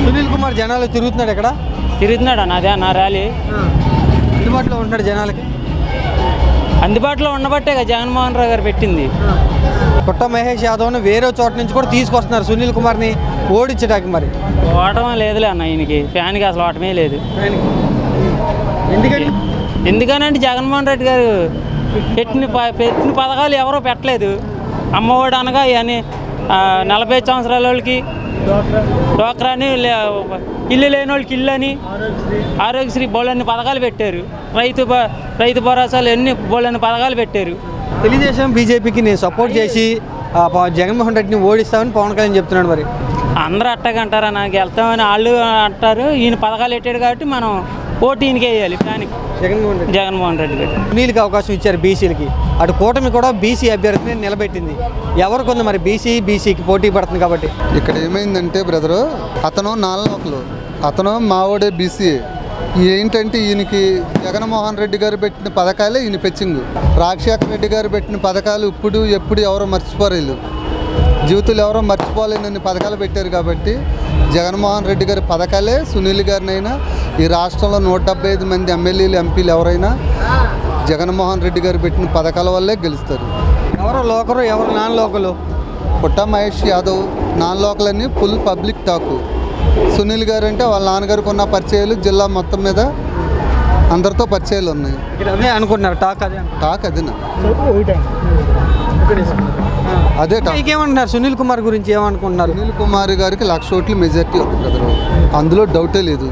Speaker 6: సునీల్ కుమార్ జనాలు తిరుగుతున్నాడు ఇక్కడ.
Speaker 11: తిరుగుతున్నాడు అన్న, అదే నా ర్యాలీ.
Speaker 6: అందుబాటులో ఉంటాడు జనాలకి.
Speaker 11: అందుబాటులో ఉండబట్టే కదా జగన్మోహన్ రావు గారు పెట్టింది.
Speaker 6: పుట్ట మహేష్ యాదవ్ని వేరే చోట నుంచి కూడా తీసుకొస్తున్నారు సునీల్ కుమార్ని ఓడించడానికి. మరి
Speaker 11: ఓటమే లేదులే అన్న, ఈయనకి ఫ్యాన్కి అసలు ఓటమే లేదు. ఎందుకనంటే జగన్మోహన్ రెడ్డి గారు పెట్టిన పథకాలు ఎవరో పెట్టలేదు. అమ్మఒడి అనగా ఇవన్నీ 45 సంవత్సరాల వాళ్ళకి డోక్రాని, ఇల్లు లేని వాళ్ళకి ఇల్లు అని, ఆరోగ్యశ్రీ బోళ్ళన్ని పథకాలు పెట్టారు. రైతు భరోసాలు ఎన్ని బోళ్ళన్ని పథకాలు పెట్టారు.
Speaker 6: తెలుగుదేశం బీజేపీకి నేను సపోర్ట్ చేసి జగన్మోహన్ రెడ్డిని ఓడిస్తామని పవన్ కళ్యాణ్ చెప్తున్నాడు. మరి
Speaker 11: అందరూ అట్టగా అంటారా, నాకు వెళ్తామని వాళ్ళు అంటారు. ఈయన పథకాలు పెట్టాడు కాబట్టి మనం పోటీనికే వేయాలి దానికి జగన్మోహన్ రెడ్డి గారు.
Speaker 6: సునీల్కి అవకాశం ఇచ్చారు బీసీలకి, అటు కూటమి కూడా బీసీ అభ్యర్థిని నిలబెట్టింది. ఎవరికి ఉంది మరి బీసీకి పోటీ పడుతుంది కాబట్టి.
Speaker 8: ఇక్కడ ఏమైందంటే బ్రదరు, అతను నాలుగులో అతను మావోడే బీసీ. ఏంటంటే ఈయనకి జగన్మోహన్ రెడ్డి గారు పెట్టిన పథకాలే ఈయన పెచ్చింగు. రాజశేఖర రెడ్డి గారు పెట్టిన పథకాలు ఎప్పుడు ఎవరో మర్చిపోరేళ్ళు, జీవితంలో ఎవరో మర్చిపోలేనన్ని పథకాలు పెట్టారు కాబట్టి జగన్మోహన్ రెడ్డి గారి పథకాలే సునీల్ గారినైనా ఈ రాష్ట్రంలో 175 మంది ఎమ్మెల్యేలు ఎంపీలు ఎవరైనా జగన్మోహన్ రెడ్డి గారు పెట్టిన పథకాల వల్లే గెలుస్తారు.
Speaker 6: ఎవరో లోకరు ఎవరు నాన్ లోకలు.
Speaker 8: పుట్ట మహేష్ యాదవ్ నాన్ లోకల్ అని ఫుల్ పబ్లిక్ టాకు. సునీల్ గారు అంటే వాళ్ళ నాన్నగారికి ఉన్న పరిచయాలు జిల్లా మొత్తం మీద అందరితో పరిచయాలు ఉన్నాయి.
Speaker 6: అనుకుంటున్నారు టాక్
Speaker 8: అదేనా అదే
Speaker 6: ఏమంటున్నారు సునీల్ కుమార్ గురించి ఏమనుకుంటున్నారు?
Speaker 8: సునీల్ కుమార్ గారికి 1,00,000 ఓట్ల మెజార్టీ వస్తుంది కదా, అందులో డౌటే లేదు.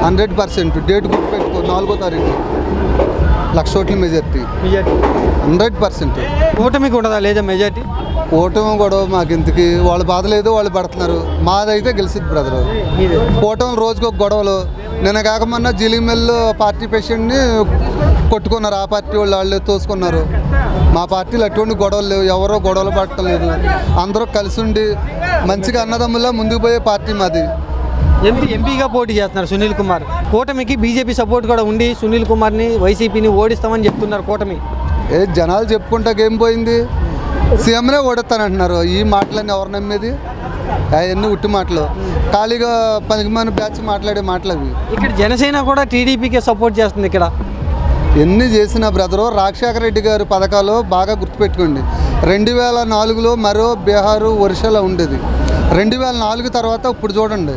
Speaker 8: 100% డేట్ గుర్తుపెట్టుకో, 4వ తారీఖు 1,00,000 ఓట్ల మెజార్టీ 100%.
Speaker 6: కూటమికి ఉండదా లేదా మెజార్టీ?
Speaker 8: కూటమి కూడా మాకు ఇంతకి వాళ్ళు బాధ లేదు, వాళ్ళు పడుతున్నారు. మాదైతే గెలిచింది బ్రదరు. కూటమి రోజుకు ఒక గొడవలు. నిన్న కాకమన్నా జిలిమెల్లో పార్టీ పేషెంట్ని కొట్టుకున్నారు, ఆ పార్టీ వాళ్ళే తోసుకున్నారు. మా పార్టీలో అటువంటి గొడవలు లేవు, ఎవరో గొడవలు పడటం లేదు. అందరూ కలిసి ఉండి మంచిగా అన్నదమ్ములా ముందుకు పోయే పార్టీ మాది.
Speaker 6: ఎంపీగా పోటీ చేస్తున్నారు సునీల్ కుమార్. కూటమికి బీజేపీ సపోర్ట్ కూడా ఉండి సునీల్ కుమార్ని వైసీపీని ఓడిస్తామని చెప్తున్నారు కూటమి.
Speaker 8: జనాలు చెప్పుకుంటాక ఏం పోయింది, సీఎంనే ఓడిస్తానంటున్నారు. ఈ మాటలన్నీ ఎవరు నమ్మేది? అవన్నీ ఉట్టి మాటలు, ఖాళీగా 10 మంది బ్యాచ్ మాట్లాడే మాటలు అవి.
Speaker 6: ఇక్కడ జనసేన కూడా టీడీపీకే సపోర్ట్ చేస్తుంది. ఇక్కడ
Speaker 8: ఎన్ని చేసిన బ్రదరు, రాజశేఖర రెడ్డి గారి పథకాలు బాగా గుర్తుపెట్టుకోండి. 2004లో మరో బీహారు ఒరిస్సాలో ఉండేది. 2004 తర్వాత ఇప్పుడు చూడండి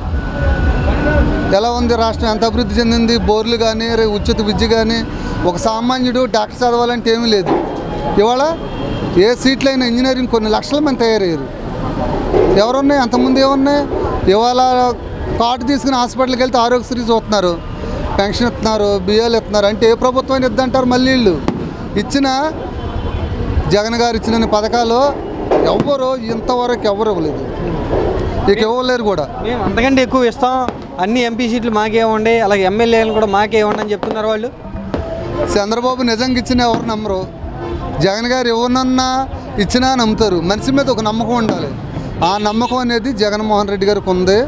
Speaker 8: ఎలా ఉంది రాష్ట్రం, ఎంత అభివృద్ధి చెందింది. బోర్లు కానీ ఉచిత విద్య కానీ, ఒక సామాన్యుడు డాక్టర్ చదవాలంటే ఏమీ లేదు. ఇవాళ ఏ సీట్లైనా ఇంజనీరింగ్ కొన్ని లక్షల మంది తయారయ్యారు. ఎవరున్నాయి అంతకుముందు ఏమున్నాయి? ఇవాళ కార్డు తీసుకుని హాస్పిటల్కి వెళ్తే ఆరోగ్యశ్రీ చూస్తున్నారు, పెన్షన్ ఇస్తున్నారు, బియ్యాలు ఇస్తున్నారు. అంటే ఏ ప్రభుత్వం ఇద్దంటారు? మళ్ళీ వీళ్ళు ఇచ్చిన జగన్ గారు ఇచ్చిన పథకాలు ఎవ్వరు ఇంతవరకు ఎవరు ఇవ్వలేదు, ఇక ఇవ్వలేరు కూడా.
Speaker 6: మేము అంతకంటే ఎక్కువ ఇస్తాం, అన్ని ఎంపీ సీట్లు మాకే ఇవ్వండి, అలాగే ఎమ్మెల్యేలు కూడా మాకే ఇవ్వండి అని చెప్తున్నారు వాళ్ళు.
Speaker 8: చంద్రబాబు నిజంగా ఇచ్చిన ఎవరు నమ్మరు. జగన్ గారు ఎవరినన్నా ఇచ్చినా నమ్ముతారు. మనిషి మీద ఒక నమ్మకం ఉండాలి. ఆ నమ్మకం అనేది జగన్మోహన్ రెడ్డి గారికి ఉంది.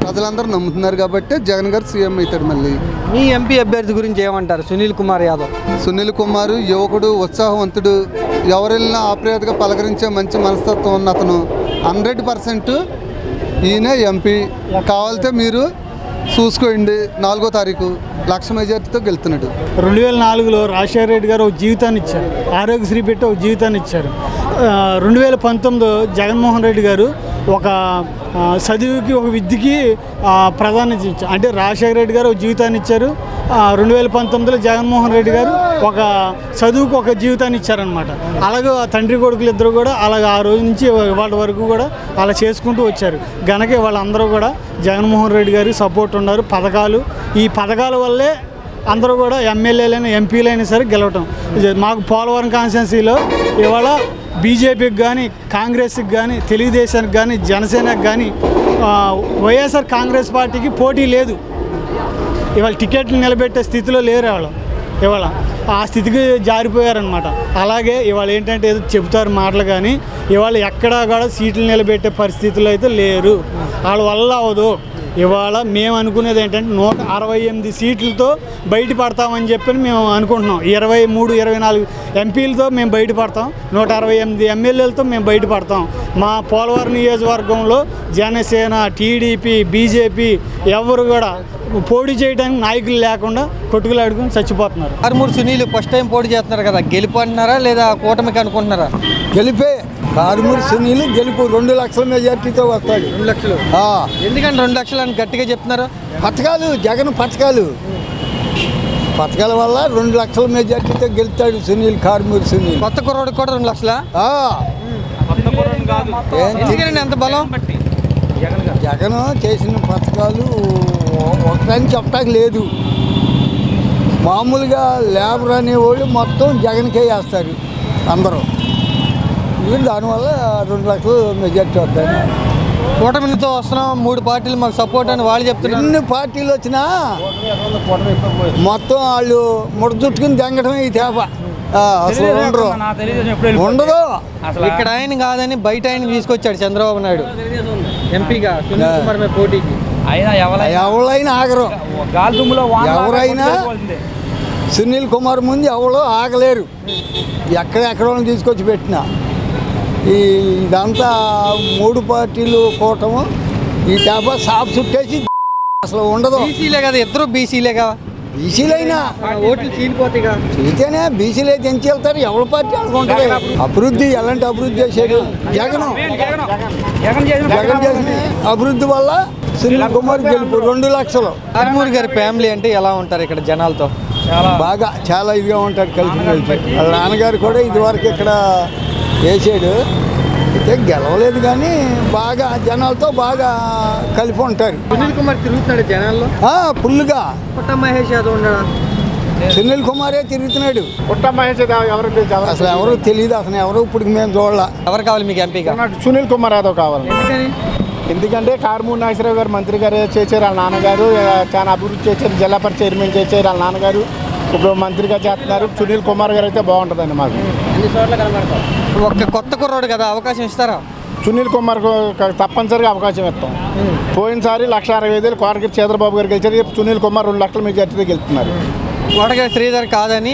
Speaker 8: ప్రజలందరూ నమ్ముతున్నారు కాబట్టి జగన్ గారు సీఎం అవుతాడు. మళ్ళీ
Speaker 6: మీ ఎంపీ అభ్యర్థి గురించి ఏమంటారు? సునీల్ కుమార్ యాదవ్.
Speaker 8: సునీల్ కుమార్ యువకుడు, ఉత్సాహవంతుడు, ఎవరెళ్ళినా ఆప్యాయతగా పలకరించే మంచి మనస్తత్వం ఉన్న అతను. 100% ఈయనే ఎంపీ. కావాలితే మీరు చూసుకోండి, 4వ తారీఖు 1,00,000 మెజార్టీతో గెలుతున్నాడు.
Speaker 13: 2004లో రాజశేఖర రెడ్డి గారు ఒక జీవితాన్ని ఇచ్చారు, ఆరోగ్యశ్రీ పెట్టి ఒక జీవితాన్ని ఇచ్చారు. 2019 జగన్మోహన్ రెడ్డి గారు ఒక చదువుకి ఒక విద్యకి ప్రాధాన్యత ఇచ్చారు. అంటే రాజశేఖర రెడ్డి గారు ఒక జీవితాన్ని ఇచ్చారు, 2019లో జగన్మోహన్ రెడ్డి గారు ఒక చదువుకు ఒక జీవితాన్ని ఇచ్చారనమాట. అలాగే తండ్రి కొడుకులు ఇద్దరు కూడా అలాగే ఆ రోజు నుంచి ఇవాళ వరకు కూడా అలా చేసుకుంటూ వచ్చారు. గనక వాళ్ళందరూ కూడా జగన్మోహన్ రెడ్డి గారికి సపోర్ట్ ఉన్నారు. పథకాలు, ఈ పథకాల వల్లే అందరూ కూడా ఎమ్మెల్యేలైనా ఎంపీలైనా సరే గెలవటం. మాకు పోలవరం కాన్స్టిట్యున్సీలో ఇవాళ బీజేపీకి కానీ, కాంగ్రెస్కి కానీ, తెలుగుదేశానికి కానీ, జనసేనకి కానీ వైఎస్ఆర్ కాంగ్రెస్ పార్టీకి పోటీ లేదు. ఇవాళ టికెట్లు నిలబెట్టే స్థితిలో లేరు. ఇవాళ ఆ స్థితికి జారిపోయారనమాట. అలాగే ఇవాళ ఏంటంటే ఏదో చెబుతారు మాటలు, కానీ ఇవాళ ఎక్కడా కూడా సీట్లు నిలబెట్టే పరిస్థితులు అయితే లేరు. వాళ్ళ వల్ల అవదు. ఇవాళ మేము అనుకునేది ఏంటంటే 168 సీట్లతో బయటపడతామని చెప్పి మేము అనుకుంటున్నాం. 23, 24 ఎంపీలతో మేము బయటపడతాం, 168 ఎమ్మెల్యేలతో మేము బయటపడతాం. మా పోలవరం నియోజకవర్గంలో జనసేన, టీడీపీ, బీజేపీ ఎవరు కూడా పోటీ చేయడానికి నాయకులు లేకుండా కొట్టుకులాడుకుని చచ్చిపోతున్నారు.
Speaker 6: కారుమూరి సునీల్ ఫస్ట్ టైం పోటీ చేస్తున్నారు కదా, గెలుపు అంటున్నారా లేదా కూటమికి అనుకుంటున్నారా?
Speaker 23: గెలిపే. కారుమూరి సునీల్ గెలుపు 2 లక్షల మెజార్టీతో వస్తాడు.
Speaker 6: 2 లక్షలు. ఎందుకంటే 2 లక్షలు అని గట్టిగా చెప్తున్నారు.
Speaker 23: పథకాలు, జగన్ పథకాల వల్ల 2 లక్షల మెజార్టీతో గెలుస్తాడు సునీల్. కారుమూరి సునీల్
Speaker 6: కొత్త కుర్రోడికి కూడా 2 లక్షలా? ఎంత బలం?
Speaker 23: జగన్ చేసిన పథకాలు ఒకటని చెప్పడానికి లేదు. మామూలుగా లేబర్ అనేవాళ్ళు మొత్తం జగన్కే వేస్తారు అందరూ. దానివల్ల 2 లక్షలు మెజార్టీ వస్తాయి.
Speaker 6: కూటమితో వస్తున్నాం 3 పార్టీలు మాకు సపోర్ట్ అని వాళ్ళు చెప్తున్నారు.
Speaker 23: ఎన్ని పార్టీలు వచ్చినా మొత్తం వాళ్ళు ముడచుట్టుకుని దెంగటమే ఈ తేప. అసలు ఉండదు.
Speaker 6: ఇక్కడ ఆయన కాదని బయట ఆయన తీసుకొచ్చాడు చంద్రబాబు నాయుడు ఎంపీగా సునీల్ కుమార్ మీద పోటీకి.
Speaker 23: ఎవరైనా ఆగరు. ఎవరైనా సునీల్ కుమార్ ముందు ఎవరో ఆగలేరు. ఎక్కడెక్కడ తీసుకొచ్చి పెట్టినా ఇదంతా 3 పార్టీలు కూటము ఈ తేప సాపు చుట్టేసి అసలు ఉండదు.
Speaker 6: బీసీలే కదా, ఇద్దరు బీసీలేగా.
Speaker 23: బీసీలైనా
Speaker 6: ఓట్లు చీలిపోతాయిగా.
Speaker 23: చీలితేనే బీసీలే తెంచి వెళ్తారు. ఎవరి పార్టీ అనుకుంటుంది. అభివృద్ధి ఎలాంటి అభివృద్ధి చేశాడు జగన్ చేసిన అభివృద్ధి వల్ల సునీల్ కుమార్ గెలుపు 2 లక్షలు.
Speaker 6: ఆర్మూర్ గారి ఫ్యామిలీ అంటే ఎలా ఉంటారు ఇక్కడ జనాలతో?
Speaker 23: బాగా చాలా ఇదిగా ఉంటారు. కలిసి వాళ్ళ నాన్నగారు కూడా ఇదివరకు ఇక్కడ వేసాడు. అయితే గెలవలేదు కానీ బాగా జనాలతో బాగా కలిపి ఉంటారు.
Speaker 6: సునీల్ కుమార్ తిరుగుతున్నాడు జనాల్లో
Speaker 23: ఫుల్గా.
Speaker 6: పుట్ట మహేష్ యాదవ్ ఉన్నాడు.
Speaker 23: సునీల్ కుమారే తిరుగుతున్నాడు.
Speaker 9: పుట్ట మహేష్ యాదవ్
Speaker 23: అసలు ఎవరు తెలియదు. అసలు ఎవరు ఇప్పుడు మేము చూడాల.
Speaker 6: ఎవరు కావాలి మీకు ఎంపీగా?
Speaker 9: నాకు సునీల్ కుమార్ యాదవ్ కావాలి. ఎందుకంటే కారుమూరి నాగేశ్వరరావు గారు మంత్రి గారు చేశారు. వాళ్ళ నాన్నగారు చాలా అభివృద్ధి చేశారు. జిల్లా పరిషత్ చైర్మన్ చేశారు. వాళ్ళ నాన్నగారు ఇప్పుడు మంత్రిగా చేస్తున్నారు. సునీల్ కుమార్ గారు అయితే బాగుంటుందండి మాకు.
Speaker 6: ఒక కొత్త కుర్రోడు కదా, అవకాశం ఇస్తారా?
Speaker 9: సునీల్ కుమార్ తప్పనిసరిగా అవకాశం ఇస్తాం. పోయినసారి 1,65,000 కోటగిరి చంద్రబాబు గారు గెలిచారు. సునీల్ కుమార్ 2 లక్షల మెజార్టీతో గెలుస్తున్నారు.
Speaker 6: కోటగిరి శ్రీధర్ కాదని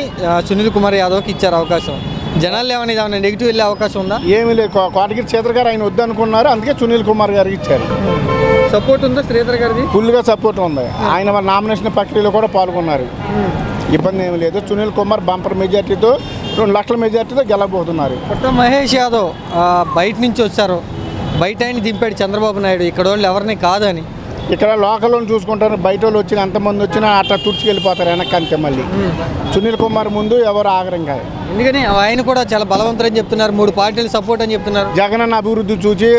Speaker 6: సునీల్ కుమార్ యాదవ్కి ఇచ్చారు అవకాశం. జనాలు ఏమైనా నెగిటివ్ వెళ్ళే అవకాశం ఉందా?
Speaker 9: ఏమీ లేదు. కోటగిరి శ్రీధర్ గారు ఆయన వద్దనుకున్నారు. అందుకే సునీల్ కుమార్ గారికి ఇచ్చారు.
Speaker 6: సపోర్ట్ ఉందా శ్రీధర్ గారిది?
Speaker 9: ఫుల్గా సపోర్ట్ ఉంది. ఆయన వాళ్ళ నామినేషన్ ప్రక్రియలో కూడా పాల్గొన్నారు. ఇబ్బంది ఏమి లేదు. సునీల్ కుమార్ బంపర్ మెజార్టీతో 2 లక్షల మెజార్టీతో గెలబోతున్నారు.
Speaker 6: పుట్ట మహేష్ యాదవ్ బయట నుంచి వచ్చారు. బయట ఆయన దింపాడు చంద్రబాబు నాయుడు. ఇక్కడ వాళ్ళు ఎవరిని కాదని.
Speaker 9: ఇక్కడ లోకల్లో చూసుకుంటారు. బయట వాళ్ళు వచ్చిన ఎంతమంది వచ్చినా అట్లా తుడిచికెళ్ళిపోతారు వెనక్కి అంతే. మళ్ళీ సునీల్ కుమార్ ముందు ఎవరు ఆగరం కాదు.
Speaker 6: ఎందుకని ఆయన కూడా చాలా బలవంతులని చెప్తున్నారు. 3 పార్టీలు సపోర్ట్ అని చెప్తున్నారు.
Speaker 9: జగన్ అభివృద్ధి చూసి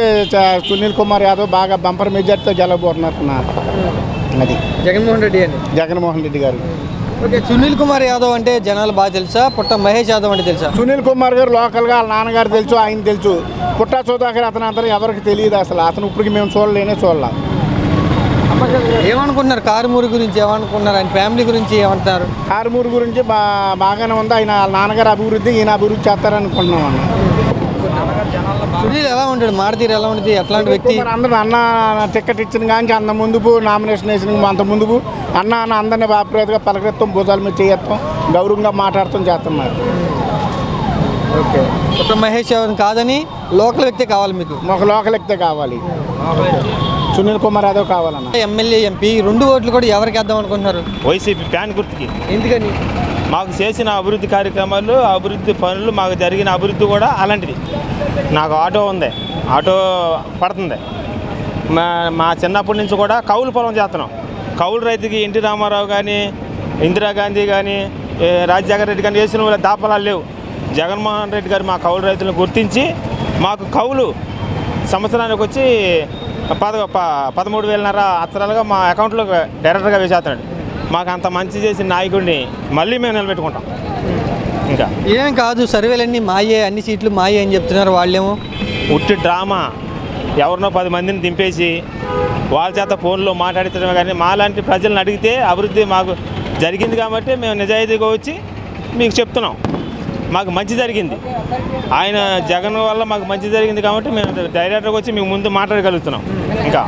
Speaker 9: సునీల్ కుమార్ యాదవ్ బాగా బంపర్ మెజార్టీతో గెలబోతున్నారు. అది జగన్మోహన్ రెడ్డి గారు.
Speaker 6: ఓకే, సునీల్ కుమార్ యాదవ్ అంటే జనాలు బాగా తెలుసా? పుట్ట మహేష్ యాదవ్ అంటే తెలుసా?
Speaker 9: సునీల్ కుమార్ గారు లోకల్గా వాళ్ళ నాన్నగారు తెలుసు, ఆయన తెలుసు. పుట్ట సుధాకర్ అతను ఎవరికి తెలియదు అసలు. అతను ఇప్పటికి మేము చూడలేం.
Speaker 6: ఏమనుకుంటున్నారు కారుమూరి గురించి? ఏమనుకుంటున్నారు ఆయన ఫ్యామిలీ గురించి? ఏమంటారు?
Speaker 9: కారుమూరి గురించి బాగానే ఉంది. ఆయన వాళ్ళ నాన్నగారు అభివృద్ధి ఈయన అభివృద్ధి చేస్తారనుకుంటున్నాం అన్న.
Speaker 6: సునీల్ ఎలా ఉంటాడు? మారుతీరు ఎలా ఉంటుంది? ఎట్లాంటి వ్యక్తి?
Speaker 9: అందరూ అన్న టికెట్ ఇచ్చిన కానీ అంత ముందుకు నామినేషన్ వేసిన అంత ముందుకు అన్న అందరినీ బాప్రేతగా పలకరిస్తాం, భుజాల మీద చేయత్తాం, గౌరవంగా మాట్లాడతాం చేస్తున్నారు.
Speaker 6: ఓకే, పుట్ట మహేష్ యాదవ్ కాదని లోకల్ వ్యక్తి కావాలి మీకు?
Speaker 9: ఒక లోకల్ వ్యక్తే కావాలి. సునీల్ కుమార్ యాదవ్ కావాలన్న.
Speaker 6: ఎమ్మెల్యే ఎంపీ 2 ఓట్లు కూడా ఎవరికి వేద్దాం అనుకుంటున్నారు?
Speaker 14: వైసీపీ ప్యాన్ గుర్తుకి.
Speaker 6: ఎందుకని?
Speaker 14: మాకు చేసిన అభివృద్ధి కార్యక్రమాలు, అభివృద్ధి పనులు, మాకు జరిగిన అభివృద్ధి కూడా అలాంటిది. నాకు ఆటో ఉంది, ఆటో పడుతుంది. మా చిన్నప్పటి నుంచి కూడా కౌలు పొలం చేస్తున్నాం. కౌలు రైతుకి ఎన్టీ రామారావు కానీ, ఇందిరాగాంధీ కానీ, రాజశేఖర రెడ్డి కానీ వేసిన వాళ్ళ దాపలాలు లేవు. జగన్మోహన్ రెడ్డి గారు మా కౌలు రైతులను గుర్తించి మాకు కౌలు సంవత్సరానికి వచ్చి 13,500 అత్తరాలుగా మా అకౌంట్లో డైరెక్ట్గా వేసేస్తున్నాడు. మాకు అంత మంచి చేసిన నాయకుడిని మళ్ళీ మేము నిలబెట్టుకుంటాం. ఇంకా
Speaker 6: ఏం కాదు, సర్వేలన్నీ మాయే, అన్ని సీట్లు మాయే అని చెప్తున్నారు వాళ్ళేమో.
Speaker 14: ఉట్టి డ్రామా. ఎవరినో 10 మందిని దింపేసి వాళ్ళ చేత ఫోన్లో మాట్లాడించడమే. కానీ మాలాంటి ప్రజలను అడిగితే అభివృద్ధి మాకు జరిగింది కాబట్టి మేము నిజాయితీగా వచ్చి మీకు చెప్తున్నాం. మాకు మంచి జరిగింది. ఆయన జగన్ వల్ల మాకు మంచి జరిగింది కాబట్టి మేము డైరెక్ట్గా వచ్చి మీకు ముందు మాట్లాడగలుగుతున్నాం. ఇంకా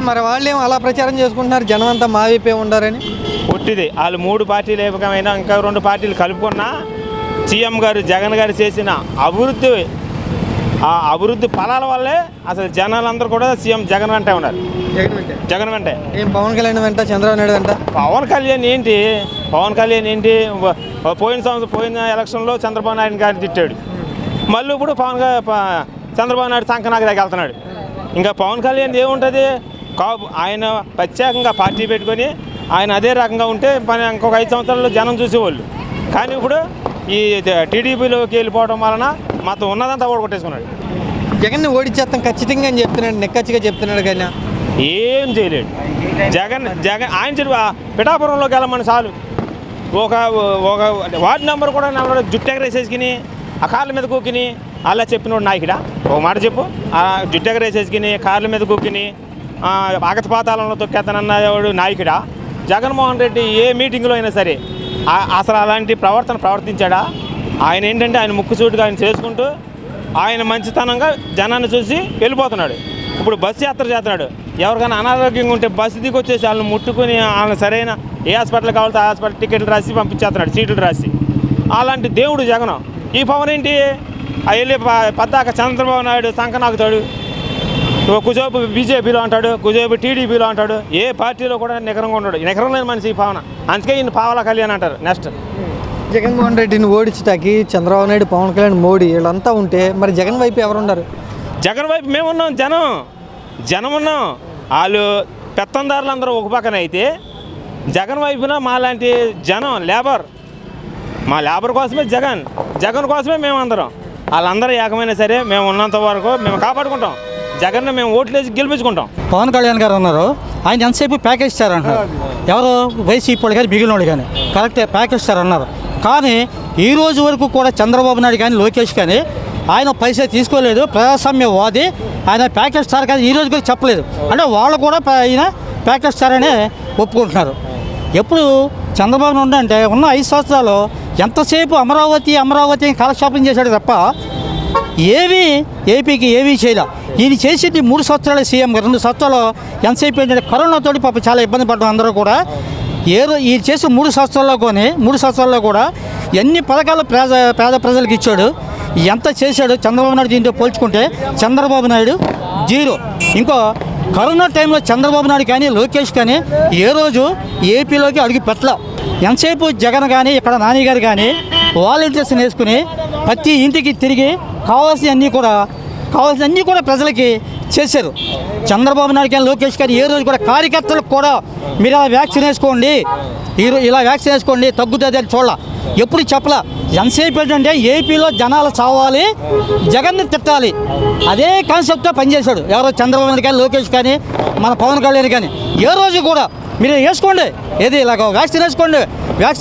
Speaker 6: మరి వాళ్ళేమో అలా ప్రచారం చేసుకుంటున్నారు, జనం అంతా మా వైపే ఉండారని.
Speaker 14: పుట్టిది వాళ్ళు 3 పార్టీలు ఏకమైనా ఇంకా 2 పార్టీలు కలుపుకున్నా సీఎం గారు జగన్ గారు చేసిన అభివృద్ధి, ఆ అభివృద్ధి ఫలాల వల్లే అసలు జనాలందరూ కూడా సీఎం జగన్ వెంటే ఉన్నారు. జగన్ వెంటే.
Speaker 6: ఏం పవన్ కళ్యాణ్ వెంట, చంద్రబాబు నాయుడు వెంట?
Speaker 14: పవన్ కళ్యాణ్ ఏంటి? పోయిన ఎలక్షన్లో చంద్రబాబు నాయుడు గారిని తిట్టాడు. మళ్ళీ ఇప్పుడు చంద్రబాబు నాయుడు సంకనాకి దగ్గర వెళ్తున్నాడు. ఇంకా పవన్ కళ్యాణ్ ఏముంటుంది? ఆయన ప్రత్యేకంగా పార్టీ పెట్టుకొని ఆయన అదే రకంగా ఉంటే ఇంకొక 5 సంవత్సరాల్లో జనం చూసేవాళ్ళు. కానీ ఇప్పుడు ఈ టీడీపీలోకి వెళ్ళిపోవడం వలన మొత్తం ఉన్నదంతా ఓడగొట్టేసుకున్నాడు.
Speaker 6: జగన్ని ఓడిచ్చేస్తాం ఖచ్చితంగా అని చెప్తున్నాడు, నెక్కచ్చిగా చెప్తున్నాడు. కానీ
Speaker 14: ఏం చేయలేడు జగన్. ఆయన పిఠాపురంలోకి వెళ్ళమని చాలు. ఒక వార్డు నెంబర్ కూడా జుట్టు ఎగరేసేసుకుని ఆ కార్ల మీద కూకిని అలా చెప్పినోడు నాయకుడా? ఒక మాట చెప్పు. ఆ జుట్టెగరేసేసుకుని కార్ల మీద కూకిని ఆగతపాతాలలో తొక్కేతనన్నవాడు నాయకుడా? జగన్మోహన్ రెడ్డి ఏ మీటింగ్లో అయినా సరే అసలు అలాంటి ప్రవర్తించాడా? ఆయన ఏంటంటే ఆయన ముక్కుసూటిగా ఆయన చేసుకుంటూ ఆయన మంచితనంగా జనాన్ని చూసి వెళ్ళిపోతున్నాడు. ఇప్పుడు బస్సు యాత్ర చేస్తున్నాడు. ఎవరికైనా అనారోగ్యంగా ఉంటే బస్సు దిగి వచ్చేసి వాళ్ళని ముట్టుకుని వాళ్ళని సరైన ఏ హాస్పిటల్ కావాలో ఆ హాస్పిటల్ టికెట్లు రాసి పంపించేస్తున్నాడు, సీట్లు రాసి. అలాంటి దేవుడు జగన్. ఈ పవన్ ఏంటి? వెళ్ళి పద్దాక చంద్రబాబు నాయుడు సంకనాకుతాడు, కుజోపు బీజేపీలో అంటాడు, కుజోపు టీడీపీలో అంటాడు. ఏ పార్టీలో కూడా నికరంగా ఉన్నాడు. నికరం లేని మనిషి ఈ పవన్. అందుకే ఈయన పావలా కళ్యాణ్ అంటారు. నెక్స్ట్
Speaker 6: జగన్మోహన్ రెడ్డిని ఓడించడానికి చంద్రబాబు నాయుడు, పవన్ కళ్యాణ్, మోడీ వీళ్ళంతా ఉంటే మరి జగన్ వైపు ఎవరున్నారు?
Speaker 14: జగన్ వైపు మేమున్నాం, జనం ఉన్నాం. వాళ్ళు పెత్తందారులు అందరూ ఒక పక్కన అయితే జగన్ వైపున మాలాంటి జనం మా లేబర్ కోసమే జగన్ కోసమే మేమందరం. వాళ్ళందరూ ఏకమైనా సరే మేము ఉన్నంత వరకు మేము కాపాడుకుంటాం. జగన్ మేము ఓట్లేసి గెలిపించుకుంటాం.
Speaker 7: పవన్ కళ్యాణ్ గారు ఉన్నారు, ఆయన ఎంతసేపు ప్యాకేజ్ ఇస్తారంటారు. ఎవరు వైసీపీ వాళ్ళు కానీ మిగిలిన వాళ్ళు కానీ కరెక్టే ప్యాకేజ్ ఇస్తారన్నారు. కానీ ఈ రోజు వరకు కూడా చంద్రబాబు నాయుడు కానీ లోకేష్ కానీ ఆయన పైసా తీసుకోలేదు. ప్రజాస్వామ్యవాది, ఆయన ప్యాకేజ్ స్టార్ కానీ ఈ రోజు కూడా చెప్పలేదు. అంటే వాళ్ళు కూడా ఆయన ప్యాకేజ్ స్టార్ అనే ఒప్పుకుంటున్నారు. ఎప్పుడు చంద్రబాబు నాయుడు అంటే ఉన్న 5 సంవత్సరాలు ఎంతసేపు అమరావతి కాలక్షేపం చేశాడు తప్ప ఏపీకి ఏవీ చేయలే. ఈయన చేసింది 3 సంవత్సరాలు సీఎం, 2 సంవత్సరాలు ఎంతసేపు ఏంటంటే కరోనాతోటి పాప చాలా ఇబ్బంది పడ్డాం అందరూ కూడా. ఈయన చేసిన 3 సంవత్సరాల్లో కూడా ఎన్ని పథకాలు పేద ప్రజలకు ఇచ్చాడు, ఎంత చేశాడు చంద్రబాబు నాయుడు దీంతో పోల్చుకుంటే చంద్రబాబు నాయుడు జీరో. ఇంకో కరోనా టైంలో చంద్రబాబు నాయుడు కానీ లోకేష్ కానీ ఏ రోజు ఏపీలోకి అడుగు పెట్టలే. ఎంతసేపు జగన్ కానీ ఇక్కడ నాని గారు కానీ వాలంటీర్స్ని వేసుకుని ప్రతి ఇంటికి తిరిగి కావాల్సినవన్నీ కూడా ప్రజలకి చేశారు. చంద్రబాబు నాయుడు కానీ లోకేష్ కానీ ఏ రోజు కూడా కార్యకర్తలకు కూడా మీరు ఇలా వ్యాక్సిన్ వేసుకోండి తగ్గుతుంది అని చూడాల, ఎప్పుడు చెప్పలా. ఎంతసేపు ఏంటంటే ఏపీలో జనాలు చావాలి, జగన్ని తిట్టాలి, అదే కాన్సెప్ట్తో పనిచేశాడు. ఎవరో చంద్రబాబు నాయుడు కానీ లోకేష్ కానీ మన పవన్ కళ్యాణ్ కానీ ఏ రోజు కూడా మీరు వేసుకోండి, ఏది ఇలాగ వ్యాక్సిన్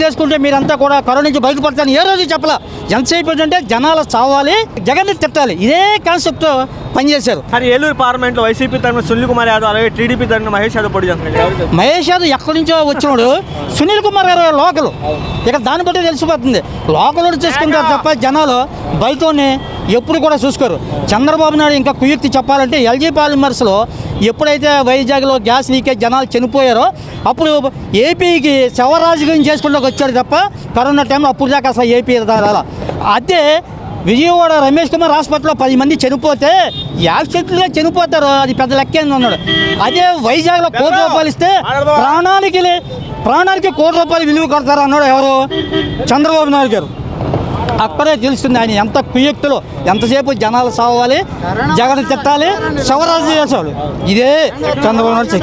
Speaker 7: వేసుకుంటే మీరంతా కూడా కరోనా నుంచి బయటపడతాను ఏ రోజు చెప్పలా. ఎంతసేపు ఏంటంటే జనాలు చావాలి, జగన్ని తిట్టాలి, ఇదే కాన్సెప్ట్తో పనిచేశారు.
Speaker 12: కానీ ఏలూరు పార్లమెంట్లో వైసీపీ తరఫున సునీల్ కుమార్ యాదవ్, అలాగే టీడీపీ తరఫున మహేష్ యాదవ్ పోటీ చేస్తున్నారు.
Speaker 7: మహేష్ యాదవ్ ఎక్కడి నుంచో వచ్చినాడు, సునీల్ కుమార్ గారు లోకల్, ఇక దాన్ని బట్టి తెలిసిపోతుంది. లోకల్ చేసుకుంటారు తప్ప జనాలు బయటని ఎప్పుడు కూడా చూసుకోరు. చంద్రబాబు నాయుడు ఇంకా కుయుక్తి చెప్పాలంటే ఎల్జీ పాలిమర్స్లో ఎప్పుడైతే వైజాగ్లో గ్యాస్ లీకేజ్ జనాలు చనిపోయారో అప్పుడు ఏపీకి శవరాజకీయం చేసుకుంటూ వచ్చాడు తప్ప కరోనా టైంలో అప్పుడు దాకా అసలు ఏపీ రాలా. అదే విజయవాడ రమేష్ కుమార్ హాస్పిటల్లో 10 మంది చనిపోతే యాక్సిడెంట్గా చనిపోతారు, అది పెద్ద లెక్కేంది ఉన్నాడు. అదే వైజాగ్లో ₹1 కోటి ఇస్తే ప్రాణానికి ₹1 కోటి విలువ కడతారు అన్నాడు ఎవరు? చంద్రబాబు నాయుడు గారు. అక్కడే తెలుస్తుంది ఆయన ఎంత కుయుక్తులు. ఎంతసేపు జనాలు సావాలి, జగన్ తిట్టాలి, శవరాజు చేసేవాళ్ళు. ఇదే చంద్రబాబు నాయుడు.